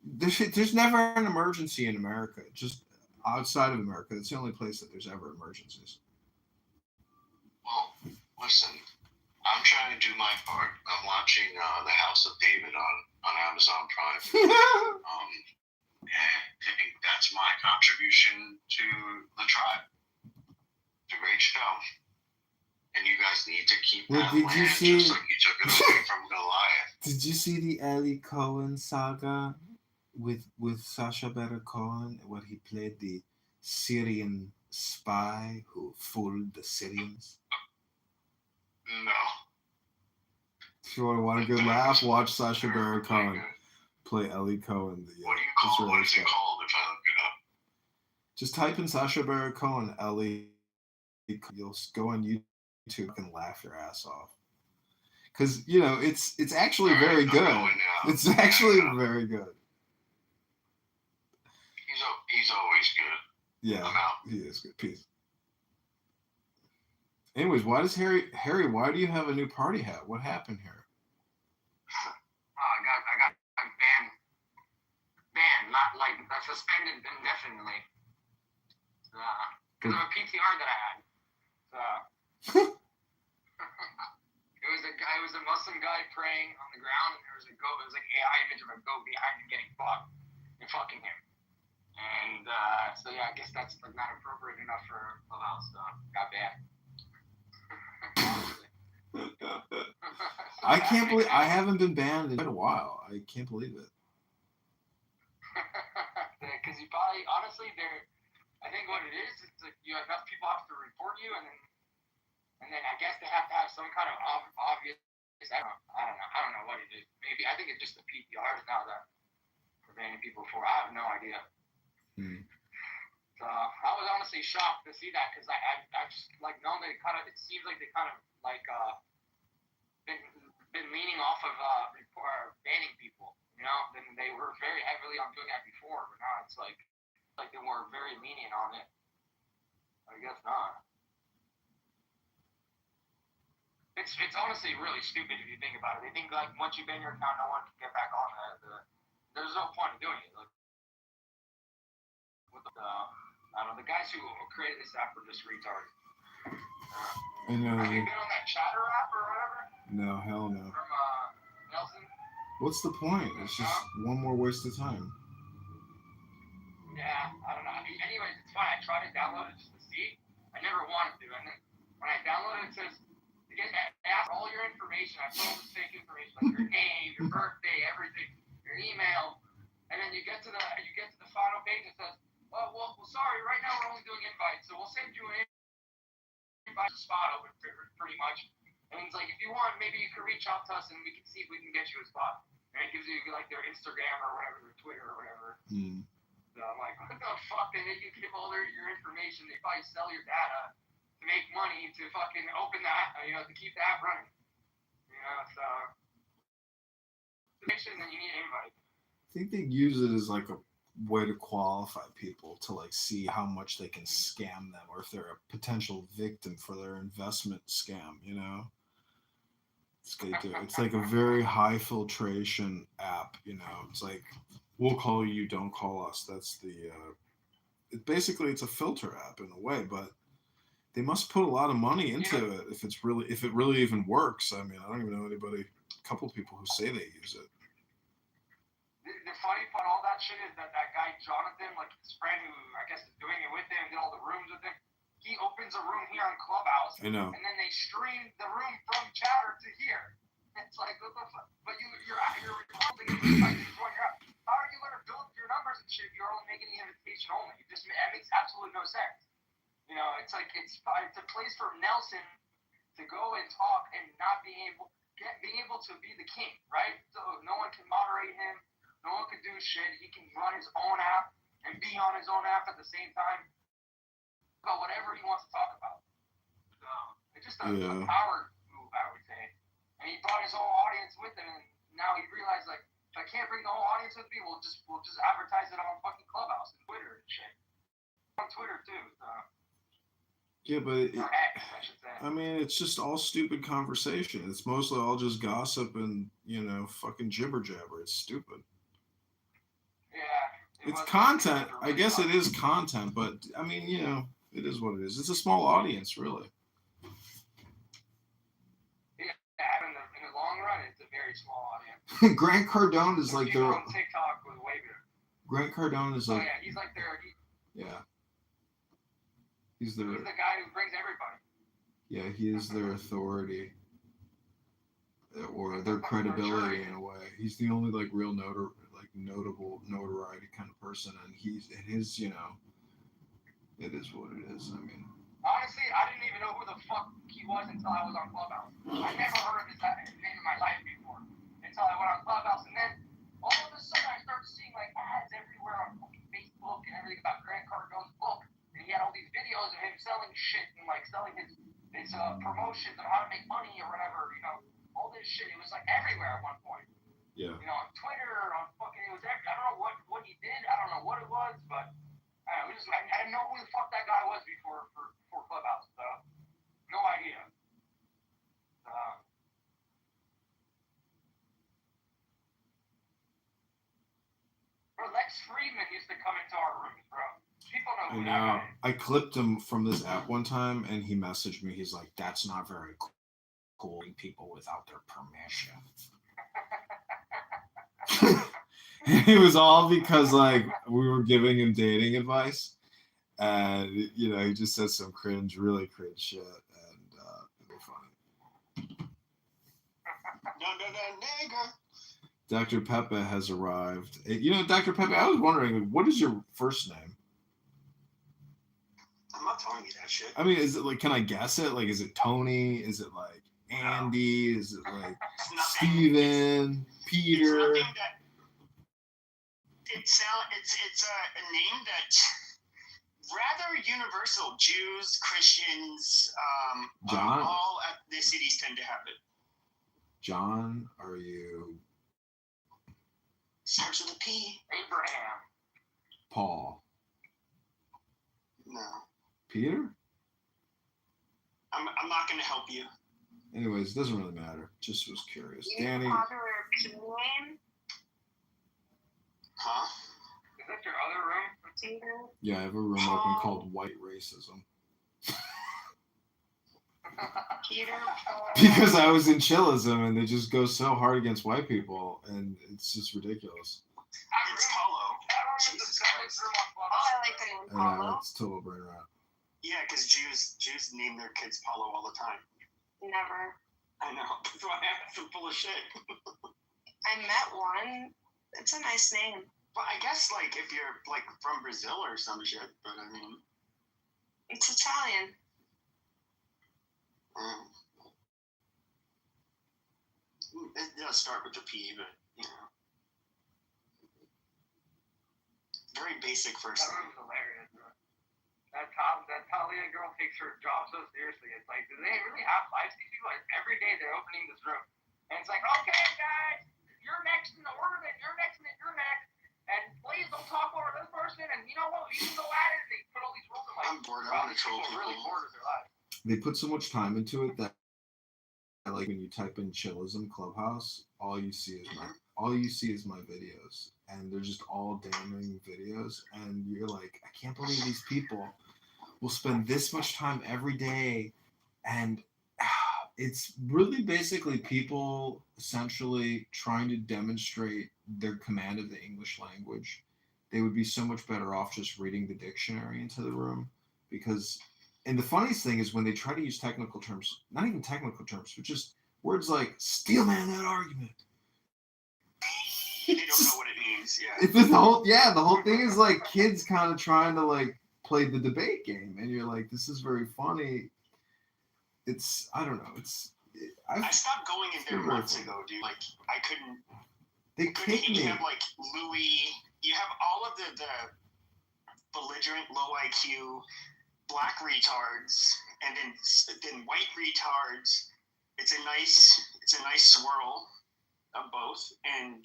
There's never an emergency in America. Just outside of America, it's the only place that there's ever emergencies. Well, listen, I'm trying to do my part. I'm watching The House of David on Amazon Prime. And I think that's my contribution to the tribe. It's a great show. And you guys need to keep that land just like you took it away from Goliath. Did you see the Ellie Cohen saga with Sacha Baron Cohen, where he played the Syrian spy who fooled the Syrians? No. If you want a good laugh, watch Sacha Baron Cohen play Ellie Cohen. What is it called if I look it up? Just type in Sacha Baron Cohen, Ellie. You'll go on YouTube and laugh your ass off. Because, it's actually very good. It's actually very good. He's always good. Yeah, he is good. Peace. Anyways, why does Harry, why do you have a new party hat? What happened here? I got banned, not like suspended indefinitely. Because of a PTR that I had. It was a Muslim guy praying on the ground, and there was a goat. It was like AI image of a goat behind him getting fucked and fucking him. And so yeah, I guess that's like not appropriate enough for Clubhouse. So got banned. I can't believe I haven't been banned in quite a while. I can't believe it. Because you probably, honestly, I think what it is, it's like you have enough people have to report you, and then I guess they have to have some kind of obvious. I don't know what it is. Maybe I think it's just the PPRs now that we're banning people for. I have no idea. So I was honestly shocked to see that because I just like known that it seems like they kind of like been leaning off of banning people. Then they were very heavily on doing that before, but now it's like they were very lenient on it. I guess not. It's honestly really stupid if you think about it. They think like once you ban your account, no one can get back on there. There's no point in doing it. Like, I don't know, the guys who created this app were just retards. I know. Have you been on that Chatter app or whatever? No, hell no. From Nelson? What's the point? It's just one more waste of time. Yeah, I don't know. I mean, anyways, it's fine. I tried to download it just to see. I never wanted to. And then when I downloaded it, it says, ask all your information. I put all this fake information, like your name, your birthday, everything, your email. And then you get to the final page, it says, well, sorry, right now we're only doing invites, so we'll send you an invite spot open pretty much. And it's like, if you want, maybe you can reach out to us and we can see if we can get you a spot. And it gives you like their Instagram or whatever, their Twitter or whatever. So I'm like, what the fuck? They make you give all your information. They probably sell your data to make money to fucking open that, to keep the app running. So then you need an invite. I think they use it as like a way to qualify people to like see how much they can scam them or if they're a potential victim for their investment scam, It's like a very high filtration app, It's like, we'll call you, don't call us. That's basically it's a filter app in a way, but they must put a lot of money into it if it really even works. I mean, I don't even know a couple people who say they use it. The funny part of all that shit is that guy Jonathan, like his friend who I guess is doing it with him, did all the rooms with him. He opens a room here on Clubhouse, I know. And then they stream the room from Chatter to here. It's like, what the fuck? But you're recording it. Like, how are you going to build your numbers and shit? You're only making the invitation only. That makes absolutely no sense. It's like it's a place for Nelson to go and talk and not being able to be the king, right? So no one can moderate him. No one can do shit. He can run his own app and be on his own app at the same time. About whatever he wants to talk about. So it's just a power move, I would say. And he brought his whole audience with him, and now he realized like, if I can't bring the whole audience with me, we'll just advertise it on fucking Clubhouse and Twitter and shit. On Twitter too. So. Yeah, but I mean, it's just all stupid conversation. It's mostly all just gossip and fucking jibber jabber. It's stupid. It's content. I guess it is content, but I mean, you know, it is what it is. It's a small audience, really. Yeah, in the long run, it's a very small audience. Grant Cardone is like People their. on TikTok was way bigger. Grant Cardone is like. Oh yeah, he's like their. Yeah. He's the guy who brings everybody. Yeah, he is their authority. Or their credibility in a way. He's the only like real notable notoriety kind of person, and his, you know, it is what it is. I mean, honestly, I didn't even know who the fuck he was until I was on Clubhouse. I never heard of his name in my life before until I went on Clubhouse, and then all of a sudden I started seeing like ads everywhere on fucking Facebook and everything about Grant Cardone's book, and he had all these videos of him selling shit and like selling his promotions on how to make money or whatever, you know. All this shit, it was like everywhere at one point. Yeah. You know, on Twitter, on fucking, it was everywhere. I don't know what he did. I don't know what it was, but I didn't know who the fuck that guy was before Clubhouse. So, no idea. Bro, Lex Friedman used to come into our rooms, bro. People know who that guy is. I clipped him from this app one time, and he messaged me. He's like, "That's not very cool. People without their permission." It was all because like we were giving him dating advice, and you know he just said some really cringe shit, and it was funny. Dr. Pepe has arrived. You know, Dr. Pepe, I was wondering, what is your first name? I'm not telling you that shit. I mean, is it like, can I guess it? Like, is it Tony? Is it like Andy? Is it like Steven? Peter? It's a name that's rather universal. Jews, Christians, John? all ethnicities tend to have it. John, are you? Starts with a P. Abraham. Paul. No. Peter? I'm not going to help you. Anyways, it doesn't really matter. Just was curious. Danny. Popular P name? Huh? Is that your other room? Yeah, I have a room open called White Racism. Peter. Because I was in chillism, and they just go so hard against white people, and it's just ridiculous. It's Paulo. I like the name Paulo. It's total brain rot. Yeah, because Jews name their kids Paulo all the time. Never. I know. That's why I'm full of shit. I met one. It's a nice name. Well, I guess like if you're like from Brazil or some shit, but I mean, it's Italian. It does start with the P, but you know, very basic first That name. was hilarious, bro. That Talia girl takes her job so seriously. It's like, do they really have lives? These people, every day they're opening this room, and it's like, okay, guys, you're next in the order, then you're next, and then you're next. And please don't talk over this person, and you know what? You can go at it. And they put all these rules in. Like, I'm bored. I want to troll people. Really bored with their life. They put so much time into it that, like, when you type in Chillism Clubhouse, all you see is my videos, and they're just all damning videos, and you're like, I can't believe these people will spend this much time every day, and it's really basically people essentially trying to demonstrate their command of the English language. They would be so much better off just reading the dictionary into the room, because, and the funniest thing is when they try to use technical terms, not even technical terms, but just words like steelman that argument. They don't know what it means. Yeah. It's the whole thing is like kids kind of trying to like play the debate game, and you're like, this is very funny. It's, I don't know. I stopped going in there months ago, dude. Like, I couldn't. They kicked me. You have like Louis. You have all of the belligerent, low IQ, black retards, and then white retards. It's a nice swirl of both, and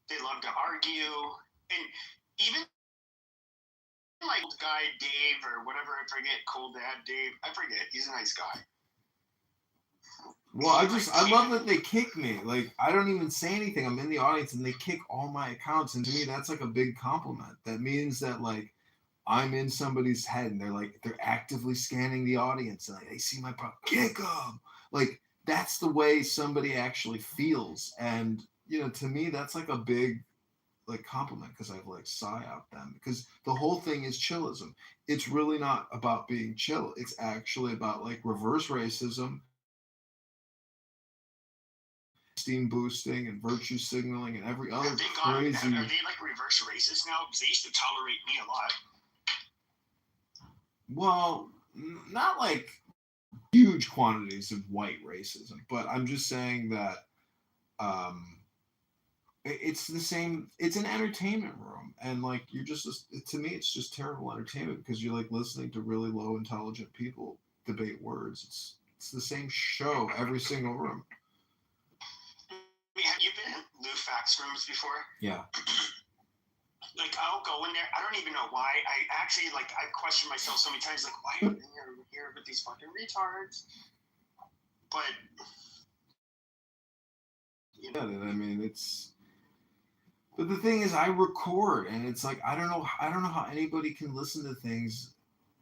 they love to argue, and even like old guy Dave or whatever, I forget, Cool Dad Dave, I forget, he's a nice guy. Well, I love that they kick me. Like, I don't even say anything. I'm in the audience and they kick all my accounts. And to me, that's like a big compliment. That means that, like, I'm in somebody's head and they're actively scanning the audience and they see my kick them. Like, that's the way somebody actually feels. And, you know, to me, that's like a big, like, compliment because I've, like, psyoped them. Because the whole thing is chillism. It's really not about being chill. It's actually about, like, reverse racism, steam boosting and virtue signaling and every other crazy. Are they like reverse racist now? Because they used to tolerate me a lot. Well, not like huge quantities of white racism, but I'm just saying that it's the same. It's an entertainment room, and like you're just to me, it's just terrible entertainment because you're like listening to really low intelligent people debate words. It's the same show every single room. I mean, have you been in Lou Fax rooms before? Yeah. Like, I'll go in there. I don't even know why. I actually, like, I've questioned myself so many times, like, why am I here with these fucking retards? But, you know. I mean, it's. But the thing is, I record, and it's like I don't know how anybody can listen to things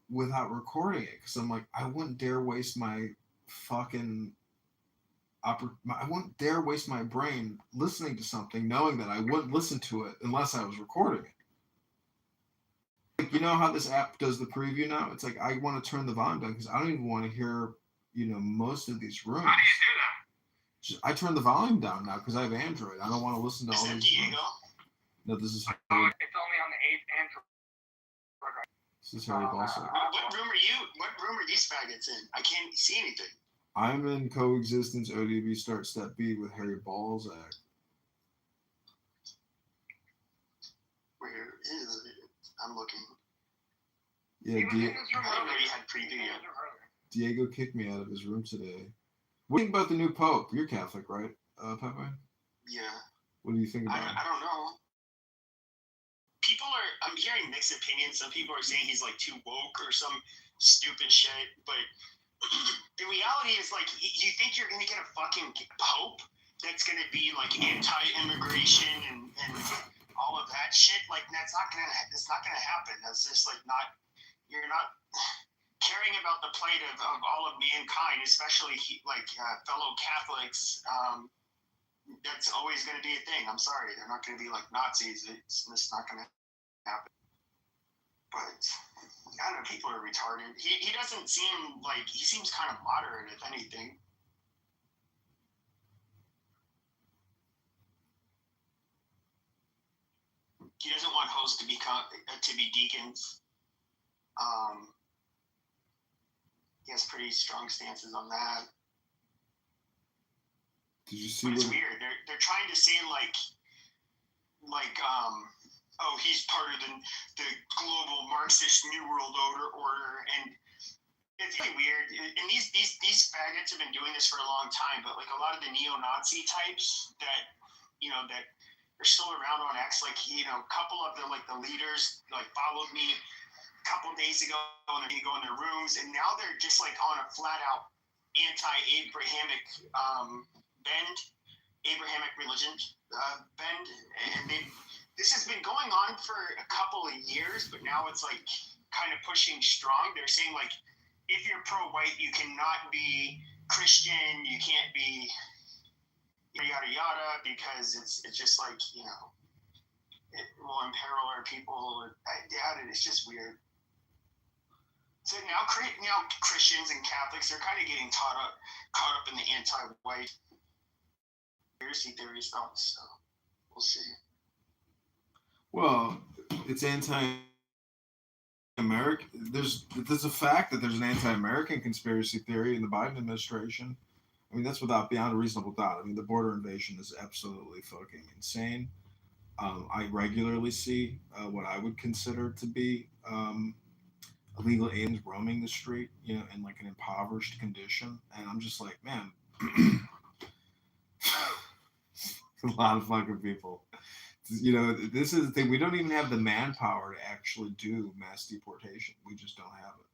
without recording it, because I'm like, I wouldn't dare waste my fucking. I wouldn't dare waste my brain listening to something knowing that I wouldn't listen to it unless I was recording it. Like, you know how this app does the preview now? It's like I want to turn the volume down because I don't even want to hear, you know, most of these rooms. how do you do that? I turn the volume down now because I have Android. I don't want to listen to all these Diego? rooms. No, this is It's only on the 8th Android. This is Harry Balsack. What room are you? What room are these faggots in? I can't see anything. I'm in Coexistence ODB Start Step B with Harry Balsack. Where is it? I'm looking. Yeah, I didn't know you had preview yet. Diego kicked me out of his room today. What do you think about the new Pope? You're Catholic, right, Pepe? Yeah. What do you think about him? I don't know. I'm hearing mixed opinions. Some people are saying he's like too woke or some stupid shit, but the reality is, like, you think you're gonna get a fucking pope that's gonna be like anti-immigration and all of that shit? Like, it's not gonna happen. That's just like you're not caring about the plight of all of mankind, especially fellow Catholics. That's always going to be a thing. I'm sorry, they're not going to be like Nazis. It's just not going to happen. But I don't know, people are retarded. He doesn't seem like, he seems kind of moderate, if anything. He doesn't want hosts to be deacons. He has pretty strong stances on that. Did you see? But it's weird. They're trying to say oh, he's part of the global Marxist New World Order, and it's really weird. And these faggots have been doing this for a long time, but like a lot of the neo-Nazi types that are still around on X, like, you know, a couple of the leaders like followed me a couple of days ago, and they go in their rooms, and now they're just like on a flat out anti-Abrahamic Abrahamic religion bend, and this has been going on for a couple of years, but now it's like kind of pushing strong. They're saying, like, if you're pro-white, you cannot be Christian, you can't be yada yada, because it's just like, you know, it will imperil our people. I doubt it. It's just weird. So now Christians and Catholics, they're kind of getting caught up in the anti-white conspiracy theory stuff. So we'll see. Well, it's anti-American. There's a fact that there's an anti-American conspiracy theory in the Biden administration. I mean, that's beyond a reasonable doubt. I mean, the border invasion is absolutely fucking insane. I regularly see what I would consider to be illegal aliens roaming the street, you know, in like an impoverished condition, and I'm just like, man, a lot of fucking people. You know, this is the thing. We don't even have the manpower to actually do mass deportation. We just don't have it.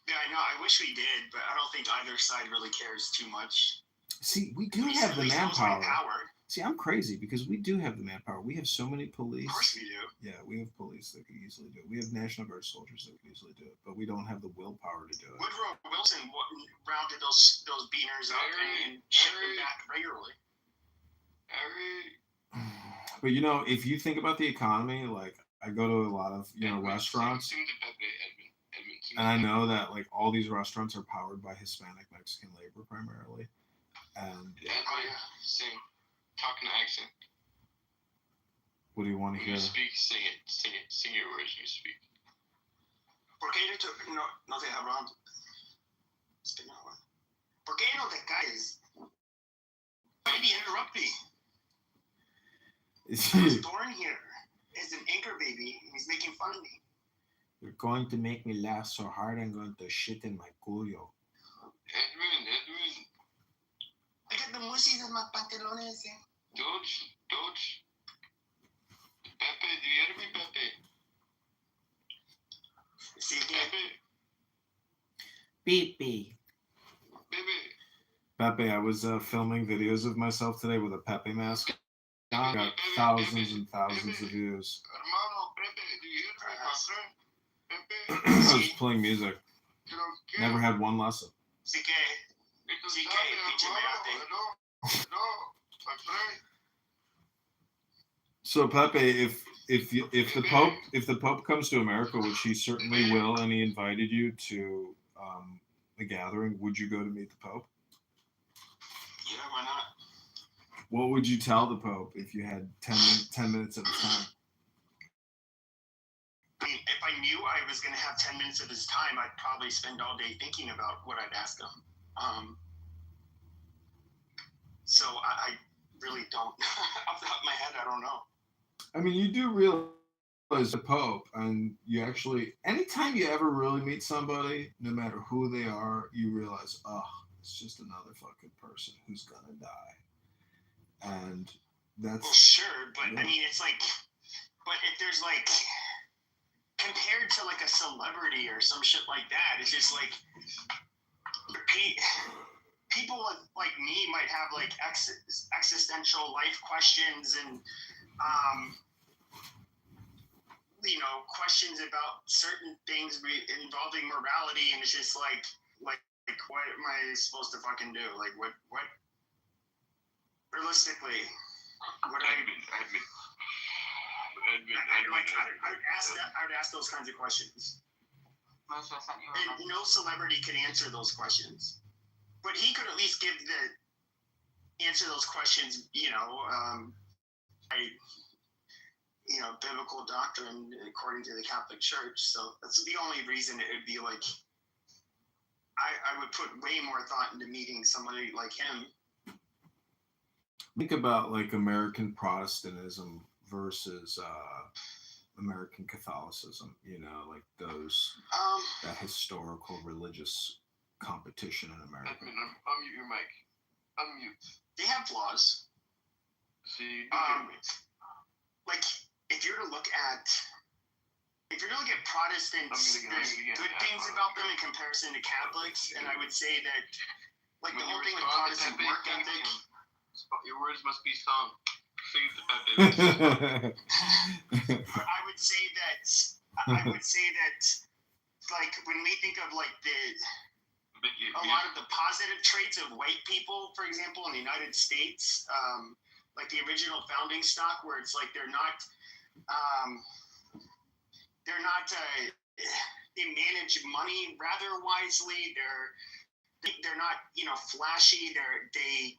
Yeah, I know. I wish we did, but I don't think either side really cares too much. See, we do have the manpower. See, I'm crazy because we do have the manpower. We have so many police. Of course we do. Yeah, we have police that could easily do it. We have National Guard soldiers that could easily do it, but we don't have the willpower to do it. Woodrow Wilson rounded those beaners up and shipped them back regularly. But you know, if you think about the economy, like I go to a lot of restaurants, and I know that like all these restaurants are powered by Hispanic Mexican labor primarily, and sing, talking accent. What do you want to hear? You speak, sing your words. You speak. ¿Por qué no te hablan? ¿Por qué no te calles? Why do you interrupt me? I was born here as an anchor baby, and he's making fun of me. You're going to make me laugh so hard I'm going to shit in my culo. Edwin. I got the musies in my pantalones. Dodge. Pepe, do you hear me, Pepe? See again. Pepe. Pepe, I was filming videos of myself today with a Pepe mask. I got thousands and thousands of views. Hermano, Pepe, do you hear me, my friend? I was playing music. Never had one lesson. Sí que, pinche mayate. No, my friend. So Pepe, if the Pope comes to America, which he certainly will, and he invited you to the gathering, would you go to meet the Pope? Yeah, why not? What would you tell the Pope if you had 10 minutes of his time? I mean, if I knew I was going to have 10 minutes of his time, I'd probably spend all day thinking about what I'd ask him. So I really don't, off the top of my head, I don't know. I mean, you do realize the Pope, and you actually, anytime you ever really meet somebody, no matter who they are, you realize, it's just another fucking person who's gonna die. And that's... Well, sure, but yeah. I mean, it's like, but if there's like, compared to like a celebrity or some shit like that, it's just like, people like me might have like existential life questions and, questions about certain things involving morality, and it's just like what am I supposed to fucking do? Like, what realistically, what I would ask those kinds of questions. And no celebrity could answer those questions, but he could at least answer those questions, biblical doctrine according to the Catholic Church. So that's the only reason it would be like, I would put way more thought into meeting somebody like him. Think about like American Protestantism versus American Catholicism, like those, that historical religious competition in America. Unmute your mic. Unmute. They have flaws. See, like, if you're to look at Protestants, there's good things about them in comparison to Catholics, and I would say that, like, the whole thing with Protestant work ethic. Your words must be sung. I would say that, like, when we think of like a lot of the positive traits of white people, for example, in the United States, like the original founding stock, where it's like they're not they manage money rather wisely. They're not flashy. They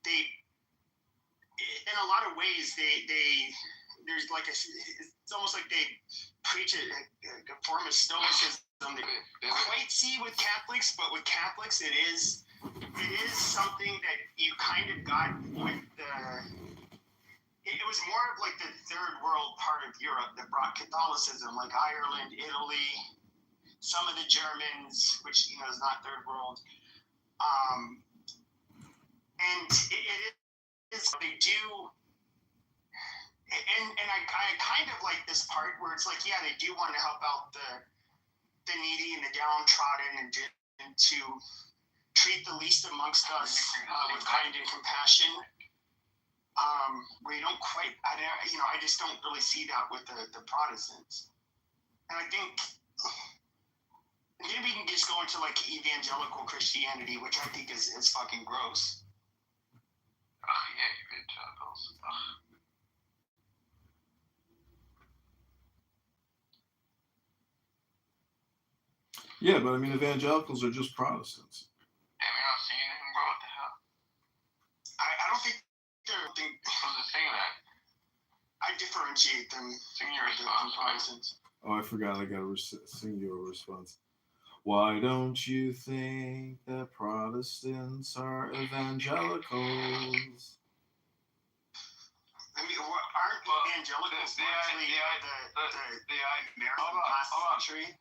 in a lot of ways there's like it's almost like they preach a form of stoicism that you quite see with Catholics, but with Catholics it is something that you kind of got with it was more of like the third world part of Europe that brought Catholicism, like Ireland, Italy, some of the Germans, which is not third world, and it is they do, and I kind of like this part where it's like, yeah, they do want to help out the the needy and the downtrodden and to treat the least amongst us with kind and compassion. We don't quite, I just don't really see that with the Protestants. And I think maybe we can just go into like evangelical Christianity, which I think is fucking gross. Yeah, evangelicals. Yeah, but I mean, evangelicals are just Protestants. Damn, you're not seeing anything, bro? What the hell? I don't think they're. Who's it saying that? I differentiate them from Protestants. Oh, I forgot. I got to sing you a response. Why don't you think that Protestants are evangelicals? I mean, aren't evangelicals actually the American last century?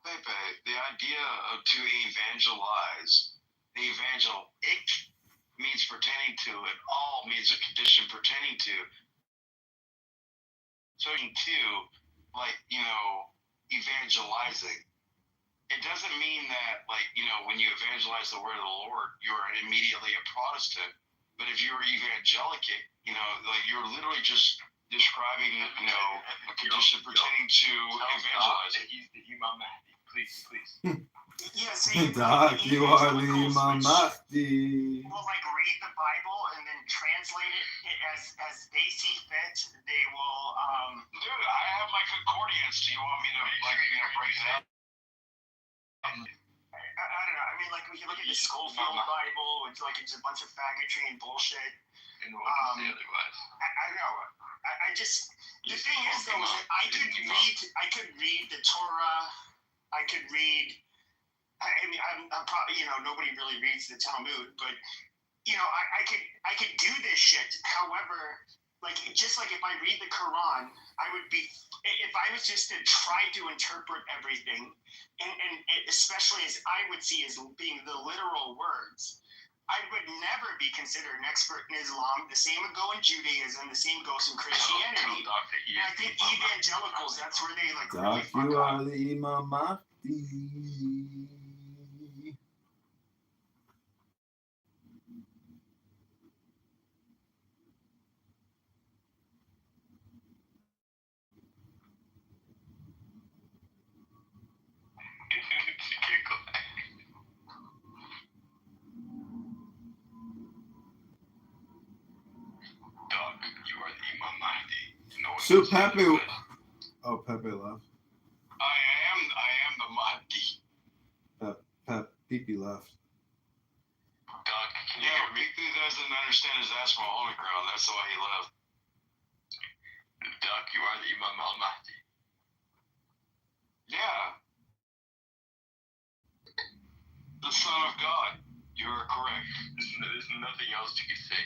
Pepe, the idea of to evangelize, the evangelic means pertaining to it, all means a condition pertaining to. So to, like, evangelizing. It doesn't mean that, like, when you evangelize the word of the Lord, you're immediately a Protestant. But if you're evangelic, like you're literally just describing, a condition pertaining to evangelizing. He's the Imam Mahdi. Please. Yeah, see, Doc, you are the Imam Mahdi. Will like read the Bible and then translate it as they see fit. They will. Dude, I have my concordance. Do you want me to break it out? I don't know. I mean, like when you look at the Schofield Bible, it's like it's a bunch of faggotry and bullshit. I don't know. I just the thing is though is that I could read the Torah. I could read. I mean, I'm probably nobody really reads the Talmud, but I could do this shit. However, like just like if I read the Quran, I would be if I was just to try to interpret everything, and especially as I would see as being the literal words, I would never be considered an expert in Islam. The same would go in Judaism. The same goes in Christianity. And I think evangelicals, that's where they like really fuck You up. are the Imam Mahdi. Doc, you are the Imam Mahdi. So Pepe. Oh, Pepe left. I am the Mahdi. Pepe left. Doc, can you hear me? He doesn't understand his ass from a hole in the ground. That's why he left. Doc, you are the Imam al-Mahdi. Yeah. The Son of God. You are correct. There's nothing else you can say.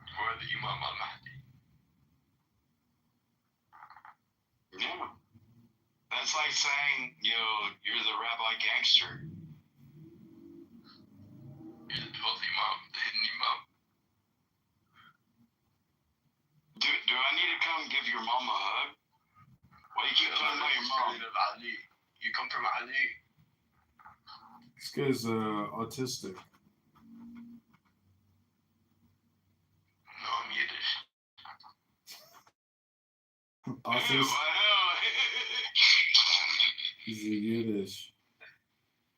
You are the Imam al-Mahdi. Yeah. That's like saying, you're the rabbi gangster. You're the 12th Imam, the hidden Imam. Do I need to come give your mom a hug? Why do you keep talking about your mom? You come from Ali. This guy's autistic. No, I'm Yiddish. Autistic. He's a Yiddish.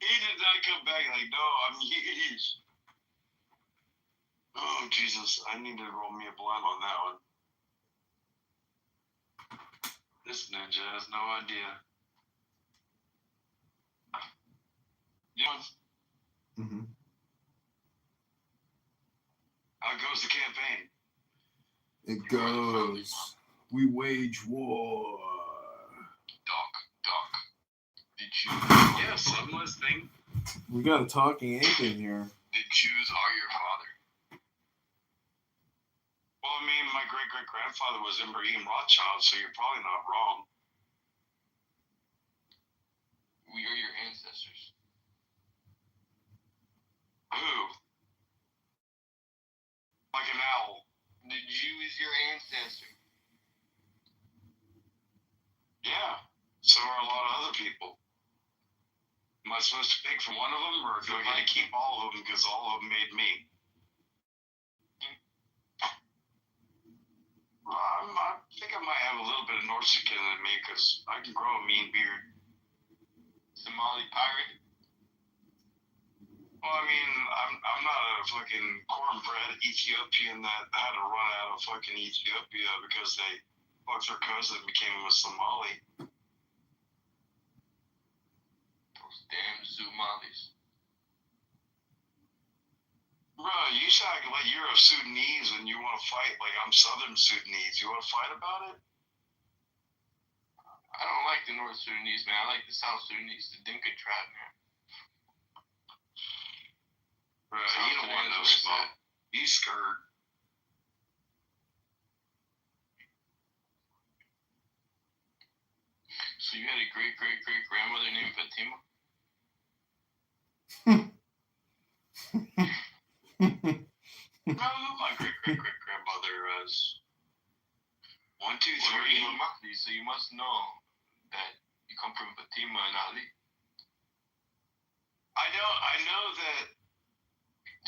He did not come back like, no, I'm Yiddish. Oh, Jesus. I need to roll me a blunt on that one. This ninja has no idea. Mm-hmm. How goes the campaign? It goes. We wage war. Doc. The Jews. Yes, one last thing. We got a talking ape in here. The Jews are your father. Well, I mean, my great-great-grandfather was Ibrahim Rothschild, so you're probably not wrong. We are your ancestors. Who? Like an owl. The Jew is your ancestor. Yeah. So are a lot of other people. Am I supposed to pick from one of them, or do I get to keep all of them because all of them made me? Well, I think I might have a little bit of Corsican in me because I can grow a mean beard. Somali pirate. Well, I mean, I'm not a fucking cornbread Ethiopian that had to run out of fucking Ethiopia because they fucked their cousin and became a Somali. Those damn Somalis. Bro, you sound like you're a Sudanese and you want to fight like I'm Southern Sudanese. You want to fight about it? I don't like the North Sudanese, man. I like the South Sudanese, the Dinka tribe, man. Bro, you don't want no smoke. He's scared. So you had a great-great-great-grandmother named Fatima? No, my great-great-great-grandmother was 1, 2, 3. So you must know that you come from Fatima and Ali. I know that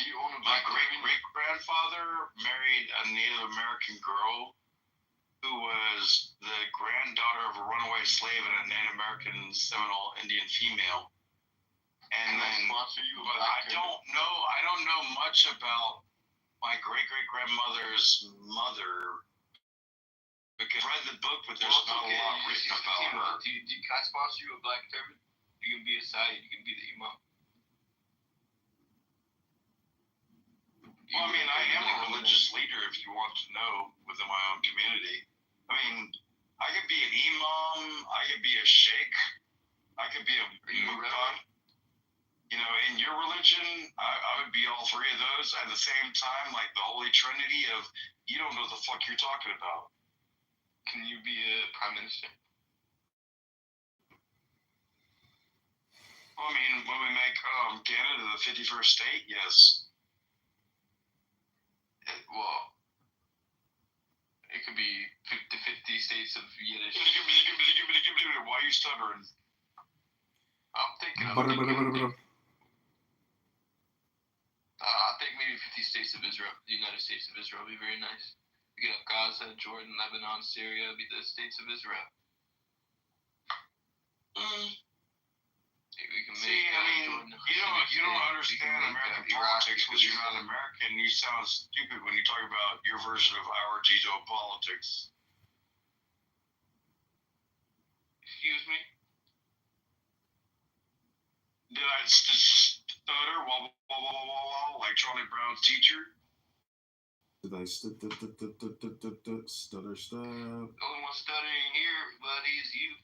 you own a my great-great-grandfather married a Native American girl who was the granddaughter of a runaway slave and a Native American Seminole Indian female. And then, but I don't know much about my great-great-grandmother's mother because I read the book, but there's not a lot written about her. Can I sponsor you a black turban? You can be a Sayyid, you can be the imam. Well, I mean, I am a religious leader, if you want to know, within my own community. I mean, I could be an imam, I could be a sheikh, I could be a muqad. You know, in your religion, I would be all three of those at the same time, like the Holy Trinity of, you don't know what the fuck you're talking about. Can you be a prime minister? Well, I mean, when we make Canada the 51st state, yes. Well, it could be the 50 states of Yiddish. Why are you stuttering? I'm thinking. I think maybe 50 states of Israel, the United States of Israel, would be very nice. You get up Gaza, Jordan, Lebanon, Syria, be the states of Israel. We can See, I mean, you don't understand American politics because you're not American. You sound stupid when you talk about your version of our geopolitics. Excuse me? Did I stutter like Charlie Brown's teacher? Did I stutter? The only one stuttering here, buddy, is you.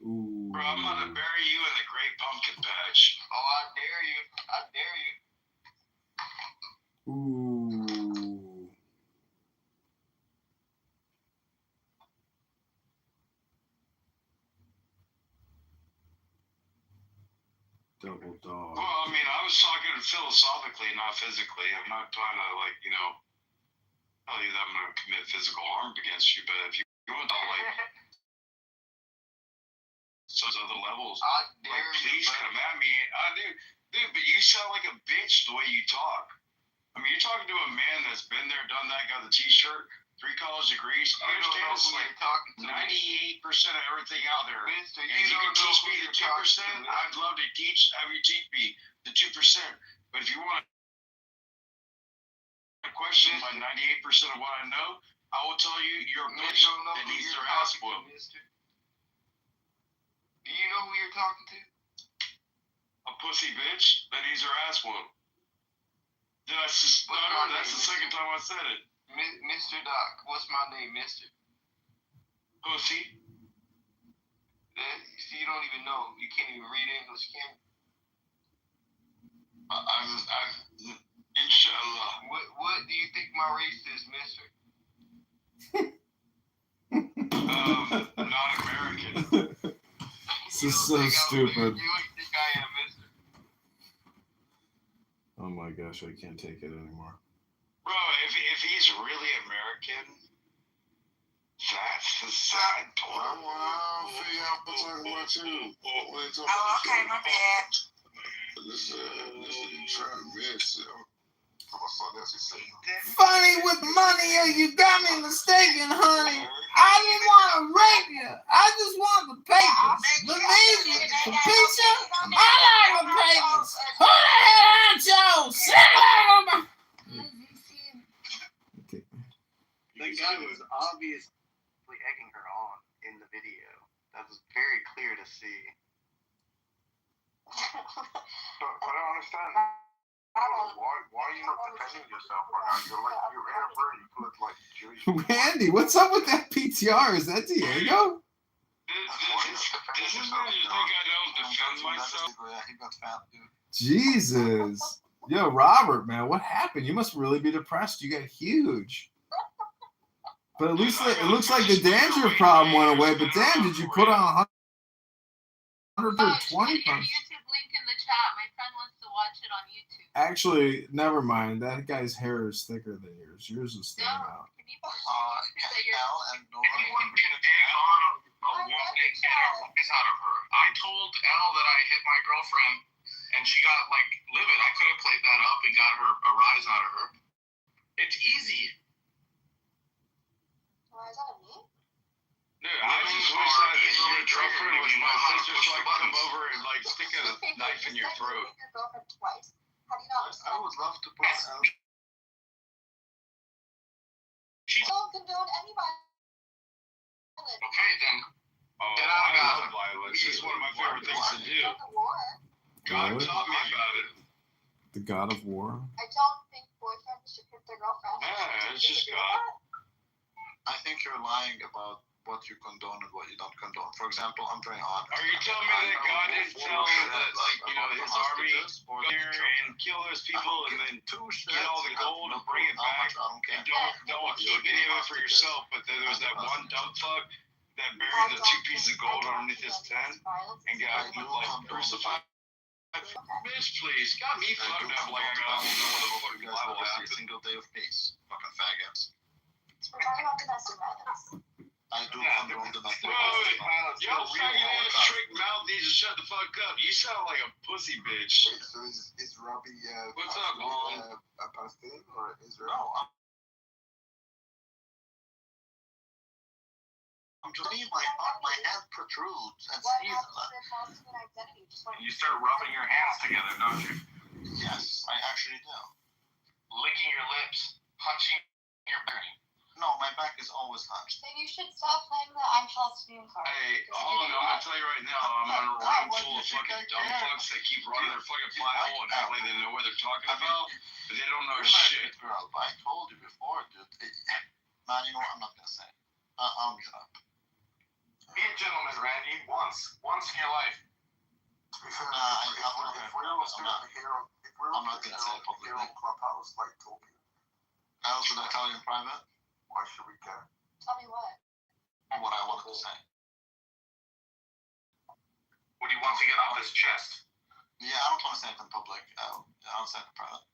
Ooh. Bro, I'm gonna bury you in the Great Pumpkin Patch. Oh, I dare you. I dare you. Ooh. Double dog. Well, I mean, I was talking philosophically, not physically. I'm not trying to, like, you know, tell you that I'm gonna commit physical harm against you, but if you want to, like, those other levels, like, please come at me. Dude, but you sound like a bitch the way you talk. I mean, you're talking to a man that's been there, done that, got the t-shirt, 3 college degrees. I understand it's like 98% of everything out there. Mister, if you can teach me the 2%, I'd love to have you teach me the 2%. But if you want to question my 98% of what I know, I will tell you you're a bitch that needs their ass whooped. Do you know who you're talking to? A pussy bitch that needs her ass whooped. Did I stutter? That's the second time I said it. Mr. Doc, what's my name, Mister? Pussy. See, you don't even know. You can't even read English, can you? Inshallah. What do you think my race is, Mister? Not American. This is so stupid. You think I am, Mister? Oh my gosh, I can't take it anymore. Bro, if he's really American, that's the sad part. Well, figure out what's talking about you. Oh, okay, my bad. Listen, try to miss it. Funny with money, or you got me mistaken, honey. I didn't want to rape you. I just want the papers. The visa, the picture. I like the papers. Who the hell aren't you? Sit down. That guy was obviously egging her on in the video. That was very clear to see. But I don't understand. Why are you not defending yourself right now? You're in a hurry. You could like Jewish. Randy, what's up with that PTR? Is that Diego? Does this mean you think I don't defend myself? He got fat, dude. Jesus. Yo, Robert, man, what happened? You must really be depressed. You got huge. But at least it looks like the dandruff problem went away. But damn, did you put on 120 pounds? YouTube link in the chat. My friend wants to watch it on YouTube. Actually, never mind. That guy's hair is thicker than yours. Yours is thin out. Al and Nora. Anyone can egg on a woman and get a rise out of her. I told Al that I hit my girlfriend and she got like livid. I could have played that up and got her a rise out of her. It's easy. Rise out of me? Dude, I just wish that your girlfriend was my sister, so I could come over and like stick a knife in your throat. Your girlfriend twice. How do you not I would love to put Al. I don't condone any violence. Okay, then. Get out of violence. It's one of my favorite things to do. God Really? taught me about it. The God of War? I don't think boyfriends should hit their girlfriends. Yeah, it's just God. I think you're lying about what you condone and what you don't condone. For example, I'm very honest. Are you telling me that God didn't tell that, like, you know, his army go there and kill those people and then get all the gold and bring it back? And don't keep any of it for yourself. But then there was that one dumb fuck that buried the 2 pieces of gold underneath his tent and got like crucified. Bitch, please, got me fucked up like I gotta know what the fucking Bible every happened. single day of peace. Fucking faggots. We're talking about domestic violence. I do condone domestic Wait, violence. y'all faggot ass trick mouth needs to shut the fuck up. You sound like a pussy bitch. So is Robbie What's up, man? a Palestinian or Israel? No, I'm just seeing my hand protrudes and What sees happened to that. their Palestinian identity? Just like You start rubbing your hands together, don't you? Yes, I actually do. Licking your lips, punching your brain. No, my back is always hunched. then you should stop playing the I'm Palestinian card. Hey, I'm gonna tell you right now, I'm on a room full of fucking dumb fucks that keep running their fucking file and act like they know what they're talking about, but they don't know shit. Girl, I told you before, dude. Man, you know what? I'm not gonna say. I'll get up. Be a gentleman, Randy. Once in your life. I'm not gonna say it publicly. Al, should I tell you in private? Why should we care? Tell me what. What I wanted to say. What do you want to get off his chest? Yeah, I don't want to say it in public. I'll say it in private.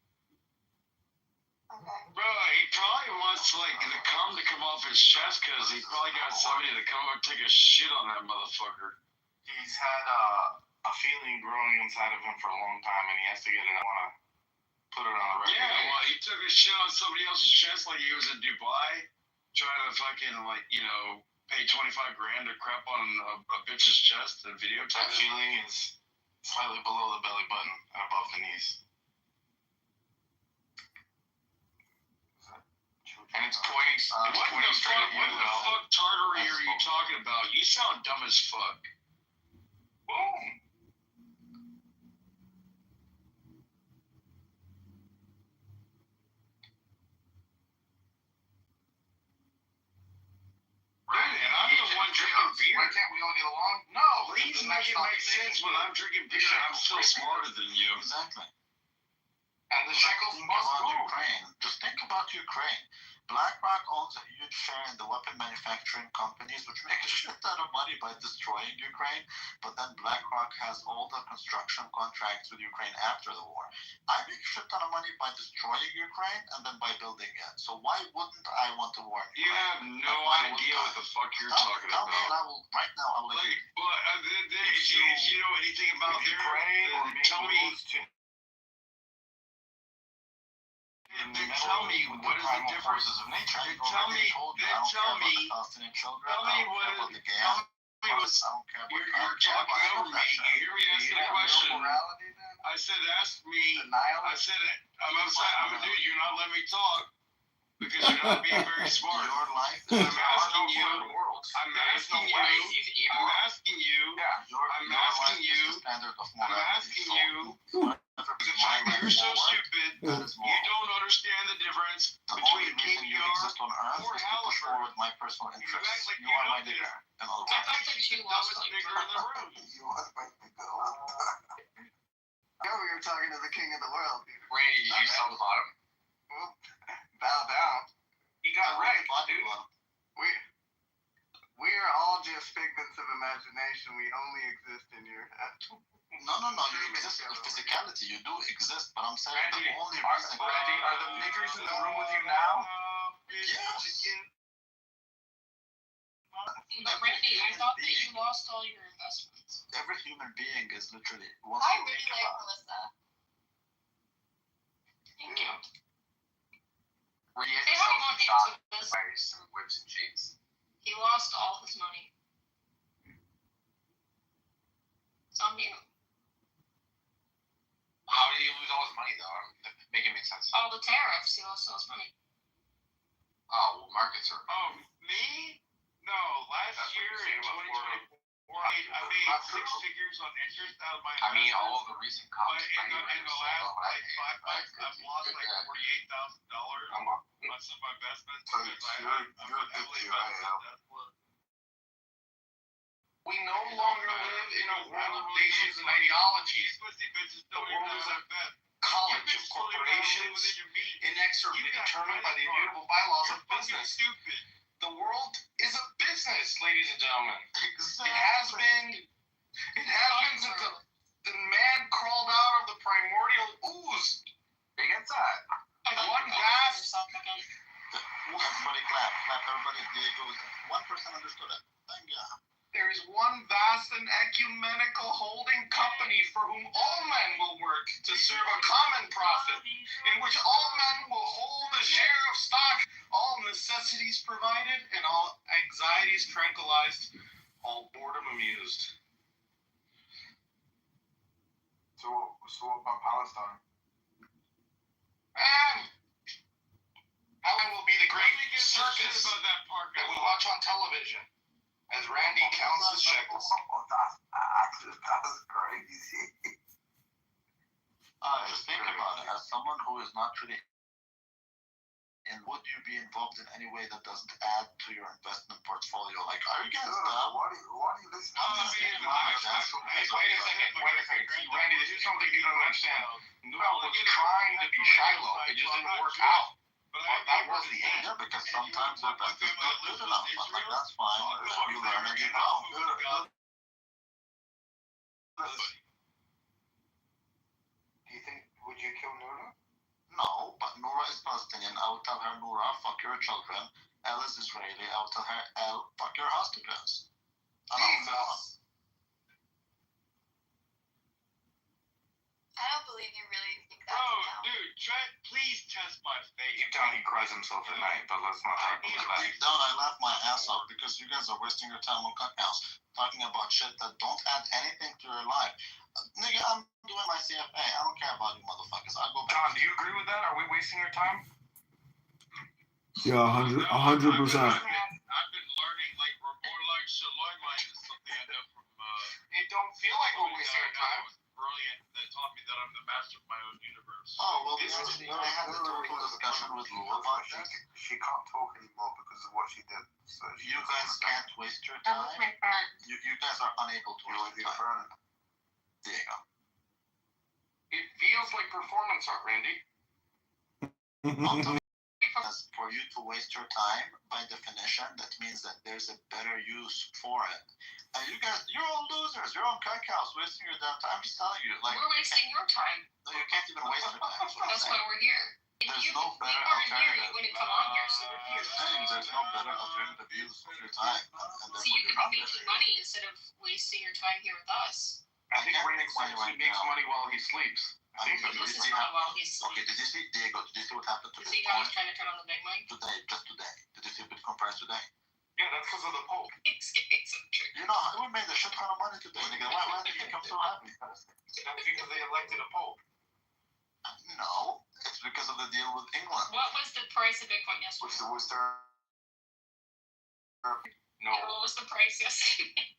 Okay. Bro, he probably wants like the cum to come off his chest because he probably got somebody to come over and take a shit on that motherfucker. He's had a feeling growing inside of him for a long time, and he has to get it. I want to put it on the record. Yeah, well, he took a shit on somebody else's chest like he was in Dubai, trying to fucking like, you know, pay $25,000 to crap on a bitch's chest and videotape. That feeling is slightly below the belly button and above the knees. And it's pointing straight at you. What the fuck tartary are you talking about? You sound dumb as fuck. Boom. Really? And I'm the one drinking beer. Why can't we all get along? No, please make it make sense when I'm drinking beer and I'm still smarter than you. Exactly. And the shekels must move. Ukraine. Just think about Ukraine. BlackRock owns a huge share in the weapon manufacturing companies, which make a shit ton of money by destroying Ukraine. But then BlackRock has all the construction contracts with Ukraine after the war. I make a shit ton of money by destroying Ukraine and then by building it. So why wouldn't I want to war? You have no idea what the fuck you're talking tell about. Me, I will, right now, I will like, if you know anything about Ukraine, tell me. Then tell me what is the difference. Then tell me what is you're talking over me. You hear me ask the question. I said ask me. I said I'm upset. I'm a dude. You're not letting me talk because you're not being very smart. I'm asking you. I'm asking you. I'm asking you. I'm asking you. I'm asking you. You're so stupid. You don't understand the difference between KBR or Halliburton. My personal interest. You act like you are my nigger. I thought you lost the nigger in the room. You want to make me go? Yo, you're talking to the king of the world. Wait, you saw the bottom? Bow down. He got wrecked, dude. We are all just figments of imagination. We only exist in your head. No. You exist in physicality. You do exist, but I'm saying Randy, the only reason. Randy, are the niggers in the room with you now? Yes. But Randy, I thought that you lost all your investments. Every human being is literally. I really like Melissa. Thank you. Were you Say hi to Sean by some whips and chains? He lost all his money. It's on you. How did he lose all his money, though? Make it make sense. All the tariffs, he lost all his money. Oh, well, markets are. Oh, me? No, last year in 2024, I made 6 figures on interest out of my. I mean, all of the recent comments. But in the last like 5 months, I've lost like $48,000 on some investments because I'm heavily invested in Tesla. We no longer live in a world of nations and ideologies. The world is a college of corporations inexorably determined by the immutable bylaws of business. The world is a business, ladies and gentlemen. It has been since the man crawled out of the primordial ooze. Big gets that. One vast. Everybody clap. Everybody. Diego's 1% understood it. Thank you. There is one vast and ecumenical holding company for whom all men will work to serve a common profit, in which all men will hold a share of stock, all necessities provided, and all anxieties tranquilized, all boredom amused. So what about Palestine? How will be the great circus that we watch on television as Randy counts his shekels. That's crazy. Just think about it. As someone who is not really, and would you be involved in any way that doesn't add to your investment portfolio? Like, are you guys dumb? Why do you listen to Wait a second, Randy, this is something you don't understand. Noel was trying to be Shiloh. It just didn't work out. But that was the end. Yeah, because sometimes the best is not good enough. But like, that's fine. You learn and you grow. Do you think, would you kill Noura? No, but Noura is Palestinian. I would tell her, Noura, fuck your children. Elle is Israeli. I would tell her, Elle, fuck your hostages. Jesus. I don't believe you really think that. Dude, please test my face. Deep down, he cries himself at night, but let's not talk about that. Deep down, I laugh my ass off because you guys are wasting your time on Cockhouse talking about shit that don't add anything to your life. Nigga, I'm doing my CFA. I don't care about you motherfuckers. I'll go back. John, do you agree with that? Are we wasting your time? Yeah, 100%. I've been learning, like, Ramon Shalom is something I know from, it don't feel like we're wasting our time. Brilliant that taught me that I'm the master of my own universe. Oh, well, I had a total discussion with Lou about this. She can't talk anymore because of what she did. So you guys can't waste your I'm time. with my friend. You guys are unable to waste your time. Diego. It feels like performance art, Randy. Don't tell me because for you to waste your time, by definition, that means that there's a better use for it. And you guys, you're all losers. You're all cows wasting your damn time. I'm just telling you, like We're wasting your time. no, you can't even waste your time. That's why we're here. If There's you no better weren't here, alternative. you wouldn't come on here. So we're here. There's no better alternative use of your time, and So you could be making money instead of wasting your time here with us. I think Ray makes money while he sleeps. I think He that's listens money while he's Okay, did you see Diego? Did you see what happened to Does he know Bitcoin he's trying to turn on the big mic? today? Just today. Did you see Bitcoin price today? Yeah, that's because of the Pope. He's getting some trick. You know, we made a shit ton of money today. Nigga. Why did you think I'm so happy? That's because they elected a Pope. No, it's because of the deal with England. What was the price of Bitcoin yesterday? Was there? No. What was the price yesterday?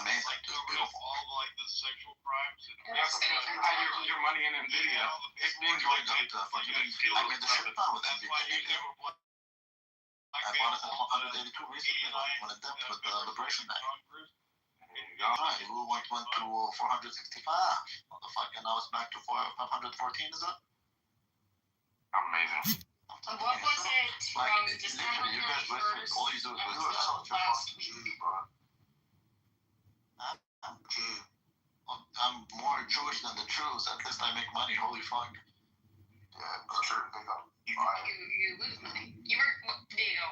Amazing. All like the sexual crimes. You had your money in Nvidia. It's being joined up to fucking. I made the shit ton with Nvidia. I bought it at 182 recently when it dipped with the Liberation Day. Right, we went to 465. Motherfucker, now it's back to 514, is it? Amazing. What was it from December you guys wasted 31st all you do is until last week? I'm Jew. I'm more Jewish than the Jews. At least I make money. Holy fuck. Yeah, sure. You lose money. You were Diego.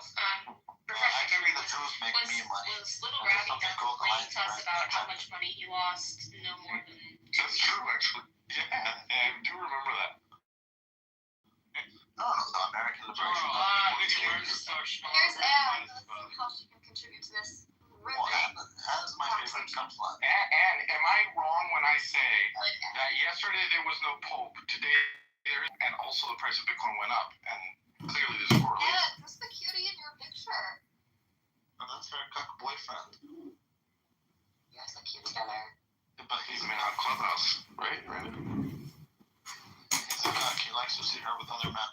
Refresh your Actually, memory. the Jews make me money. Was Little Rabbi done complaining to us about how much money he lost? No more than 2 That's true, actually. Yeah, I do remember that. No, the American Liberation Here's Anne. Let's see how she can contribute to this. Anne's my favorite coastline. And am I wrong when I say that yesterday there was no Pope, today there is, and also the price of Bitcoin went up, and clearly there's a correlation. Yeah, who's the cutie in your picture? Oh, that's her cuck boyfriend. You guys look cute together. But he's He's been on Clubhouse, right? He's a cuck. He likes to see her with other men.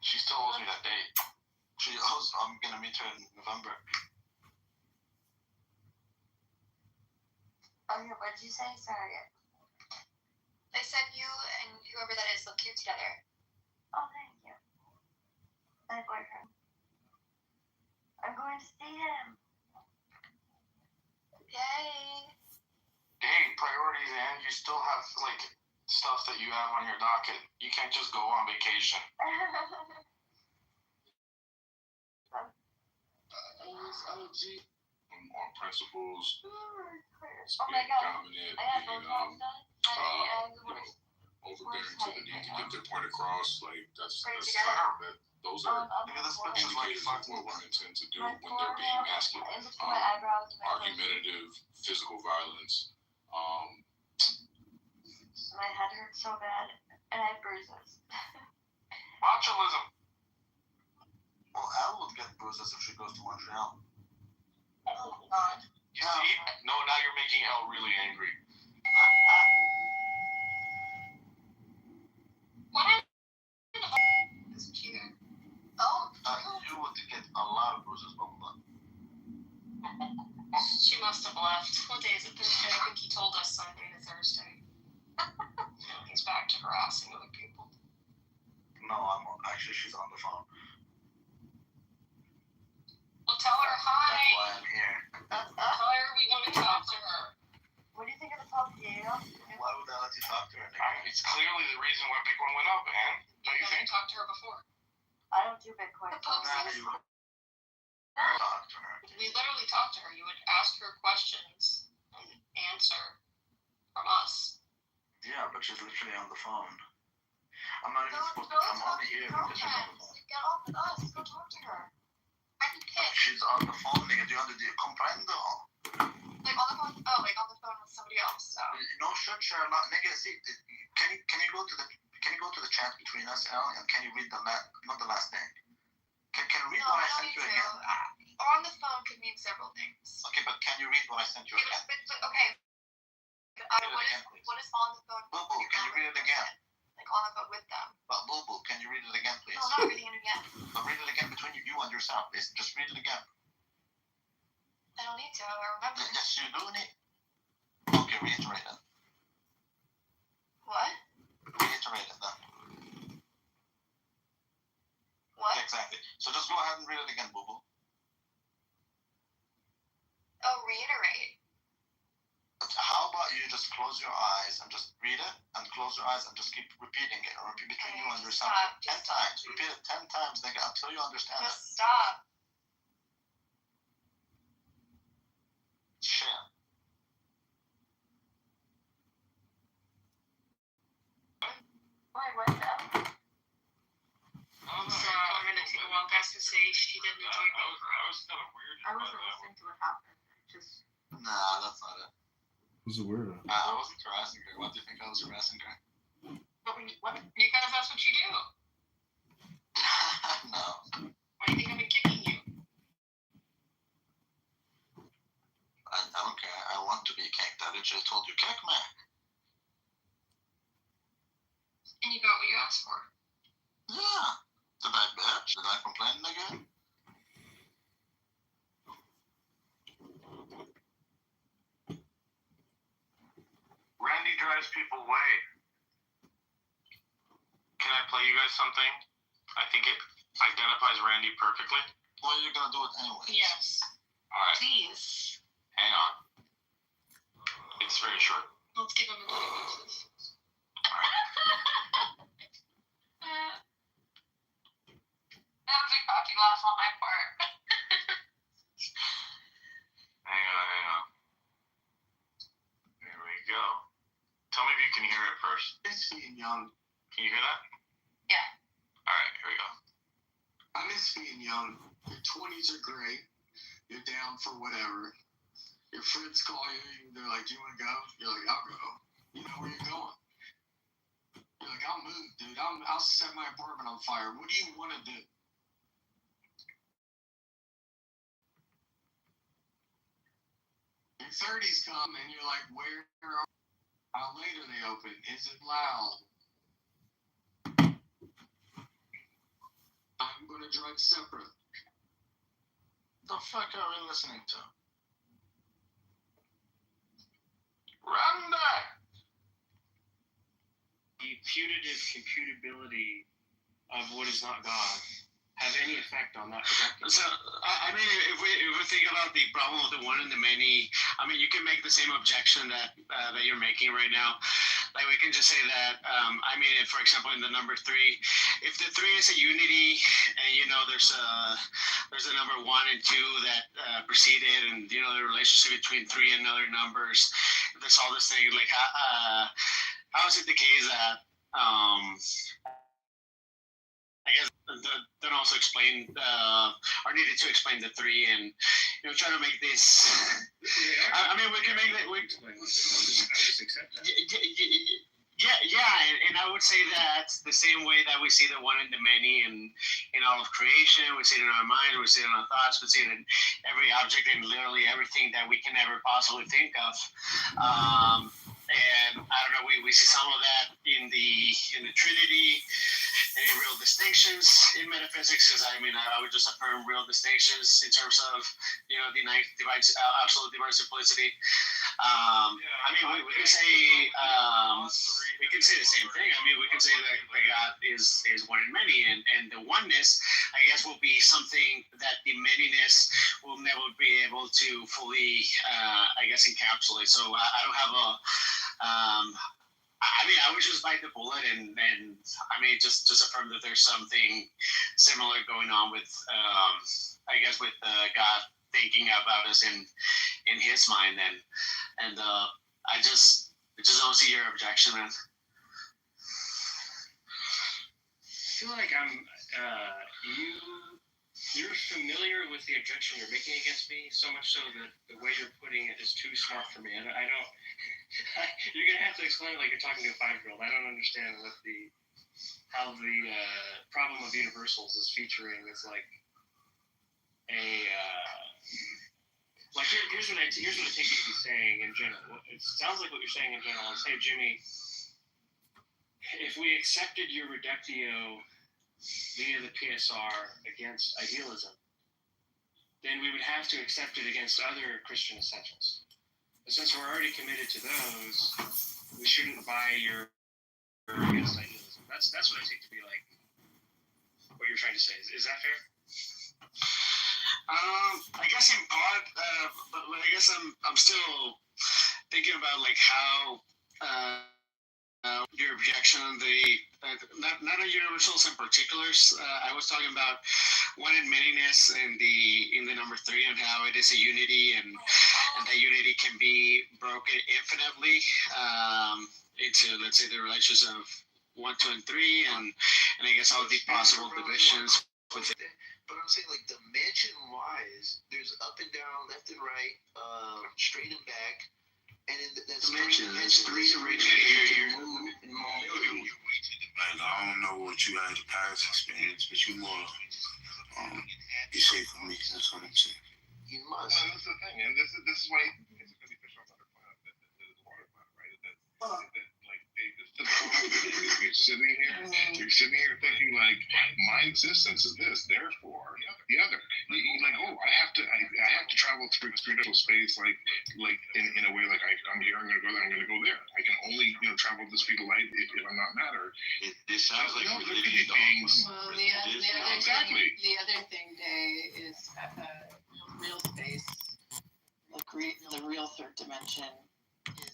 She still owes me that date. She owes. I'm gonna meet her in November. Oh, what did you say? Sorry. I said you and whoever that is look cute together. Oh, thank you. My boyfriend. I'm going to see him. Yay. Dang, priorities, and you still have, like, stuff that you have on your docket. You can't just go on vacation. On principles, Oh my god. dominant, I had both jobs done. overbearing to the need to get their point across. Like those are Look at this bitch is like indicators of what one intends to do when they're being masculine. Argumentative, physical violence. My head hurts so bad, and I have bruises. Botulism. Well, Elle would get bruises if she goes to Montreal. Oh god. See? No, now you're making Elle really angry. What? This cheater. Oh. You would get a lot of bruises, Boba. She must have left. What day is it? Thursday? I think he told us Sunday to Thursday. He's back to harassing other people. No, actually she's on the phone. Well, tell her hi. That's why I'm here. Tell her we want to talk to her. What do you think of the top deal? Why would I let you talk to her, nigga? It's clearly the reason why Bitcoin went up, man. Don't you think? Talked to her before. I don't do Bitcoin. Talk to her. We literally talked to her. You would ask her questions and answer from us. Yeah, but she's literally on the phone. I'm not even supposed to come on here because she's on the phone. Get off with us. Go talk to her. I'd be pissed. She's on the phone, nigga. Do you comprendo? Like on the phone? Oh, like on the phone with somebody else. So. No shit, sure. Not, nigga. See, can you go to the chat between us, Al, and can you read not the last thing? Can you read what I sent you again? On the phone could mean several things. Okay, but can you read what I sent you again? But okay. What is on the phone? Boo Boo, can you read it again? Like on the phone with them. But Boo Boo, can you read it again, please? No, I'm not reading it again. But read it again between you and yourself, please. Just read it again. I don't need to. I remember. Yes, you do need. Okay, reiterate it. What? Reiterate it then. What? Exactly. So just go ahead and read it again, Boo Boo. Oh, reiterate. How about you just close your eyes and just read it, and close your eyes and just keep repeating it, or repeat between you and yourself 10 times. Repeat it 10 times, nigga, until you understand it. Just stop. Share. Why, what though? So I'm gonna take a long pass to say she didn't enjoy me. I was kind of weird. I wasn't listening to what happened. Just. Nah, that's not it. Who's a weirdo? I wasn't harassing her. What do you think I was harassing her? What? Because that's what you do. No. Why do you think I've been kicking you? I don't care. I want to be kicked. I literally told you, kick me. And you got what you asked for. Yeah. Did I bitch? Did I complain again? Randy drives people away. Can I play you guys something? I think it identifies Randy perfectly. Well, you're gonna do it anyway. Yes. Alright. Please. Hang on. It's very short. Let's give him a little pieces. That was a cocky laugh on my part. Hang on. There we go. Tell me if you can hear it first. Miss being young. Can you hear that? Yeah. Alright, here we go. I miss being young. Your 20s are great. You're down for whatever. Your friends call you. They're like, "Do you want to go?" You're like, "I'll go." You know where you're going. You're like, "I'll move, dude. I'll set my apartment on fire." What do you want to do? Your 30s come and you're like, "Where are? How late are they open? Is it loud? I'm gonna drive separate." The fuck are we listening to? Randy! The putative computability of what is not God have any effect on that objective? So, I mean, if we think about the problem with the one and the many, I mean, you can make the same objection that you're making right now. Like, we can just say that, I mean, if, for example, in the number 3, if the 3 is a unity, and, you know, there's a number 1 and 2 that preceded, and, you know, the relationship between 3 and other numbers, there's all this thing, like, how is it the case that, I guess then also explain or needed to explain the 3 and, you know, try to make this. I mean, we can make that. I just accept that. Yeah, and I would say that the same way that we see the one and the many in all of creation, we see it in our minds, we see it in our thoughts, we see it in every object and literally everything that we can ever possibly think of. And I don't know, we see some of that in the Trinity. Any real distinctions in metaphysics? Because I mean, I would just affirm real distinctions in terms of, you know, the absolute divine simplicity. I mean, we can say the same thing. I mean, we can say that God is one in many, and the oneness, I guess, will be something that the manyness will never be able to fully, I guess, encapsulate. So I don't have a. I mean, I would just bite the bullet and I mean, just affirm that there's something similar going on with, I guess, with God thinking about us in His mind, and I just don't see your objection, man. I feel like you're familiar with the objection you're making against me, so much so that the way you're putting it is too smart for me. I don't. You're gonna have to explain it like you're talking to a 5-year-old. I don't understand how the problem of universals is featuring as like a like here's what I take you to be saying in general. It sounds like what you're saying in general is, hey Jimmy, if we accepted your reductio via the PSR against idealism, then we would have to accept it against other Christian essentials. But since we're already committed to those, we shouldn't buy your against idealism. That's what I take to be like what you're trying to say. Is that fair? I guess in part, but I guess I'm still thinking about like how your objection on the not on universals and particulars. I was talking about one in manyness in the number 3 and how it is a unity and that unity can be broken infinitely into, let's say, the relations of 1, 2, and 3, and I guess all the possible divisions with it. But I'm saying, like, dimension wise, there's up and down, left and right, straight and back, and then that's dimension. That's 3 dimensions. Like, I don't know what you had the past experience, but you more, you say for me, that's what I'm saying. You must. No, this is the thing, and this is why it's a really fish on another planet that is a water planet, right? That like you're sitting here thinking like my existence is this, therefore the other. Like, oh, I have to travel through dimensional space like in a way like I'm here, I'm gonna go there, I'm gonna go there. I can only travel the speed of light if I'm not matter. It sounds like religion beings. Well, the other thing, Day, is real space. The real third dimension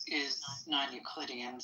is non-Euclidean.